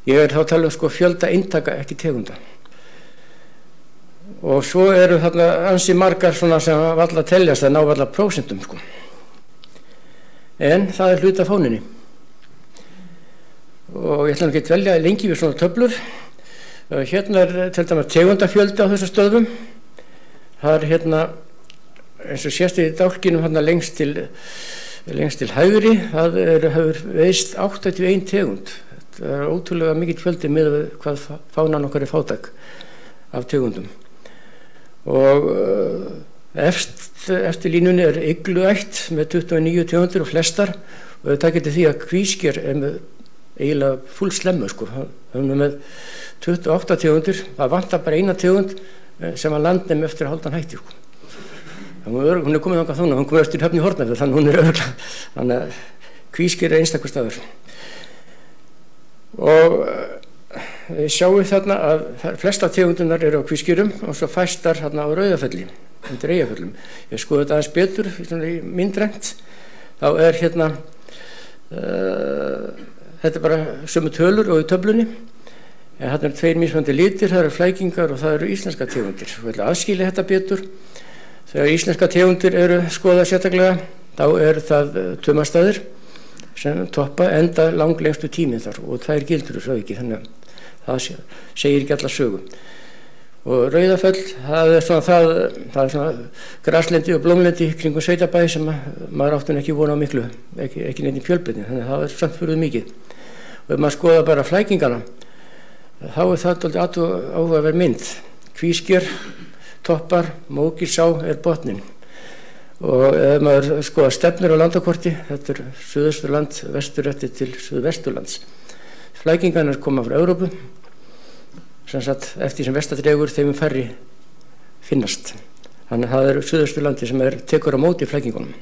Ég þá að tala fjölda eintaka, ekki tegunda. Og svo eru þarna ansi margar svona sem varla teljast að ná varla prósentum sko. En það er hluti af fáninni. Og ég ætla ekki að velja lengi við svona töflur. Hérna er til dæmis tegundafjöldi á þessum stöðum. Það er eins og sést í dálkinum lengst til hægri, það hefur veist 81 tegund. Það er ótrúlega mikill fjöldi með hvað fánan okkar er fátæk af tegundum. Og eftir línunni er ygluætt með 29 tegundir og flestar og það takir til því að Kvísker er með eiginlega full slemmu sko. Það er með 28 tegundir, það vantar bara 1 tegund sem að landnum eftir að Hálfdán hætti sko. Hún er komið þangað þóna, hún komið eftir Höfn í Hornafjörð, þannig hún er örugglega, þannig að Kvísker er einstakur staður. Og við sjáum þarna að flesta tegundunar eru á Kvískerum og svo fæstar þarna á Rauðafelli, undir Eyjafjöllum. Ég skoði þetta aðeins betur, myndrænt, þá er þetta bara sömu tölur og í töflunni. Þarna eru 2 mismunandi litir, það eru flækingar og það eru íslenska tegundir. Við ætlum að aðskilja þetta betur. Þegar íslenska tegundir eru skoðað sérstaklega, þá eru það Tumastaðir sem toppa enda langlengstu tíminn þar og 2 gildrur svo ekki, þannig að það segir ekki alla sögu. Og Rauðafell, það er svona graslendi og blómlendi kringum Sveitabæ sem maður átti ekki vona á miklu, ekki neitt í fjölbreytni, þannig að það er samt fyrir mikið. Og ef maður skoða bara flækingana, þá er það dálítið áhugaverð mynd. Kvísker, toppar, Mógilsá er botnin og ef maður skoða stefnur á landakorti, þetta er Suðausturland, vesturrætti til Suðvesturlands. Flækingarnar koma frá Evrópu, sem sagt eftir sem vestadregur þeim færri finnast. Þannig að það er Suðausturlandi sem tekur á móti flækingunum.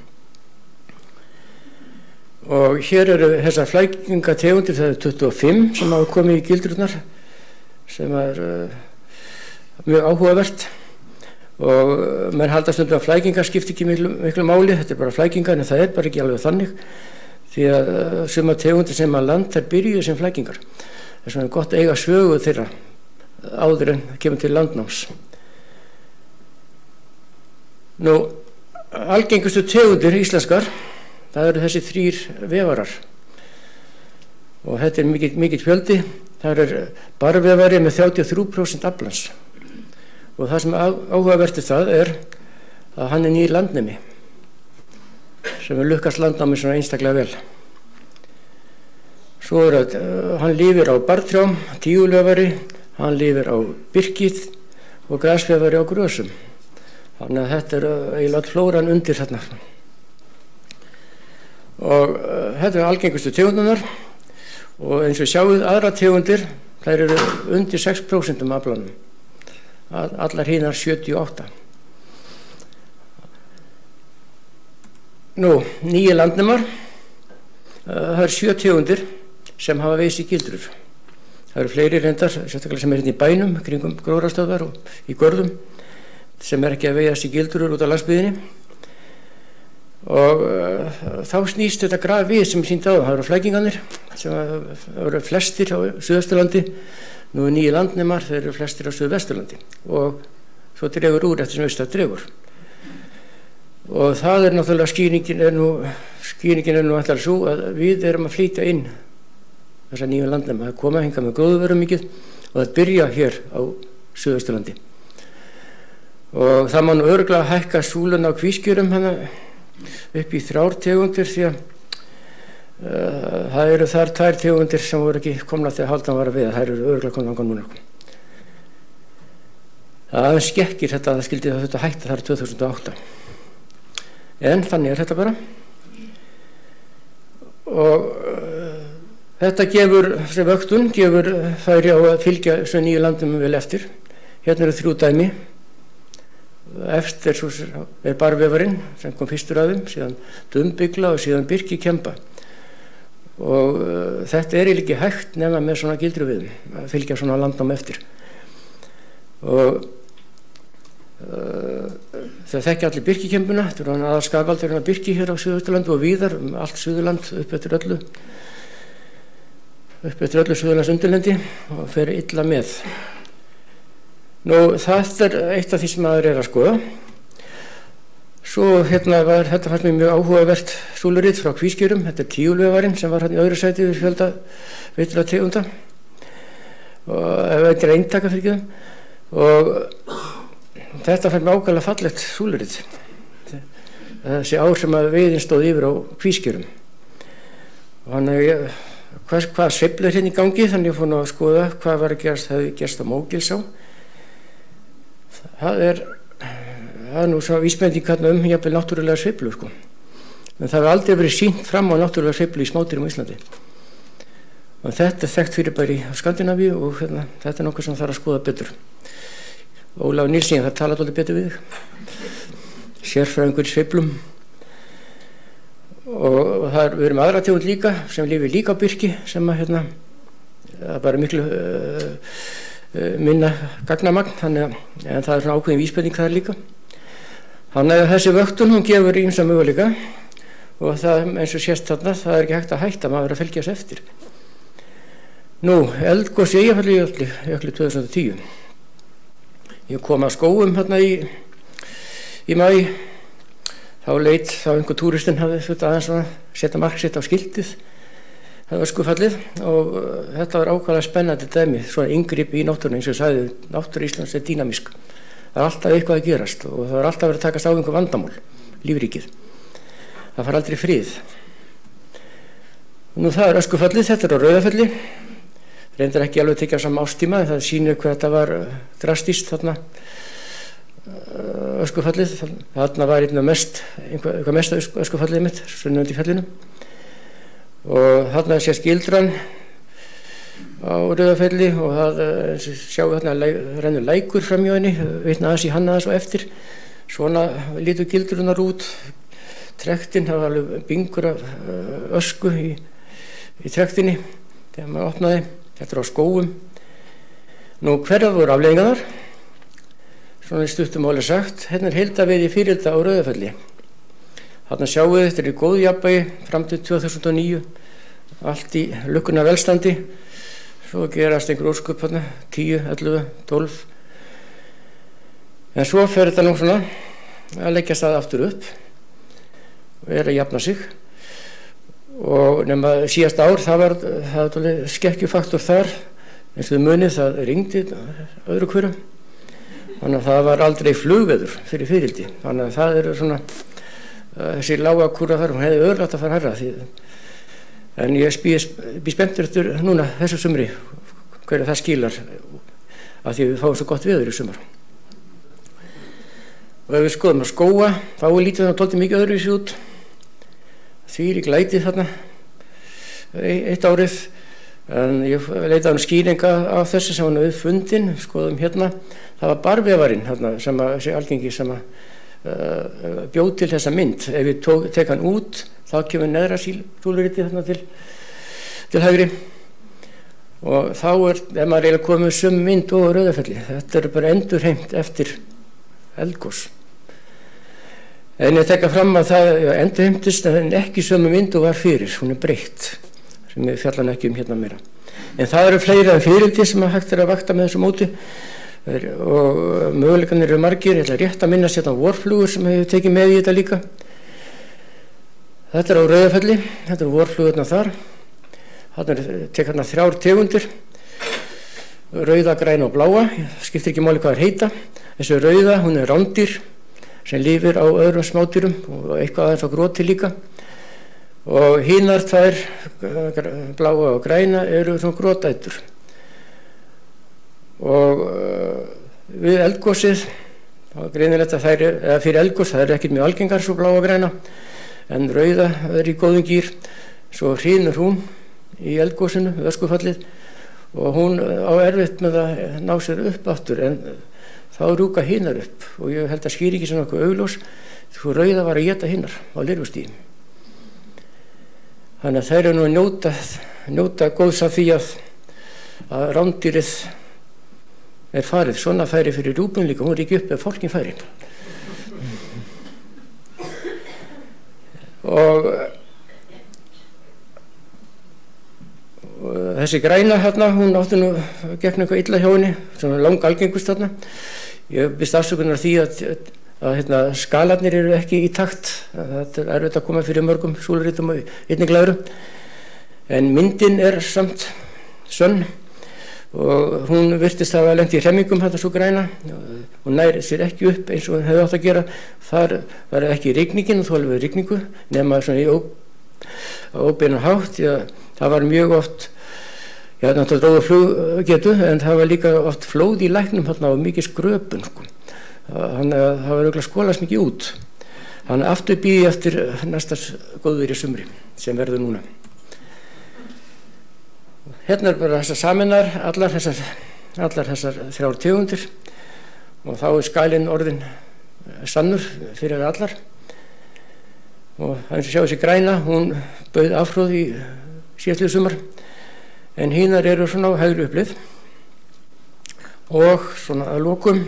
Og hér eru þessar flækingategundir, það er 25 sem hafa komið í gildrurnar, sem er mjög áhugavert. Og menn halda stundum að flækingar skipti ekki miklu máli, þetta er bara flækingar en það er bara ekki alveg þannig því að suma tegundir sem að land þær byrjuðu sem flækingar. Það er svona gott að eiga sögu þeirra áður en kemur til landnáms. Algengustu tegundir íslenskar, það eru þessi 3 vefarar og þetta er mikill fjöldi, það er barvevari með 33% aflans. Og það sem áhugavert það er að hann nýr landnemi sem lukkast landnámi svona einstaklega vel. Svo að hann lifir á bartrjám, tígulöfari, hann lifir á birkið og grasfjafari á grösum. Þannig að þetta eiginlega all flóran undir þarna. Og þetta algengustu tegundunar og eins og sjáuð aðra tegundir, þær eru undir 6% aflanum. Allar hinar 78. Nú, nýju landnemar, það eru 7 tegundir sem hafa veist í gildrur. Það eru fleiri reyndar, sérstaklega sem hérna í bænum, kringum gróðrarstöðvar og í görðum, sem ekki að veiðast í gildrur út á landsbyggðinni. Og þá snýst þetta graf við sem ég sýndi á það. Það eru flækingarnir, sem eru flestir á Suðvesturlandi. Nú er nýju landnemar, þeir eru flestir á Suðvesturlandi. Og svo dregur úr eftir sem austar dregur. Og það er náttúrulega skýringin er nú alltaf svo að við erum að flytja inn þessa nýju landnema. Það koma hingað með gróðurvörum mikið og það byrja hér á Suðvesturlandi. Og það má nú örugglega hækka súluna á kvískjörum hana upp í 3 tegundir því að það eru þar 2 tegundir sem voru ekki komna þegar Hálfdán var að veiða. Það eru örugglega komna ánga núna. Það skekkir þetta að það skildi þetta hætta þar 2008. En þannig er þetta bara. Og þetta gefur, þessi vöktun gefur færi á að fylgja þessu nýju landnum vel eftir. Hérna eru 3 dæmi. Eftir er barvefarinn sem kom fyrstur að þeim, síðan dumbygla og síðan birkikemba. Og þetta er ekki hægt nema með svona gildruviðum að fylgja svona landnám eftir. Og það þekki allir birkikembuna, þetta er hann aðalskapaldurinn að birki hér á Suðvesturlandi og víðar allt Suðurland upp eftir öllu Suðurlands undirlendi og fer illa með. Nú það er eitt af því sem maður er að skoða. Svo þetta fannst mér mjög áhugavert súlurrit frá kvískjörum. Þetta er tígulöfarinn sem var hann í öðru sæti við fjölda veitra tegunda og veitir eintaka fyrir ekki. Og þetta fannst mér ákvæmlega fallegt súlurrit. Þessi ár sem að veiðin stóð yfir á kvískjörum. Og hann hvað sveiflur hérna í gangi, þannig að ég fór nú að skoða hvað var að hefði gerst á Mógilsá. Það er nú svona vísbending jafnvel náttúrulega sveiflu sko. En það hefur aldrei verið sýnt fram á náttúrulega sveiflu í smádýrum á Íslandi. Og þetta er þekkt fyrir bara í Skandinavíu og þetta er nokkuð sem þarf að skoða betur. Ólafur Nilsson, það talar alveg betur við þig. Sérfræðingur í sveiflum. Og við erum aðra tegund líka sem lifir líka á birki sem að það er bara miklu minna gagnamagn, en það er svona ákveðin vísbending þar líka. Þannig að þessi vöktun hún gefur ýmsa möguleika og það eins og sést þarna, það er ekki hægt að hætta, maður verður að fylgja þess eftir. Nú, eldgos í Eyjafjallajökli 2010. Ég kom að skógum í maí, þá leit einhver túristinn hafði þetta aðeins að setja mark sitt á skiltið. Það var Öskufallið og þetta var ákvæmlega spennandi dæmi, svona inngrip í náttúruna eins og ég sagði, náttúra Íslands er dýnamísk. Það er alltaf eitthvað að gerast og það er alltaf verið að takast á einhver vandamál, lífríkið. Það fær aldrei frið. Nú það er Öskufallið, þetta er á Rauðafelli. Reyndar ekki alveg tekja saman ástíma, það sýnir hvað þetta var drastískt þarna. Öskufallið, þarna var eitthvað mest Öskufallið mitt, sunnundi fjallinu. Og þarna sést gildran á Rauðafelli og það sjáum þarna rennur lækur framhjá henni, vitna aðeins í hann aðeins og eftir. Svona lítur gildrunar út, trektin, það var alveg bingur af ösku í trektinni þegar maður opnaði. Þetta er á skógum. Nú hverjar voru afleiðingarnar? Svona í stuttum máli sagt, hérna er heildarveiði fyrirelda á Rauðafelli. Þarna sjáum við þetta er í góðu jafnvægi fram til 2009, allt í lukkuna velstandi, svo gerast einhver ósköp þarna, 10, 11, 12. En svo fer þetta nú svona að leggja stað aftur upp og er að jafna sig. Og nema síðasta ár það var skekkjufaktor þar, eins og þið munið það rigndi öðru hverju þannig að það var aldrei flugveður fyrir fiðrildi, þannig að það eru svona þessi lága kúra þar, hún hefði öðrlátt að fara hærra en ég býð spenntur eftir núna þessu sumri hverju það skilar af því við fáum svo gott veður í sumar. Og ef við skoðum að skóa þá lítið þannig tóltið mikið öðruvísi út, því er ekki lætið þarna eitt árið, en ég leitaði skýringa af þessu sem hann við fundin, skoðum hérna, það var barvefarinn hérna sem þessi algengi sem bjóð til þessa mynd. Ef við tek hann út þá kemur neðra súluritið hérna til hægri og þá ef maður eiginlega komið sömu mynd og Rauðafelli, þetta er bara endurheimt eftir eldgos. En ég tekka fram að það endurheimtist en ekki sömu mynd og var fyrir, hún er breytt sem við fjallan ekki hérna meira. En það eru fleiri en fiðrildi sem hægt að vakta með þessu móti og möguleikarnir eru margir. Ég ætla rétt að minnast hérna vorflugur sem hefur tekið með í þetta líka. Þetta er á Rauðafelli, þetta eru vorflugurna þar. Þarna tek hérna 3 tegundir, rauða, græna og bláa, skiptir ekki máli hvað það heita. Þessi rauða, hún er rándýr sem lifir á öðrum smádýrum og eitthvað aðeins á groti líka. Og hinar tvær, bláa og græna, eru svona grotætur. Og við eldgosið, þá er greinilegt að þær, eða fyrir eldgos, það er ekkert mjög algengar svo bláa og græna, en rauða er í góðum gír, svo hrynur hún í eldgosinu, öskufallið, og hún á erfitt með að ná sér upp aftur, en þá rúka hinar upp, og ég held að skýri ekki sem okkur augljós, þú rauða var að éta hinar á lirfustíðum. Þannig að þær eru nú að njóta góðs af því að rándýrið er farið. Svona færi fyrir rjúpun líka, hún er ekki upp ef fólkin færi. Og þessi græna hérna, hún átti nú gegn eitthvað illa hjá henni, svona lang algengust þarna. Ég bist afsökunar því að skalarnir eru ekki í takt, það er erfitt að koma fyrir mörgum súluritum og einnig glæðurum, en myndin er samt sönn og hún virtist að hafa lent í hremmingum þetta svo græna og næri sér ekki upp eins og hún hefði átt að gera. Þar var ekki rigningin, þó alveg rigningu nema svona í óbeinan hátt, því að það var mjög oft, já náttúrulega dróðu fluggetu, en það var líka oft flóð í læknum þarna og mikið skröpun sko. Þannig að það var auðvitað skólast mikið út. Þannig að aftur býði eftir næstas góðviðri sumri sem verður núna. Hérna er bara þessar saminnar, allar þessar 3 tegundir og þá er skælinn orðin sannur fyrir allar. Og það er að sjá þessi græna, hún bauð afhróð í síðastlið sumar, en hinar eru svona á hægri upplið. Og svona að lokum,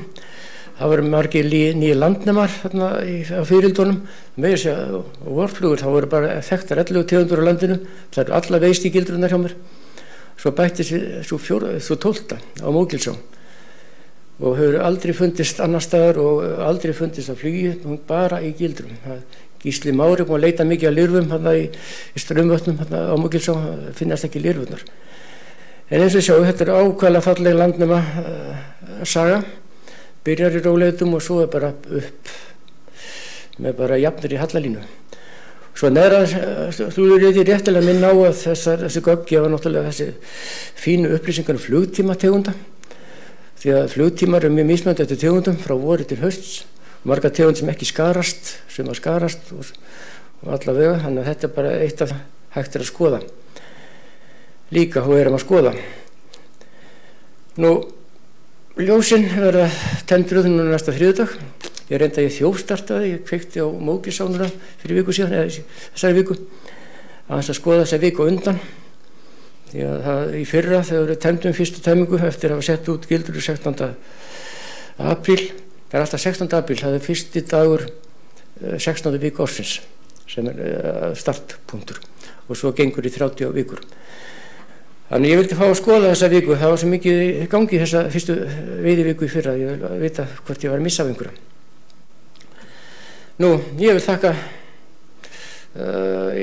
það voru margir nýja landnemar á fiðrildunum, með þess að vorflugur, þá voru bara þekktar 11 tegundur á landinu, það eru alla veistígildrurnar hjá mér. Svo bættist við svo 12 á Mógilsá og hefur aldrei fundist annar staðar og aldrei fundist á flugi, bara í gildrum. Gísli Mári búinn að leita mikið að lirfum í strömmvötnum á Mógilsá, finnast ekki lirfurnar. En eins og sjá, þetta er ákvæðlega falleg landnema saga, byrjar í róleitum og svo er bara upp með bara jafnir í hallalínu. Svo neðra slúðurriði réttilega minna á að þessi gögn gefa náttúrulega þessi fínu upplýsingar um flugtímategunda, því að flugtímar eru mjög mismunandi eftir tegundum frá vori til hausts, margar tegund sem ekki skarast, sumar skarast og allavega, þannig að þetta er bara eitt af hægt að skoða líka og erum að skoða. Nú, ljósin verða tendruð núna næsta þriðjudag. Ég reynda ég þjófstartaði, ég kveikti á Mógilsá núna fyrir viku síðan, eða þessari viku, aðeins að skoða þessa viku undan. Því að það í fyrra þegar við tæmdum fyrstu tæmingu eftir að hafa sett út gildur 16. apríl, það er alltaf 16. apríl, það er fyrsti dagur 16. viku ársins sem er startpunktur og svo gengur í 30 vikur. Þannig ég vildi fá að skoða þessa viku, það var svo mikið í gangi þessa fyrstu veiðiviku í fyrra, ég vil vita hvort ég var að missa af einhverja. Nú, ég vil þakka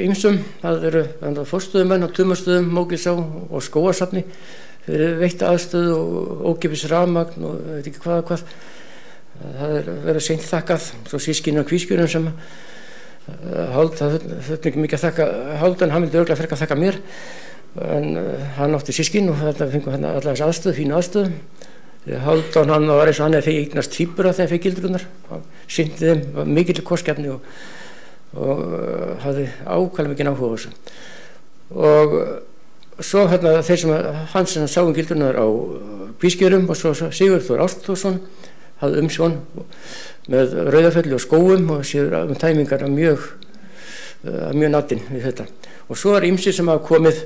ýmsum, það eru forstöðumenn á Tumastöðum, Mógilsá og Skógarsafni fyrir veitta aðstöðu og ókeypis rafmagn og veit ekki hvað. það verið seint þakkað, svo sískinu og kvískjurinn sem Hald, það þurfti ekki mikið að þakka Hald, en hann vildi örugglega frekar þakka mér, en hann átti sískin og þarna fengum hann alla þessi aðstöð, fínu aðstöð. Hálfdán hann var eins og hann hefði fengið eignast tvíbura þegar fekk gildrurnar, hann sinnti þeim, var mikill kostgæfni og hafði ákvæmlega mikið áhuga á þessu. Og svo þeir sem hans sem sáum gildrurnar á Kvískjörum og svo Sigurþór Ástþórsson hafði umsjón með Rauðafelli og Skógum og séður tæmingar mjög natin við þetta. Og svo ýmsir sem hafa komið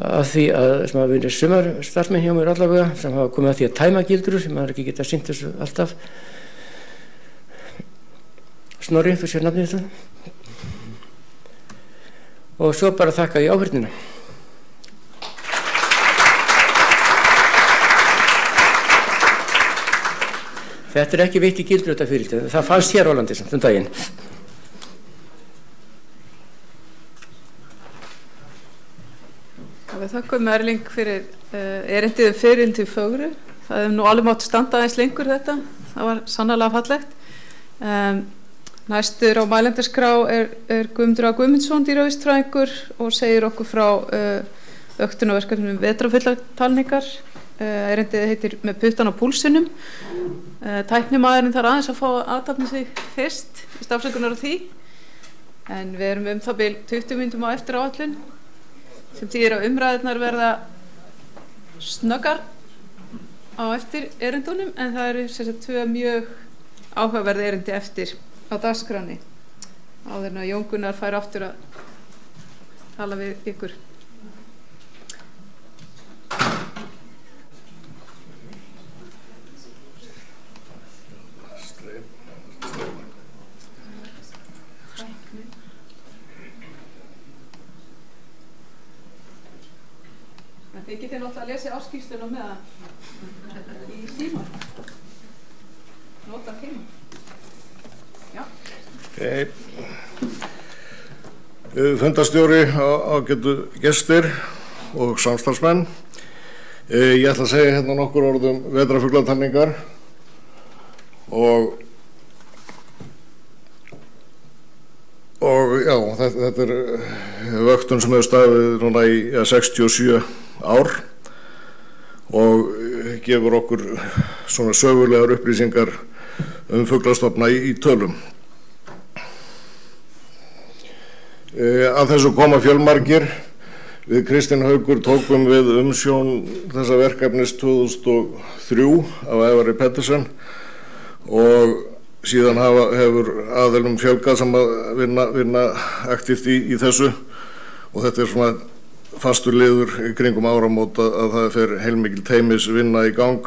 að því að sem hafa verið sumarstarfsmenn hjá mér allavega sem hafa komið að því að tæma gildrur sem maður ekki geta sinnt þessu alltaf. Snorri, þú sér nafnið þetta. Og svo bara þakka ég áheyrnina. Þetta ekki veitt í gildru þetta fyrirtæki, það fannst hér á landi samt daginn. Við þakkum Erling fyrir erindið feril til Fögru. Það hefði nú alveg mátt standa aðeins lengur þetta, það var sannarlega fallegt. Næstur á mælendaskrá Guðmundur A. Guðmundsson, dýravistfræðingur, og segir okkur frá öktunarverkefnum vetrarfullatalningar. Erindið heitir Með puttan á púlsinum. Tæknimaðurinn þarf aðeins að fá að athafna sig fyrst í stafsökunar á því, en við erum það bil 20 mínútum á eftir áætlun, sem þýðir að umræðurnar verða snöggar á eftir erindunum, en það eru tvö mjög áhugaverð erindi eftir á dagskránni áður en að Jón Gunnar fær aftur að tala við ykkur. Þið getið náttúrulega að lesa áskýrsluna með það í síma. Nota tíma. Já. Fundarstjóri, ágætu gestir og samstarfsmenn. Ég ætla að segja hérna nokkur orðum vetrarfuglatalningar og já, þetta vöktun sem hefur staðið núna í 67 ár og gefur okkur svona sögulegar upplýsingar fuglastofna í tölum. Að þessu koma fjölmargir. Við Kristinn Haukur tókum við umsjón þessa verkefnis 2003 af Ævari Pettersen og síðan hefur aðilum fjölgað sem að vinna aktíft í þessu, og þetta svona fastur liður í kringum áramót að það fer heilmikil teymis vinna í gang,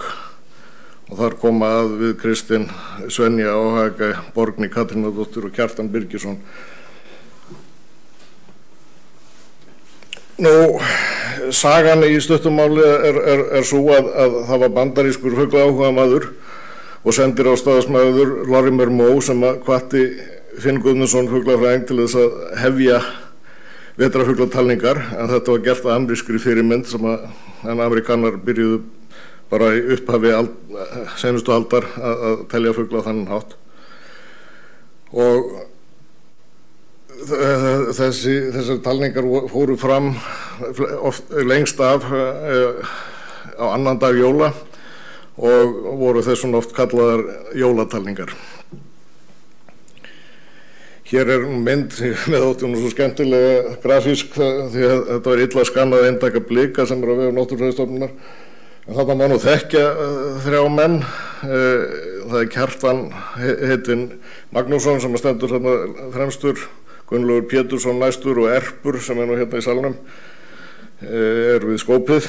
og þar koma að við Kristinn, Svenja Áhaga, Borgný Katrínadóttir og Kjartan Birgisson. Nú, sagan í stuttumáli er svo að það var bandarískur fuglaáhugamaður og sendir á staðsmæður Lorimer Moe sem hvatti Finn Guðmundsson fuglafræðing til þess að hefja vetrarfuglatalningar, en þetta var gert að amerískri fyrirmynd sem en amerikanar byrjuðu bara í upphafi seinustu aldar að telja fugla á þannig hátt. Og þessar talningar fóru fram lengst af á annan dag jóla og voru þessum oft kallaðar jólatalningar. Hér mynd með óttunum svo skemmtilega grafísk því að þetta var illa skannað eintaka blika sem á vegum Náttúrufræðistofnunar. En þarna má nú þekkja þrjá menn. Það Kjartan heitinn Magnússon sem stendur þarna fremstur, Gunnlaugur Pétursson næstur og Erpur sem nú hérna í salnum við skópið.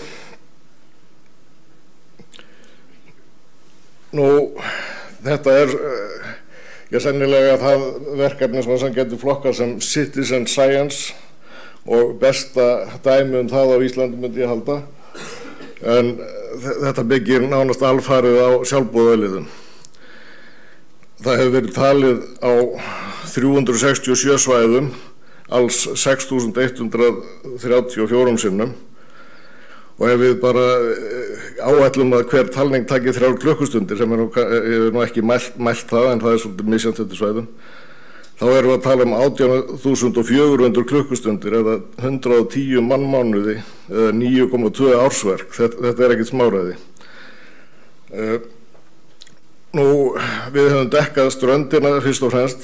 Nú, þetta sennilega það verkefni sem getur flokkað sem citizen science og besta dæmi það á Íslandi myndi ég halda, en þetta byggir nánast alfarið á sjálfboðaliðum. Það hefur verið talið á 367 svæðum, alls 6.134 sinnum, og ef við bara áætlum að hver talning taki 3 klukkustundir sem nú ekki mælt það en það svolítið misjafnt eftir svæðum. Þá erum við að tala 18.400 klukkustundir eða 110 mannmánuði eða 9,2 ársverk. Þetta ekkert smáræði. Nú, við höfum dekkað ströndina fyrst og fremst,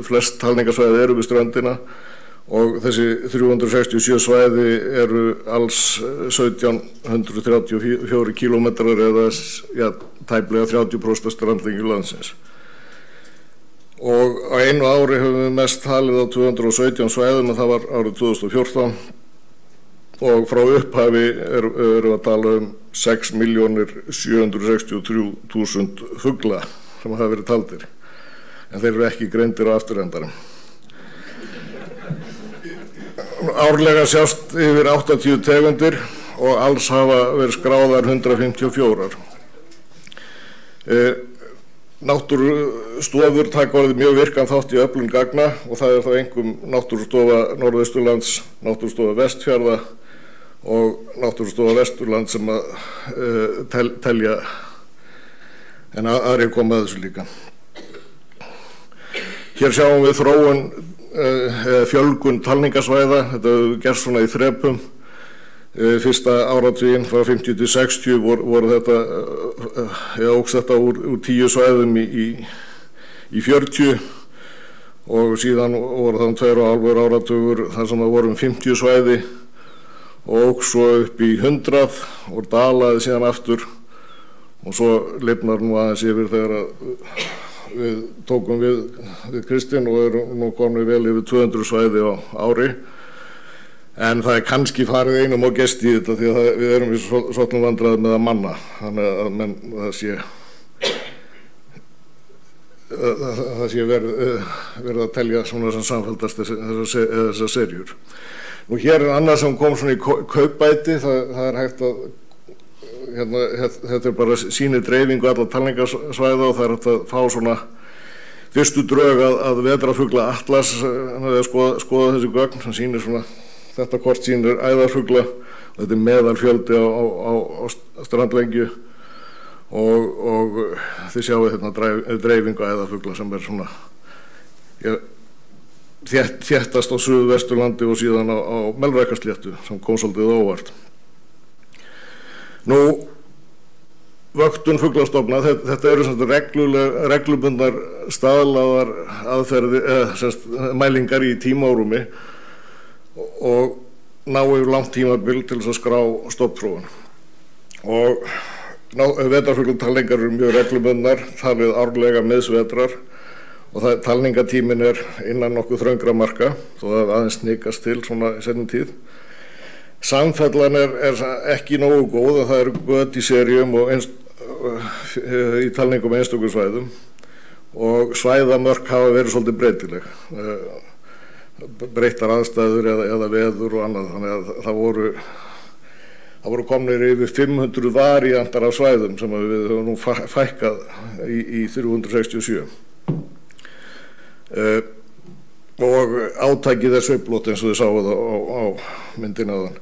flest talningasvæði eru við ströndina og þessi 367 svæði eru alls 1734 kílómetrar eða tæplega 30% strandlengi landsins. Og á einu ári höfum við mest talið á 217 svæðum en það var árið 2014 og frá upphafi erum við að tala 6.763.000 fugla sem hafa verið taldir en þeir eru ekki greindir á afturendarum. Árlega sjást yfir 80 tegundir og alls hafa verið skráðar 154. Náttúrustofur taka orðið mjög virkan þátt í öflun gagna og það þá einkum Náttúrustofa Norðausturlands, Náttúrustofa Vestfjarða og Náttúrustofa Vesturland sem að telja en aðrir koma að þessu líka. Hér sjáum við þróun fjölgun talningasvæða, þetta hefur gerst svona í þrepum. Fyrsta áratuginn frá 50 til 60 voru þetta, óx þetta úr 10 svæðum í 40 og síðan voru þann 2,5 áratugur þar sem það voru 50 svæði og óx svo upp í 100 og dalaði síðan aftur og svo lifnar nú aðeins yfir þegar við tókum við Kristinn og erum nú komin vel yfir 200 svæði á ári. En það kannski farið einum og gest í þetta því að við erum í svolítið vandræði með að manna. Þannig að það sé verið að telja svona sem samfelldast þessar serjur. Nú hér annað sem kom svona í kaupbæti, það hægt að, þetta bara sýnir dreifingu allar talningasvæða og það hægt að fá svona fyrstu drög að vetrarfugla atlas, skoða þessi gögn sem sýnir svona. Þetta kort sýnir æðarfugla og þetta meðalfjöldi á strandlengju og þið sjáu hérna dreifingu æðarfugla sem svona þéttast á Suðvesturlandi og síðan á Melrakkasléttu sem kom svolítið óvart. Nú, vöktun fuglastofna, þetta eru reglubundnar staðlaðar mælingar í tímaórumi og ná yfir langt tímabil til þess að skrá stofnfróun. Og vetrarfuglatalningar eru mjög reglubundnar, talið árlega miðsvetrar og talningatíminn innan nokkuð þröngra marka, þó það aðeins snikast til svona í seinni tíð. Samfellan ekki nógu góð en það eru göt í serjum og í talningum einstökum svæðum og svæðamörk hafa verið svolítið breytileg. Breyttar aðstæður eða veður og annað, þannig að það voru komnir yfir 500 variantar af svæðum sem við höfum nú fækkað í 367 og átakið sveiflótt eins og þið sáuð á myndina áðan.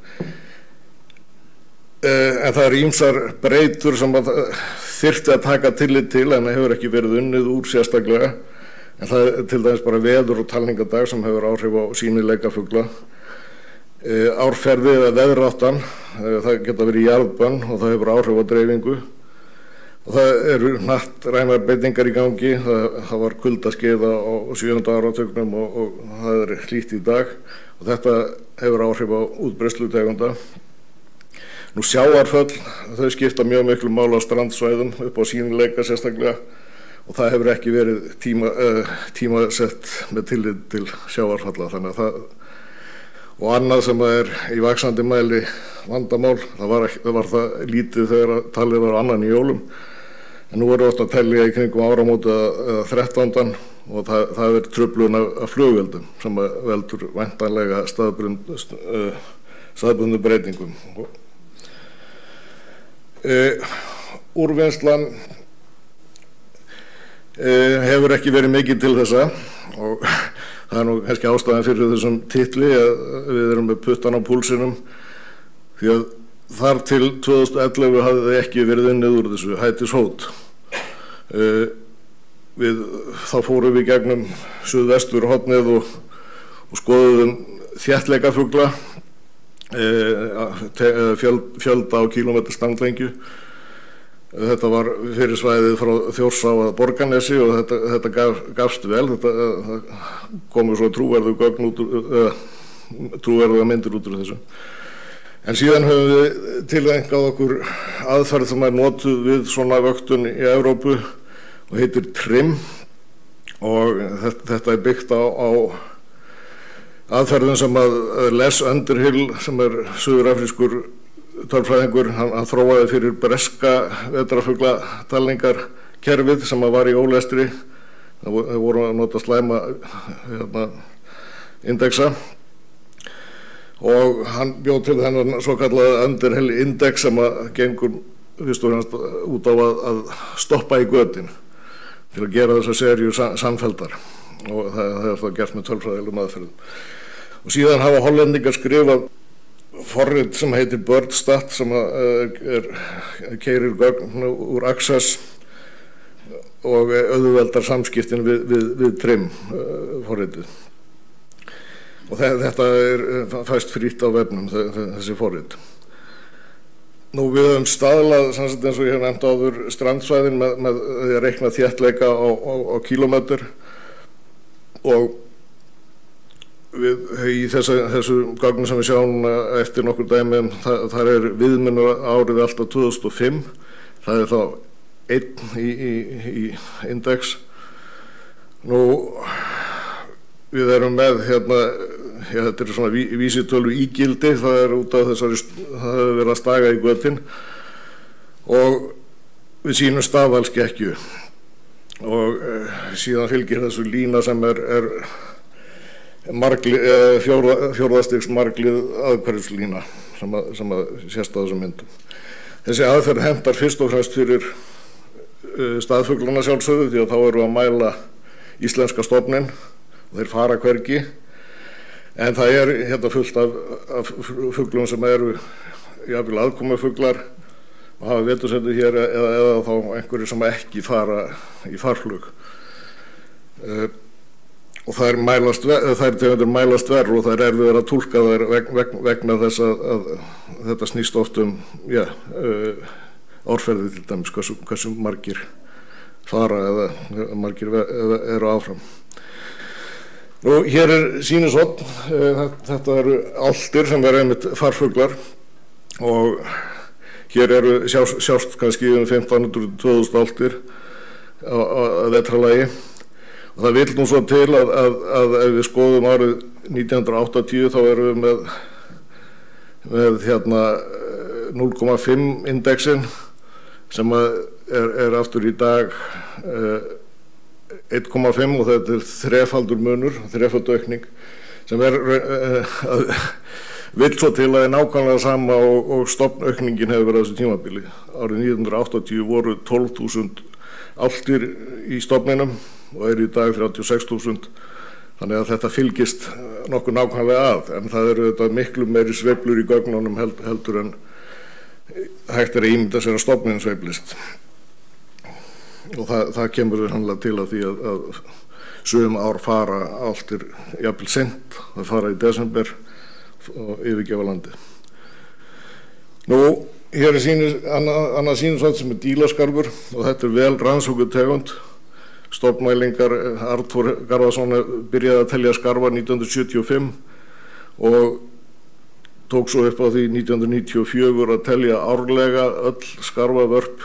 En það ýmsar breytur sem þyrfti að taka tillit til en hefur ekki verið unnið úr sérstaklega. En það til dæmis bara veður og talningadag sem hefur áhrif á sýnileika fugla. Árferði eða veðráttan, það geta verið jarðbann og það hefur áhrif á dreifingu. Og það eru hnattrænar breytingar í gangi, það var kuldaskeið á 7. áratugnum og það hlýtt í dag. Og þetta hefur áhrif á útbreiðslu tegunda. Nú sjávarföll, þau skipta mjög miklu máli á strandsvæðum upp á sýnileika sérstaklega. Og það hefur ekki verið tímasett með tillit til sjávarfalla þannig að og annað sem í vaxandi mæli vandamál, það var það lítið þegar talið var annan í jólum en nú oft að telja í kringum áramóti eða 13. og það truflun af flugveldum sem veldur væntanlega staðbundnum breytingum. Úrvinnslan hefur ekki verið mikið til þessa og það nú kannski ástæðan fyrir þessum titli að við erum með puttan á púlsinum því að þar til 2011 hafði ekki verið unnið úr þessu hætishót. Þá fórum við gegnum suðvestur hornið og skoðuðum þéttleikafugla, fjölda á kílómetra stanglengju. Þetta var fyrir svæðið frá Þjórsá að Borgarnesi og þetta gafst vel. Það komu svo trúverðuga myndir út úr þessu. En síðan höfum við tileinkað okkur aðferð sem notuð við svona vöktun í Evrópu og heitir TRIM, og þetta byggt á aðferðum sem Les Underhill, sem suðurafrískur tölfræðingur, hann þróaði fyrir breska vetrarfuglatalningarkerfið sem var í ólestri. Það voru að nota slæma indexa, og hann bjóð til þennan svo kallaða Underhill index sem gengur fyrst og fremst út á að stoppa í götin til að gera þessa seríu samfelldar, og það er það gert með tölfræðilegum aðferðum. Og síðan hafa hollendingar skrifað forrit sem heitir BirdStat, sem keyrir gögn úr Access og auðveldar samskiptin við TRIM forritið. Og þetta fæst frýtt á vefnum, þessi forrit. Nú, við höfum staðlað, eins og ég hef nefnt áður, strandsvæðin með því að reikna þéttleika á kílómetr, og í þessu gögnu sem við sjáum eftir nokkur dæmi, þar viðmiðunar árið alltaf 2005. Það þá 1 í index. Nú, við erum með þetta svona vísitölu ígildi, það út af þessari, það hefur verið að staga í götin, og við sýnum staðalskekkju, og síðan fylgir þessu lína sem fjórðastigs marglið aðhverfslína sem sést á þessum myndum. Þessi aðferð hentar fyrst og fremst fyrir staðfuglana sjálfsögðu, því að þá erum við að mæla íslenska stofninn og þeir fara hvergi, en það fullt af fuglum sem eru jafnvel aðkomufuglar og hafa vetursetu hér, eða þá einhverju sem ekki fara í farflug. Og þær tegundir mælast verð, og þær erfiðar að túlka þær vegna þess að þetta snýst oft árferði, til dæmis hversu margir fara eða margir eru áfram. Nú, hér sýnishorn, þetta eru álftir sem einmitt farfuglar, og hér sjást kannski 1500-2000 álftir á vetrarlagi. Og það vill nú svo til að ef við skoðum árið 1980 þá erum við með 0,5 indexin, sem aftur í dag 1,5, og þetta þrefaldur munur, þrefaldur aukning, sem vill svo til að nákvæmlega sama og stofnaukningin hefur verið á þessu tímabili. Árið 1980 voru 12.000 álftir í stofninum og í dag 36.000, þannig að þetta fylgist nokkuð nákvæmlega að, en það eru þetta miklu meiri sveiflur í gögnunum heldur en hægt að ímynda sér að stofninn sveiflist. Og það kemur sannlega til að því að sum ár fara álftir jafnvel seint, það fara í desember og yfirgefa landið. Nú, hér annað sýnishorn sem dílaskarfur, og þetta vel rannsókuð tegund. Stofnmælingar, Arnþór Garðarsson byrjaði að telja skarfa 1975 og tók svo upp á því 1994 að telja árlega öll skarfavörp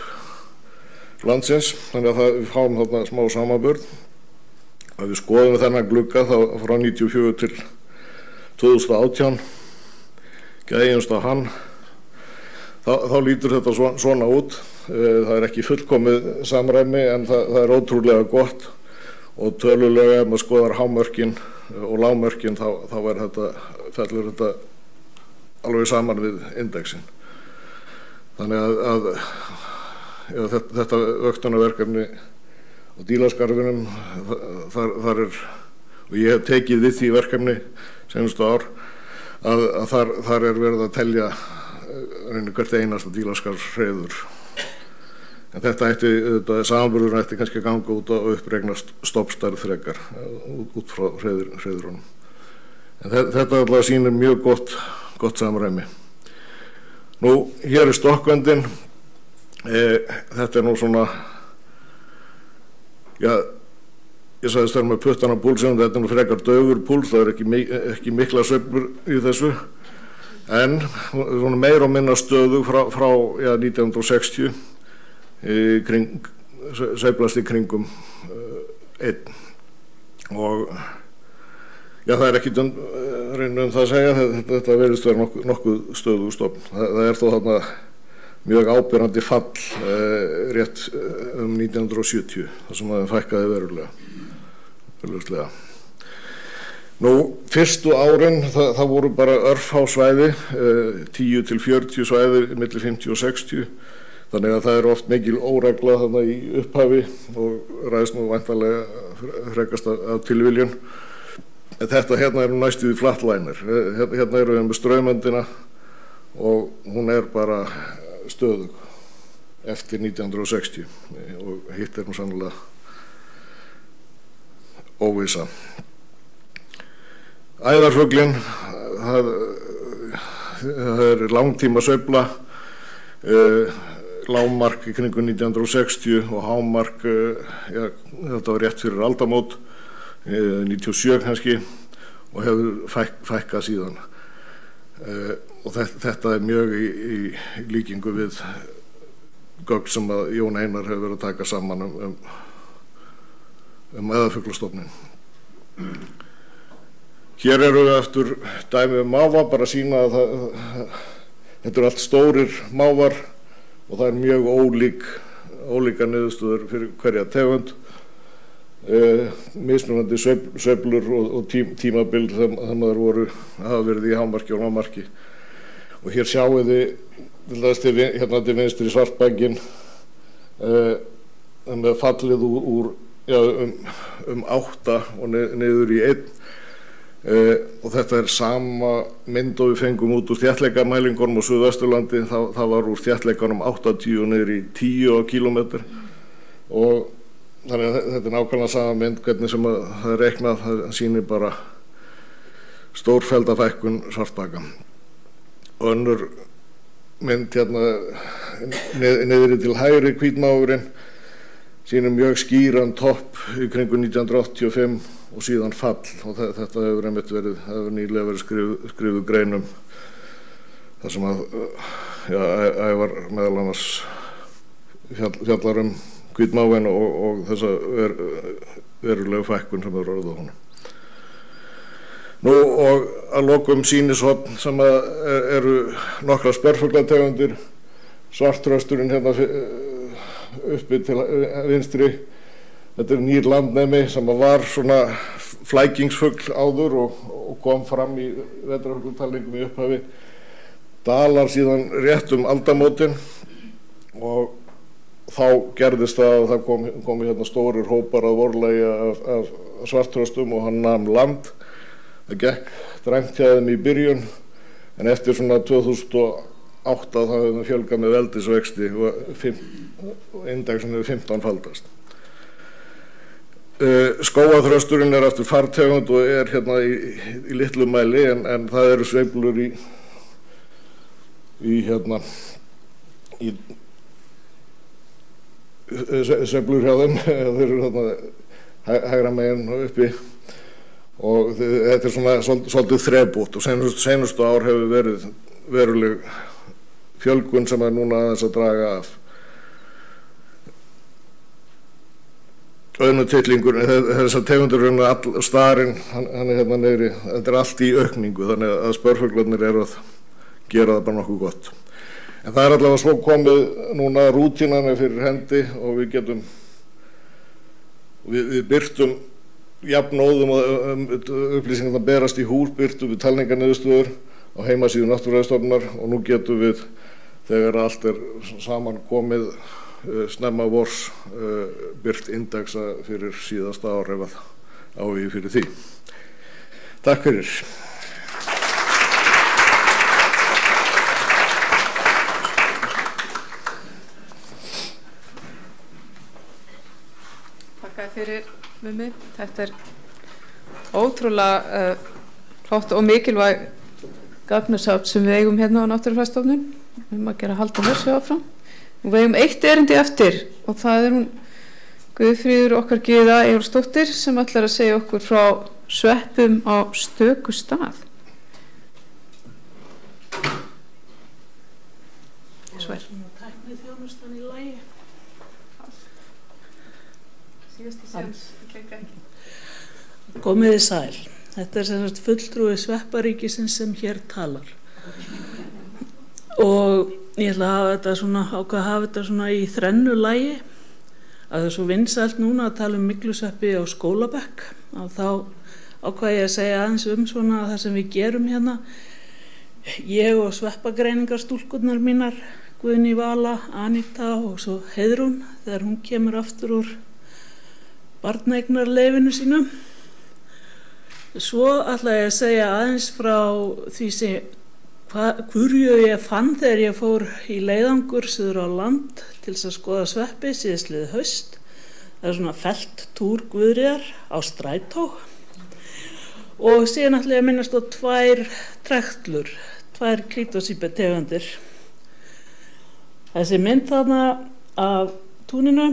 landsins, þannig að við fáum þarna smá samanburð. Ef við skoðum þennan glugga þá frá 1994 til 2018, gæjumst á hann, þá lítur þetta svona út. Það ekki fullkomið samræmi, en það ótrúlega gott, og tölulega ef maður skoðar hámörkin og lágmörkin þá fellur þetta alveg saman við indexin. Þannig að þetta vöktunarverkefni á dílaskarfinum, þar og ég hef tekið við því verkefni senustu ár, að þar verið að telja hvert einasta dílaskarshreiður. En þetta samanburðurinn ætti kannski að ganga út á uppregna stofnstærð frekar út frá hreiðurunum. En þetta allavega sýnir mjög gott samræmi. Nú, hér stokkvendin. Þetta nú svona, já, ég sagðist þar með puttan á púlsinn, þetta nú frekar daugur púls, það ekki mikla sveiflur í þessu, en svona meira og minna stöðug frá 1960, sveiflast í kringum 1. Og já, það ekki reynum það að segja, þetta verðist vera nokkuð stöðug stofn. Það þó þarna mjög áberandi fall rétt 1970, þar sem það fækkaði verulega. Nú, fyrstu árin, það voru bara örfá svæði, 10 til 40 svæði milli 50 og 60, þannig að það oft mikil óregla þarna í upphafi og ræðst nú væntanlega frekast af tilviljun. Þetta hérna nú næstuð í flattlænir, hérna við með straumöndina og hún bara stöðug eftir 1960 og hitt nú sannlega óvissa. Æðarfuglinn, það langtíma sveifla, lágmark í kringum 1960 og hámark, þetta var rétt fyrir aldamót, 97 kannski, og hefur fækkað síðan. Og þetta mjög í líkingu við gögn sem að Jón Einar hefur verið að taka saman æðarfuglastofninn. Hér við eftir dæmi máva, bara sýna að þetta allt stórir mávar og það mjög ólíka niðurstöður fyrir hverja tegund, mismunandi sveiflur og tímabil þegar maður hafa verið í hámarki og lágmarki. Og hér sjáum þið hérna til vinstri svartbagginn með fallið úr 8 og niður í 1. Og þetta sama mynd og við fengum út úr þéttleikamælingunum á Suðvesturlandi, það var úr þéttleikanum 80 og niður í 10 kílómetr. Og þannig að þetta nákvæmlega sama mynd, hvernig sem það reiknað, það sýnir bara stórfellda fækkun svartbaka. Önnur mynd hérna niðri til hægri, hvítmávurinn, sýnir mjög skýran topp í kringu 1985 og síðan fall, og þetta hefur einmitt nýlega verið skrifuð greinum þar sem að Ævar meðal annars fjallar hvítmávinn og þessa verulegu fækkun sem orðið á honum. Nú og að lokum sýnishorn sem eru nokkra spörfuglategundir, svartrösturinn hérna uppi til vinstri. Þetta nýr landnemi sem var svona flækingsfugl áður og kom fram í vetrarfugltalningum í upphafi, dalar síðan rétt aldamótin og þá gerðist það að það komu hérna stórir hópar að vorlægja af svartröstum og hann nam land. Það gekk dræmt hjá þeim í byrjun, en eftir svona 2008 þá hefði það fjölgað með veldisvexti og indexin hefur 15-faldast. Skógaþrösturinn aftur fartegund og hérna í litlu mæli, en það eru sveiflur í sveiflur hjá þeim, þeir eru þarna hægra megin uppi og þetta svona svolítið þrefbútt og seinustu ár hefur verið veruleg fjölgun sem núna aðeins að draga af. Öðnutitlingur, þessar tegundur starinn, hann hérna niðri, þetta allt í aukningu, þannig að spörfuglarnir eru að gera það bara nokkuð gott. En það allavega svo komið núna rútínan fyrir hendi og við birtum jafnóðum upplýsingarna berast í hús, birtum við talningarniðurstöður á heimasíðu Náttúrufræðistofnunar og nú getum við, þegar allt saman komið snemma vors, birt indexa fyrir síðasta ár ef að áhugi fyrir því. Takk fyrir. fyrir Mummi. Þetta ótrúlega flott og mikilvæg gagnasafn sem við eigum hérna á Náttúrufræðistofnun að gera halda þessu áfram. Og við eigum eitt erindi eftir og það hún Guðfríður okkar Gyða Eyjólfsdóttir sem ætlar að segja okkur frá sveppum á stöku stað. Sver. Tækniþjónustan í lagi. Síðasti séns, klikka ekki. Komiði sæl. Þetta sem sagt fulltrúi svepparíkisins sem hér talar. Og ég ætla að hafa þetta svona í þrennu lagi. Að það er svo vinsælt núna að tala myglusveppi á skólabekk. Og þá ákvað ég að segja aðeins svona það sem við gerum hérna. Ég og sveppagreiningarstúlkurnar mínar, Guðný Vala, Anita og svo Heiðrún, þegar hún kemur aftur úr barneignarleyfinu sínu. Svo ætla ég að segja aðeins frá því sem hverju ég fann þegar ég fór í leiðangur suður á land til þess að skoða sveppi síðastliðið haust. Það er svona felttúr Guðríðar á strætó. Og síðan ætla ég að minnast á 2 trektlur, 2 klítosíbetegundir. Þessi mynd þarna af túninu,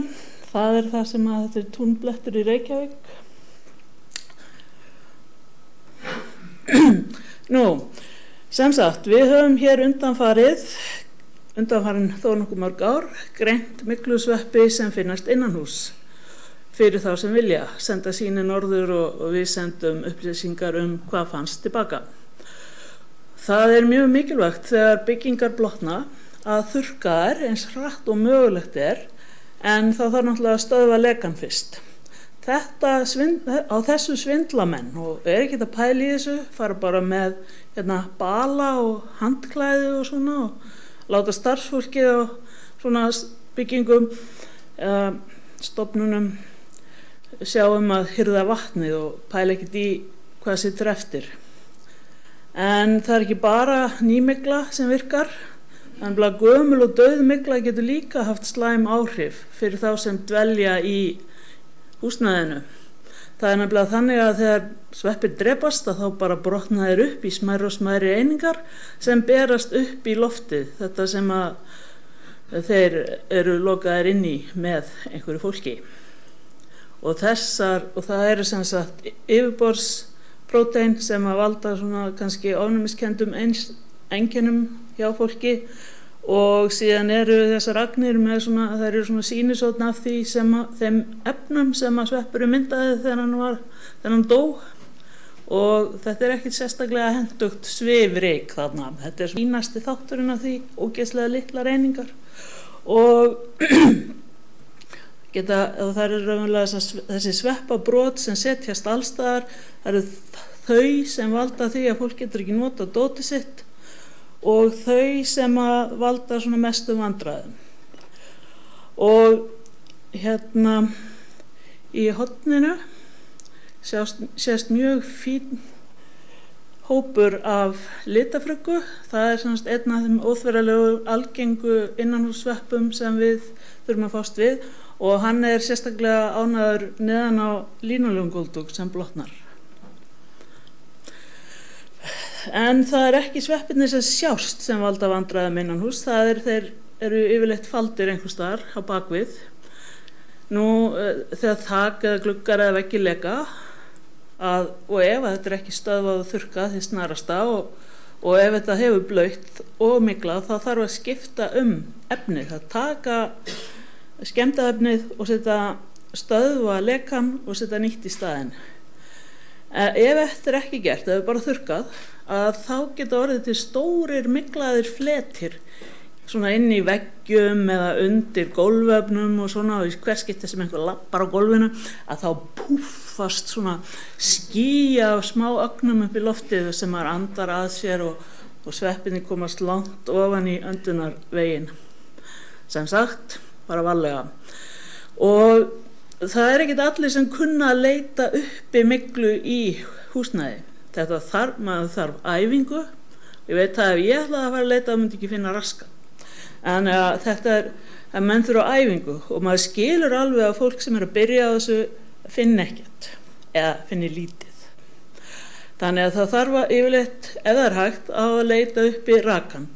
það er það sem að þetta er túnblettur í Reykjavík. Nú, sem sagt, við höfum hér undanfarin þó nokkuð mörg ár, greint myglusveppi sem finnast innanhús. Fyrir þá sem vilja senda síni norður og við sendum upplýsingar hvað fannst tilbaka. Það er mjög mikilvægt þegar byggingar blotna að þurrka þær eins hratt og mögulegt en það þarf náttúrulega að stöðva lekan fyrst. Á þessu svindla menn og ekki að pæla í þessu, fara bara með bala og handklæði og svona og láta starfsfólkið á svona byggingum stofnunum sjá að hirða vatnið og pæla ekkert í hvað situr eftir. En það er ekki bara nýmygla sem virkar, þannig að gömul og dauð mygla getur líka haft slæm áhrif fyrir þá sem dvelja í húsnæðinu. Það er nefnilega þannig að þegar sveppir drepast þá bara brotna þeir upp í smærri og smærri einingar sem berast upp í loftið, þetta sem að þeir eru lokaðir inn í með einhverju fólki. Og það eru sem sagt yfirborðsprótein sem að valda svona kannski ofnæmiskendum einkennum hjá fólki og síðan eru þessar agnir með svona, það eru svona sýnisótn af þeim efnum sem að sveppurinn myndaði þegar hann dó og þetta er ekkert sérstaklega hentugt svifryk þarna. Þetta er fínasti þátturinn af því, ógeðslega litlar einingar og það eru raunverulega þessi sveppabrot sem setjast allstaðar, það eru þau sem valda því að fólk getur ekki nota dótið sitt og þau sem að valda svona mestum vandræðum. Og hérna í horninu sést mjög fín hópur af litafröggu. Það er svona einn af þeim óþverralegu algengu innanhússveppum sem við þurfum að fást við og hann er sérstaklega ánægður neðan á línulöngúldug sem blotnar. En það er ekki sveppirnir sem sjást sem valda vandræðum innanhús, þeir eru yfirleitt faldir einhvers staðar á bakvið. Nú þegar þak eða gluggar eða veggir leka og ef þetta er ekki stöðvað og þurrkað því snarasta og ef þetta hefur blautt og myglað þá þarf að skipta efnið, að taka skemmdaefnið og stöðva lekan og setja nýtt í staðinn. Ef þetta er ekki gert, ef það er bara þurrkað, þá geta orðið til stórir myglaðir fletir svona inn í veggjum eða undir gólfefnum og svona og í hver skipti sem einhver lappar á gólfinu að þá púffast svona ský af smá ögnum upp í loftið sem maður andar að sér og sveppinni komast langt ofan í öndunarveginn. Sem sagt, bara varlega. Og það er ekkert allir sem kunna að leita uppi myglu í húsnæði. Maður þarf æfingu. Ég veit að ef ég ætlaði að fara að leita myndi ekki finna raskat. En þetta er að menn þurfa æfingu og maður skilur alveg að fólk sem er að byrja á þessu finni ekkert eða finni lítið. Þannig að það þarf að yfirleitt, ef það er hægt, að leita uppi rakan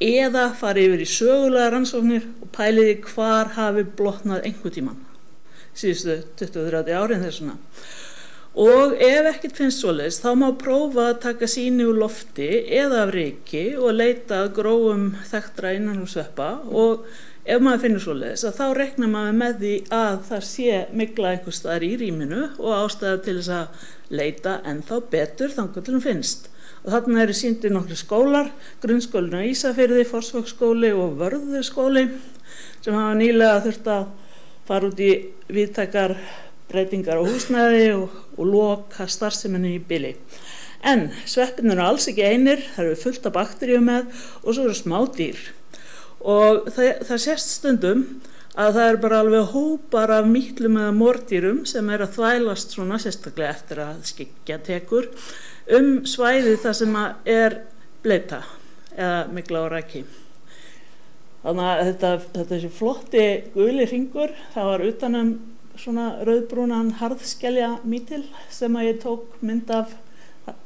eða fara yfir í sögulega rannsóknir og pæliði hvar hafi blotnað einhver tíman síðustu 20-30 árin þessuna. Og ef ekkert finnst svoleiðis, þá má prófa að taka sýni úr lofti eða af ryki og leita að grófum þekktra innanhússveppa, og ef maður finnur svoleiðis, þá reiknar maður með því að það sé mygla einhvers staðar í rýminu og ástæða til þess að leita ennþá betur þangað til hún finnst. Og þarna eru sýndir nokkrir skólar, grunnskólinn á Ísafirði, Fossvogsskóli og Vörðuskóli, sem hafa nýlega þurft að fara út í víðtækar breytingar á húsnæði og loka starfseminni í bili. En sveppirnir eru alls ekki einir, það eru fullt af bakteríum með og svo eru smádýr. Og það sést stundum að það eru bara alveg hópar af mítlum eða mordýrum sem eru að þvælast svona sérstaklega eftir að skyggja tekur svæðið þar sem er bleita eða mygla og raki. Þannig að þessi flotti guli hringur, það var utanum svona rauðbrúnan harðskelja mítil sem að ég tók mynd af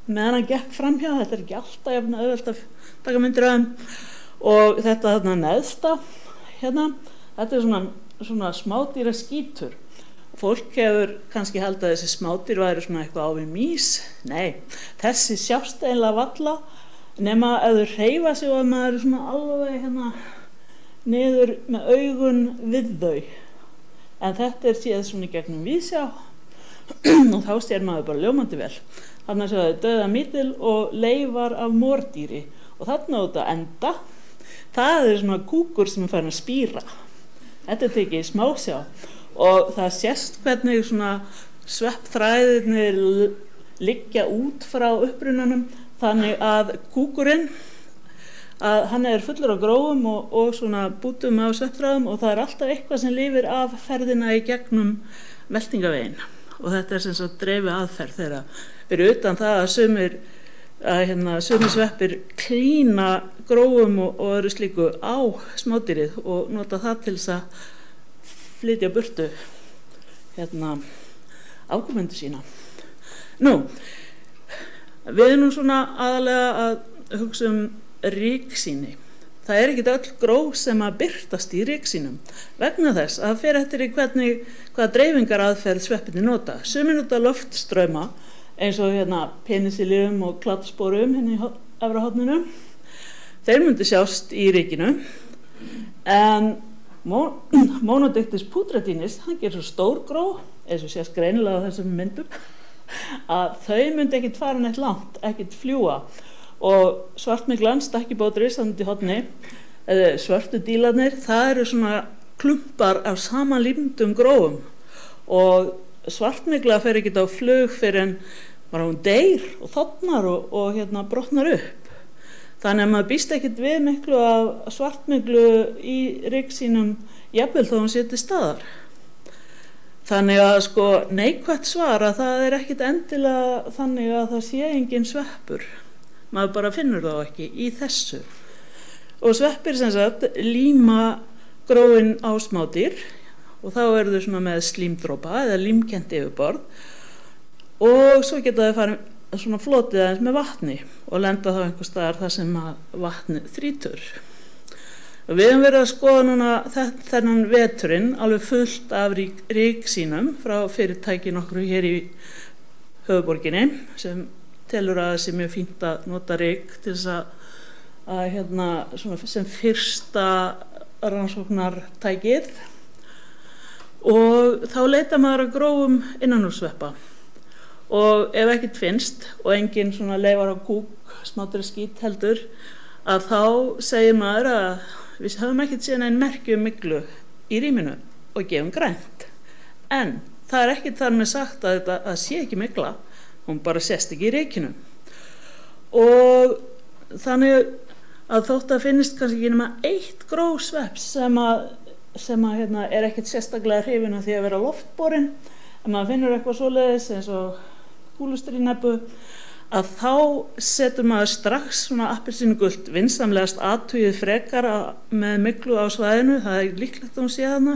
meðan hann gekk framhjá. Þetta er ekki alltaf jafn auðvelt að taka myndir af þeim. Og þetta þarna neðsta hérna, þetta er svona smádýra skítur. Fólk hefur kannski haldið að þessi smádýr væri svona eitthvað á við mýs. Nei, þessi sjást eiginlega varla nema að þau hreyfa sig og maður er svona alveg hérna niður með augun við þau. En þetta er séð svona í gegnum vísjá og þá sér maður bara ljómandi vel. Þarna séu þau dauða mítil og leifar af mordýri og þarna út að enda, það er svona kúkur sem er farin að spíra. Þetta er tekið í smásjá og það sést hvernig svona sveppþræðirnir liggja út frá upprunanum, þannig að kúkurinn að hann er fullur af grófum og svona bútum á sveppþræðum og það er alltaf eitthvað sem lifir af ferðina í gegnum meltingaveginn og þetta er sem sagt dreifi aðferð þeirra. Fyrir utan það að sumir sveppir klína grófum og öðru slíku á smádýrið og nota það til þess að flytja burtu afkomendur sína. Nú, við erum svona aðalega að hugsa ryksýni. Það er ekkert öll gróf sem að birtast í ryksýnum vegna þess að það fer eftir í hvaða dreifingaraðferð sveppirnir nota. Sumir nota loftstrauma eins og penicillium og kladsporum í efra horninu. Þeir myndu sjást í rykinu en Monodictis putredinis, hann gerir svo stór gróf eins og sést greinilega á þessum myndum að þau myndi ekkert fara neitt langt, ekkert fljúa. Og svartmyglan, stakkibótur í horni, svörtu dílarnir, það eru svona klumpar af samanlímdum grófum og svartmygla fer ekkert á flug fyrir en bara hún deyr og þornar og brotnar upp. Þannig að maður býst ekkert við miklu af svartmyglu í ryksýnum jafnvel þó hún sé til staðar. Þannig að neikvætt svar að það er ekkert endilega þannig að það sé engin sveppur. Maður bara finnur þá ekki í þessu. Og sveppir sem sagt líma gróin á smádýr og þá eru þau svona með slímdropa eða límkennt yfirborð og svo geta þau farið svona flotið aðeins með vatni og lenda þá einhvers staðar þar sem að vatnið þrýtur. Við höfum verið að skoða núna þennan veturinn alveg fullt af ryksýnum frá fyrirtæki nokkru hér í höfuðborginni sem telur að það sé mjög fínt að nota ryk til þess að svona sem fyrsta rannsóknartækið og þá leita maður að grófum innanhússveppa og ef ekkert finnst og engin svona leifar á kúk, smádýra skít heldur að þá segir maður að við höfum ekkert séð nein merki myglu í rýminu og gefum grænt. En það er ekkert þar með sagt að þetta sé ekki mygla, hún bara sést ekki í rykinu. Og þannig að þótt að finnist kannski ekki nema eitt gróf svepps sem er ekkert sérstaklega hrifinn af því að vera loftborinn, en maður finnur eitthvað svoleiðis eins og kúlustrínebbu, að þá setur maður strax svona appelsínugult vinsamlegast athugið frekar með myglu á svæðinu, það er líklegt að hún sé þarna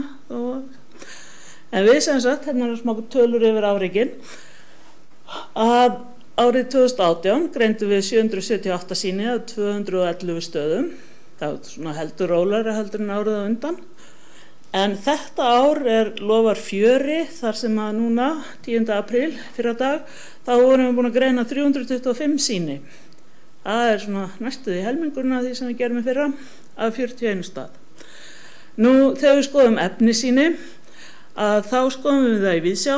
En við sem sagt, hérna eru smá tölur yfir afrekin, að árið 2018 greindum við 778 sýni af 211 stöðum. Það var svona heldur rólegri heldur en árið á undan. En þetta ár lofar fjöri þar sem að núna, 10. apríl, fyrra dag, þá vorum við búin að greina 325 sýni. Það svona næstuði helmingurinn af því sem við gerum í fyrra af 41 stað. Nú, þegar við skoðum efnisýni, að þá skoðum við það í viðsjá,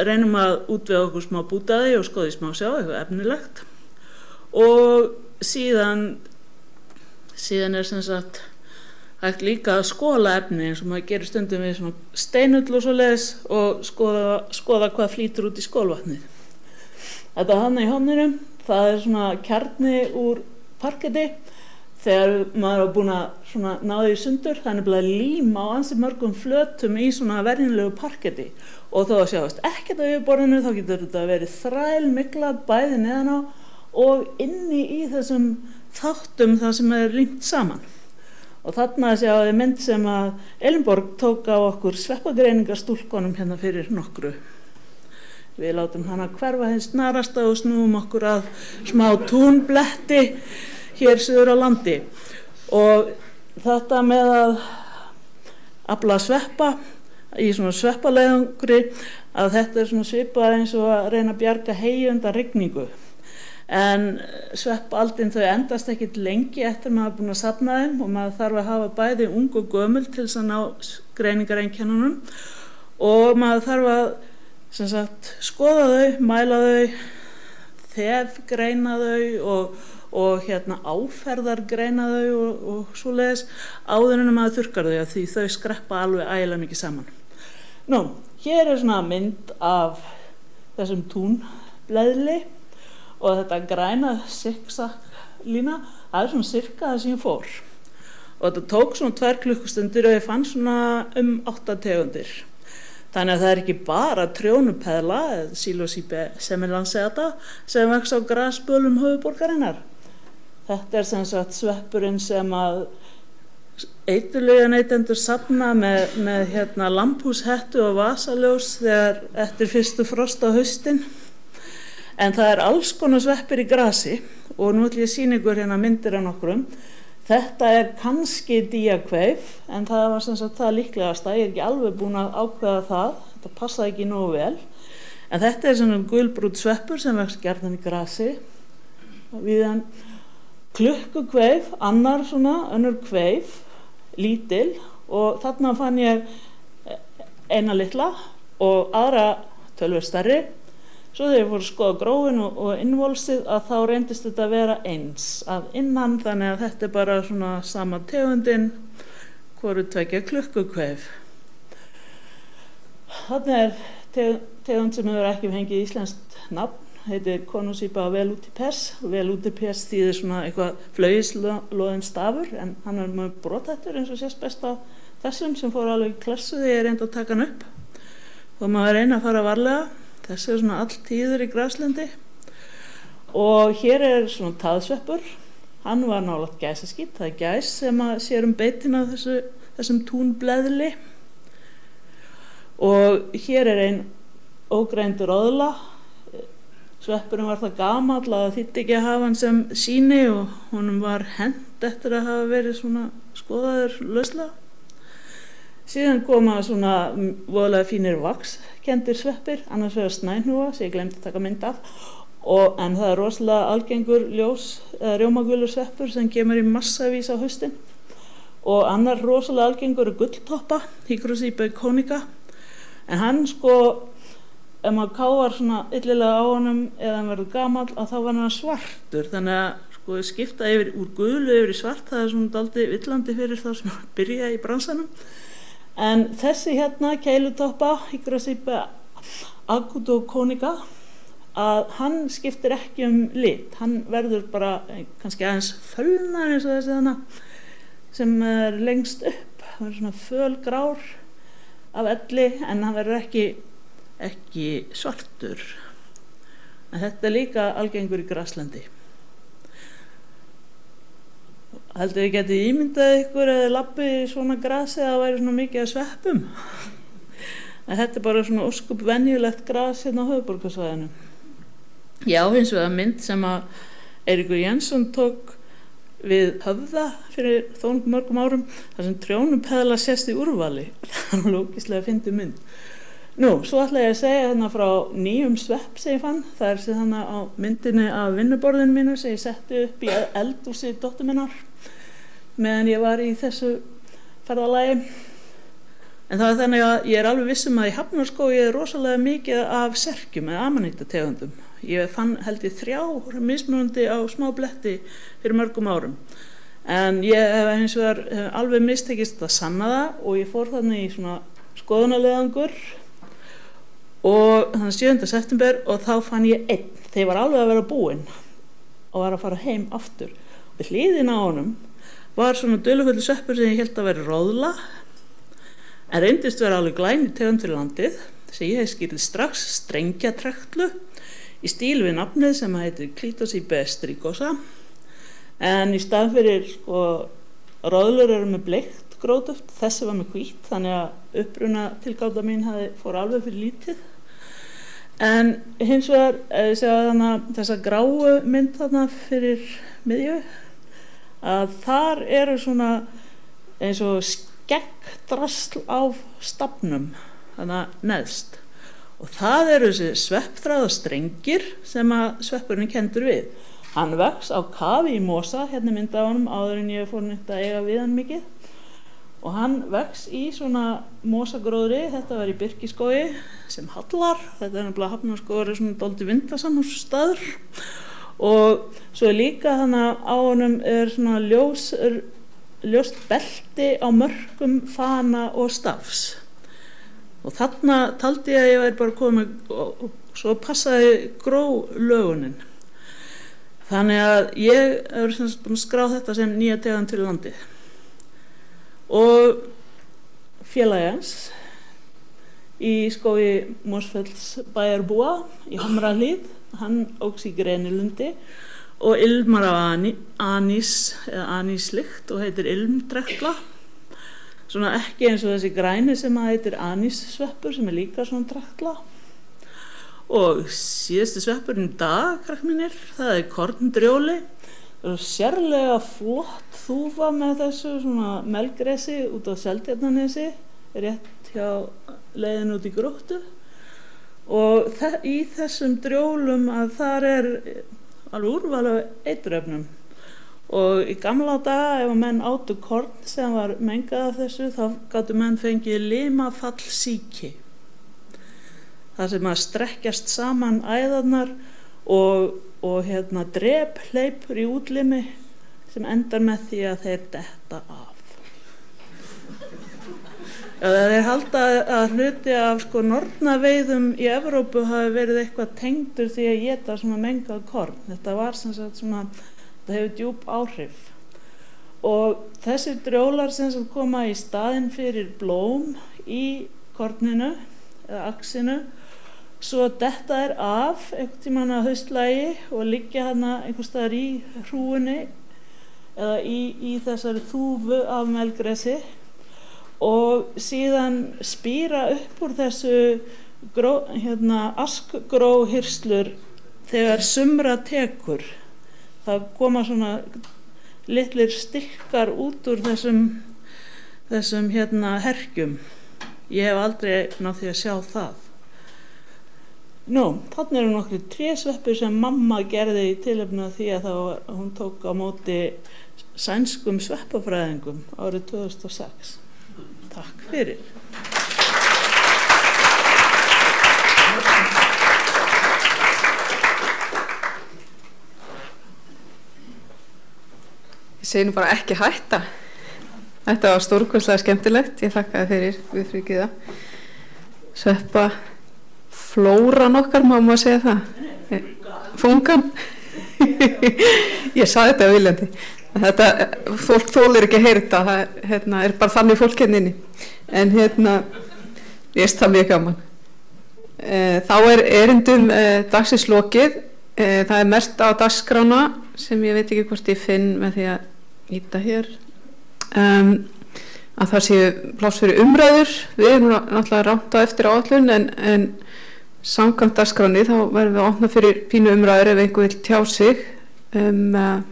reynum að útvega okkur smá bútaði og skoði smá sjá, eitthvað efnilegt. Og síðan sem sagt hægt líka að skóla efni eins og maður gerir stundum við svona steinull og svoleiðis og skoða hvað flýtur út í skólvatnið. Þetta þarna í horninu, það svona kjarni úr parketti. Þegar maður var búin að ná því sundur, það nefnilega líma á ansi mörgum flötum í svona verðinlegu parketti og þó að sjáast ekkert á yfirborðinu þá getur þetta verið þrælmiklað bæði neðan á og inni í þessum þáttum það sem límt saman. Og þarna sjáum við mynd sem að Elinborg tók á okkur sveppagreiningarstúlkonum hérna fyrir nokkru. Við látum hana hverfa hins snarasta og snúum okkur að smá túnbletti hér suður á landi. Og þetta með að afla sveppa í svona sveppaleiðangri, að þetta svona svipað eins og að reyna að bjarga heyi undan rigningu. En sveppaldin þau endast ekkert lengi eftir maður búin að safna þeim og maður þarf að hafa bæði ung og gömul til þess að ná greiningareinkennunum og maður þarf að sem sagt, skoða þau, mæla þau, þefgreina þau og áferðargreina þau og svoleiðis áður en maður þurrkar þau því þau skreppa alveg ægilega mikið saman. Nú, hér svona mynd af þessum túnbleðli og þetta græna sikksakklína, það svona cirka það sem ég fór. Og þetta tók svona 2 klukkustundir og ég fann svona 8 tegundir. Þannig að það ekki bara trjónupeðla, Psilocybe semilanceta, sem vex á grasbölum höfuðborgarinnar. Þetta sem sagt sveppurinn sem að eiturlyfjaneytendur safna með lambhúshettu og vasaljós þegar eftir fyrstu frost á haustin. En það alls konar sveppir í grasi og nú ætlum ég að sýna ykkur hérna myndir af nokkrum. Þetta kannski díakveif en það var sem sagt það líklegasta, ég ekki alveg búin að ákveða það, þetta passaði ekki nógu vel. En þetta svona gulbrúnn sveppur sem vex gjarnan í grasi. Víðan klukkukveif, önnur kveif, lítil og þarna fann ég eina litla og aðra töluvert stærri. Svo þegar ég fór að skoða gróin og innvolsið að þá reyndist þetta að vera eins að innan þannig að þetta bara svona sama tegundin hvoru tveggja klukkukveif. Þarna tegund sem hefur ekki fengið íslenskt nafn, heitir Conocyba velutipes. Velutipes þýðir svona eitthvað flaugisloðinn stafur en hann mjög brothættur eins og sést best á þessum sem fór alveg í klessu þegar ég reyndi að taka hann upp. Þó maður reyna að fara varlega. Þessi svona allt tíður í graslendi og hér svona taðsveppur, hann var nálægt gæsaskít, það gæs sem að sér beitin af þessum túnbleðli og hér ein ógreind roðla, sveppurinn var það gamall að það þýddi ekki að hafa hann sem sýni og honum var hent eftir að hafa verið svona skoðaður lauslega. Síðan koma svona voðalega fínir vaxkendir sveppir, annars vegar snæhnúa sem ég glemdi að taka mynd af en það rosalega algengur rjómagulur sveppur sem kemur í massavís á haustin og annar rosalega algengur gulltoppa, Hygrocybe conica en hann ef maður káfar svona illilega á honum eða hann verður gamall að þá var hann svartur þannig að skipta úr gulu yfir í svart, það svona dálítið villandi fyrir þá sem byrja í bransanum. En þessi hérna, keilutoppa, Hygrocybe acutoconica, að hann skiptir ekki lit, hann verður bara kannski aðeins fölnar eins og þessi þarna sem lengst upp, hann verður svona fölgrár af elli en hann verður ekki svartur. En þetta líka algengur í graslandi. Heldur þið getið ímyndað ykkur eða labbið í svona grasi að það væri svona mikið af sveppum? en þetta bara svona óskup venjulegt gras hérna á höfuðborgarsvæðinu. Ég á hins vegar mynd sem að Eiríkur Jensson tók við Höfða fyrir þó mörgum árum, þar sem trjónupeðla sést í úrvali. Það er lókislega fyndið mynd. Svo ætla ég að segja hérna frá nýjum svepp sem ég fann. Það er hérna á myndinni af vinnuborðinu mínu sem ég setti upp í eldhúsi dóttur minnar meðan ég var í þessu ferðalagi. En það er þannig að ég er alveg viss að í Hafnarskógi er rosalega mikið af serkjum eða amanýtategundum. Ég fann held ég 3 mismunandi á smá bletti fyrir mörgum árum. En ég hef hins vegar alveg mistekist að sanna það og ég fór þannig í svona skoðunarleiðangur og þannig 7. september og þá fann ég einn þegar ég var alveg að vera búinn og var að fara heim aftur. Við hliðina á honum var svona dularfullu sveppur sem ég hélt að vera róðla en reyndist vera alveg glæni tegund fyrir landið sem ég hef skilið strax strengjatrektlu í stíl við nafnið sem heitir Clitocybe strigosa en í stað fyrir róðlur eru með bleikt grótuft, þessi var með hvítt þannig að uppruna tilgáta mín fór alveg fyrir lítið. En hins vegar þessa gráu mynd þarna fyrir miðju að þar eru svona eins og skeggdrasl á stafnum þannig neðst og það eru þessi sveppþráðastrengir sem að sveppurinn kendur við. Hann vex á kafi í mosa, hérna mynd af honum áður en ég fór neitt að eiga við hann mikið og hann vex í svona mosagróðri, þetta var í birkiskógi sem hallar, þetta er nefnilega Hafnarskógur er svona dálítið vindasamur staður og svo er líka þannig á honum er svona ljóst belti á mörkum fana og stafs og þarna taldi ég að ég væri bara komið og svo passaði gróðlögunin. Þannig að ég er búin að skrá þetta sem nýja tegund til landið. Og félagi hans í skógi Mosfells bæjarbúa í Hamrahlíð, hann óx í Grenilundi og ilmar af anís eða aníslykt og heitir ilmtrekla. Svona ekki eins og þessi græni sem heitir aníssveppur sem er líka svona trekla. Og síðasti sveppurinn í dag, krakkar mínir, það er korndrjóli. Það er sérlega flott þúfa með þessu svona melgresi út á Seltjarnarnesi, rétt hjá leiðin út í Gróttu. Og í þessum drjólum að þar er alveg úrval af eiturefnum. Og í gamla daga ef menn átu korn sem var mengað af þessu þá gátu menn fengið limafallsýki. Það sem að strekkjast saman æðarnar og drep hleypur í útlimi sem endar með því að þeir detta af. Þeir halda að hluti af nornaveiðum í Evrópu hafi verið eitthvað tengdur því að éta svona mengað korn. Þetta var sem sagt svona, þetta hefur djúp áhrif. Og þessir drjólar sem sagt koma í staðinn fyrir blóm í korninu eða axinu. Svo detta er af einhvern tímann að haustlægi og liggja hana einhvers staðar í hrúunni eða í þessari þúfu af melgresi og síðan spíra upp úr þessu askgróhirslur þegar sumra tekur. Það koma svona litlir stilkar út úr þessum herkjum. Ég hef aldrei náð því að sjá það. Þarna eru nokkri trésveppir sem mamma gerði í tilefni af því að hún tók á móti sænskum sveppafræðingum árið 2006. Takk fyrir. Ég segi nú bara ekki hætta. Þetta var stórkostlega skemmtilegt. Ég þakkaði fyrir viðfrýkiða. Sveppa flóran okkar, má maður segja það? Fungan? Ég sagði þetta viljandi. Fólk þolir ekki að heyra þetta, það er bara þannig fólk hérna inni. En ég veist það mjög gaman. Þá er erindum dagsins lokið. Það er mest á dagskrána sem ég veit ekki hvort ég finn með því að ýta hér. að það séu pláss fyrir umræður. Við erum náttúrulega rámt á eftir áætlun en samkvæmt dagskránni þá verðum við að opna fyrir pínu umræður ef einhver vill tjá sig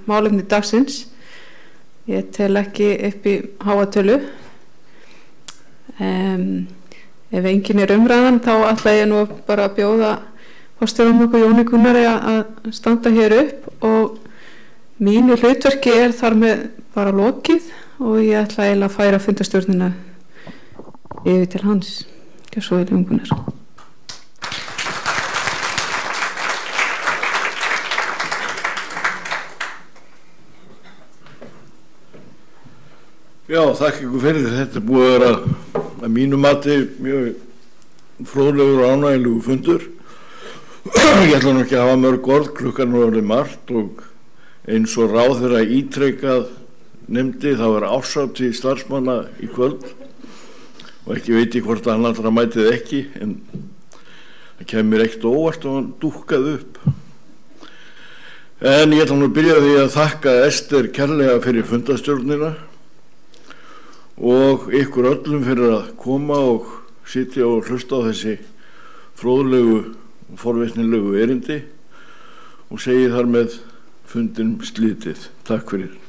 málefni dagsins. Ég tel ekki upp í háatölu. Ef enginn umræðan þá ætla ég nú bara að bjóða forstjóranum okkur Jóni Gunnari að standa hér upp og mínu hlutverki þar með bara lokið og ég ætla eiginlega að færa fundarstjórnina yfir til hans. Gjör svo vel, Jón Gunnar. Já, þakka ykkur fyrir þetta. Búið að vera að mínu mati mjög fróðlegur og ánægilegu fundur. Ég ætla nú ekki að hafa mörg orð, klukkan er orðið margt og eins og ráðherra ítrekað nefndi, það var árshátíð starfsmanna í kvöld og ekki veit ég hvort hann allra mætið ekki, en það kemur ekkert óvart og hann dúkkaði upp. En ég ætla nú að byrja því að þakka Ester kærlega fyrir fundarstjórnina og ykkur öllum fyrir að koma og sitja og hlusta á þessi fróðlegu og forvitnilegu erindi og segi þar með fundin slitið. Takk fyrir.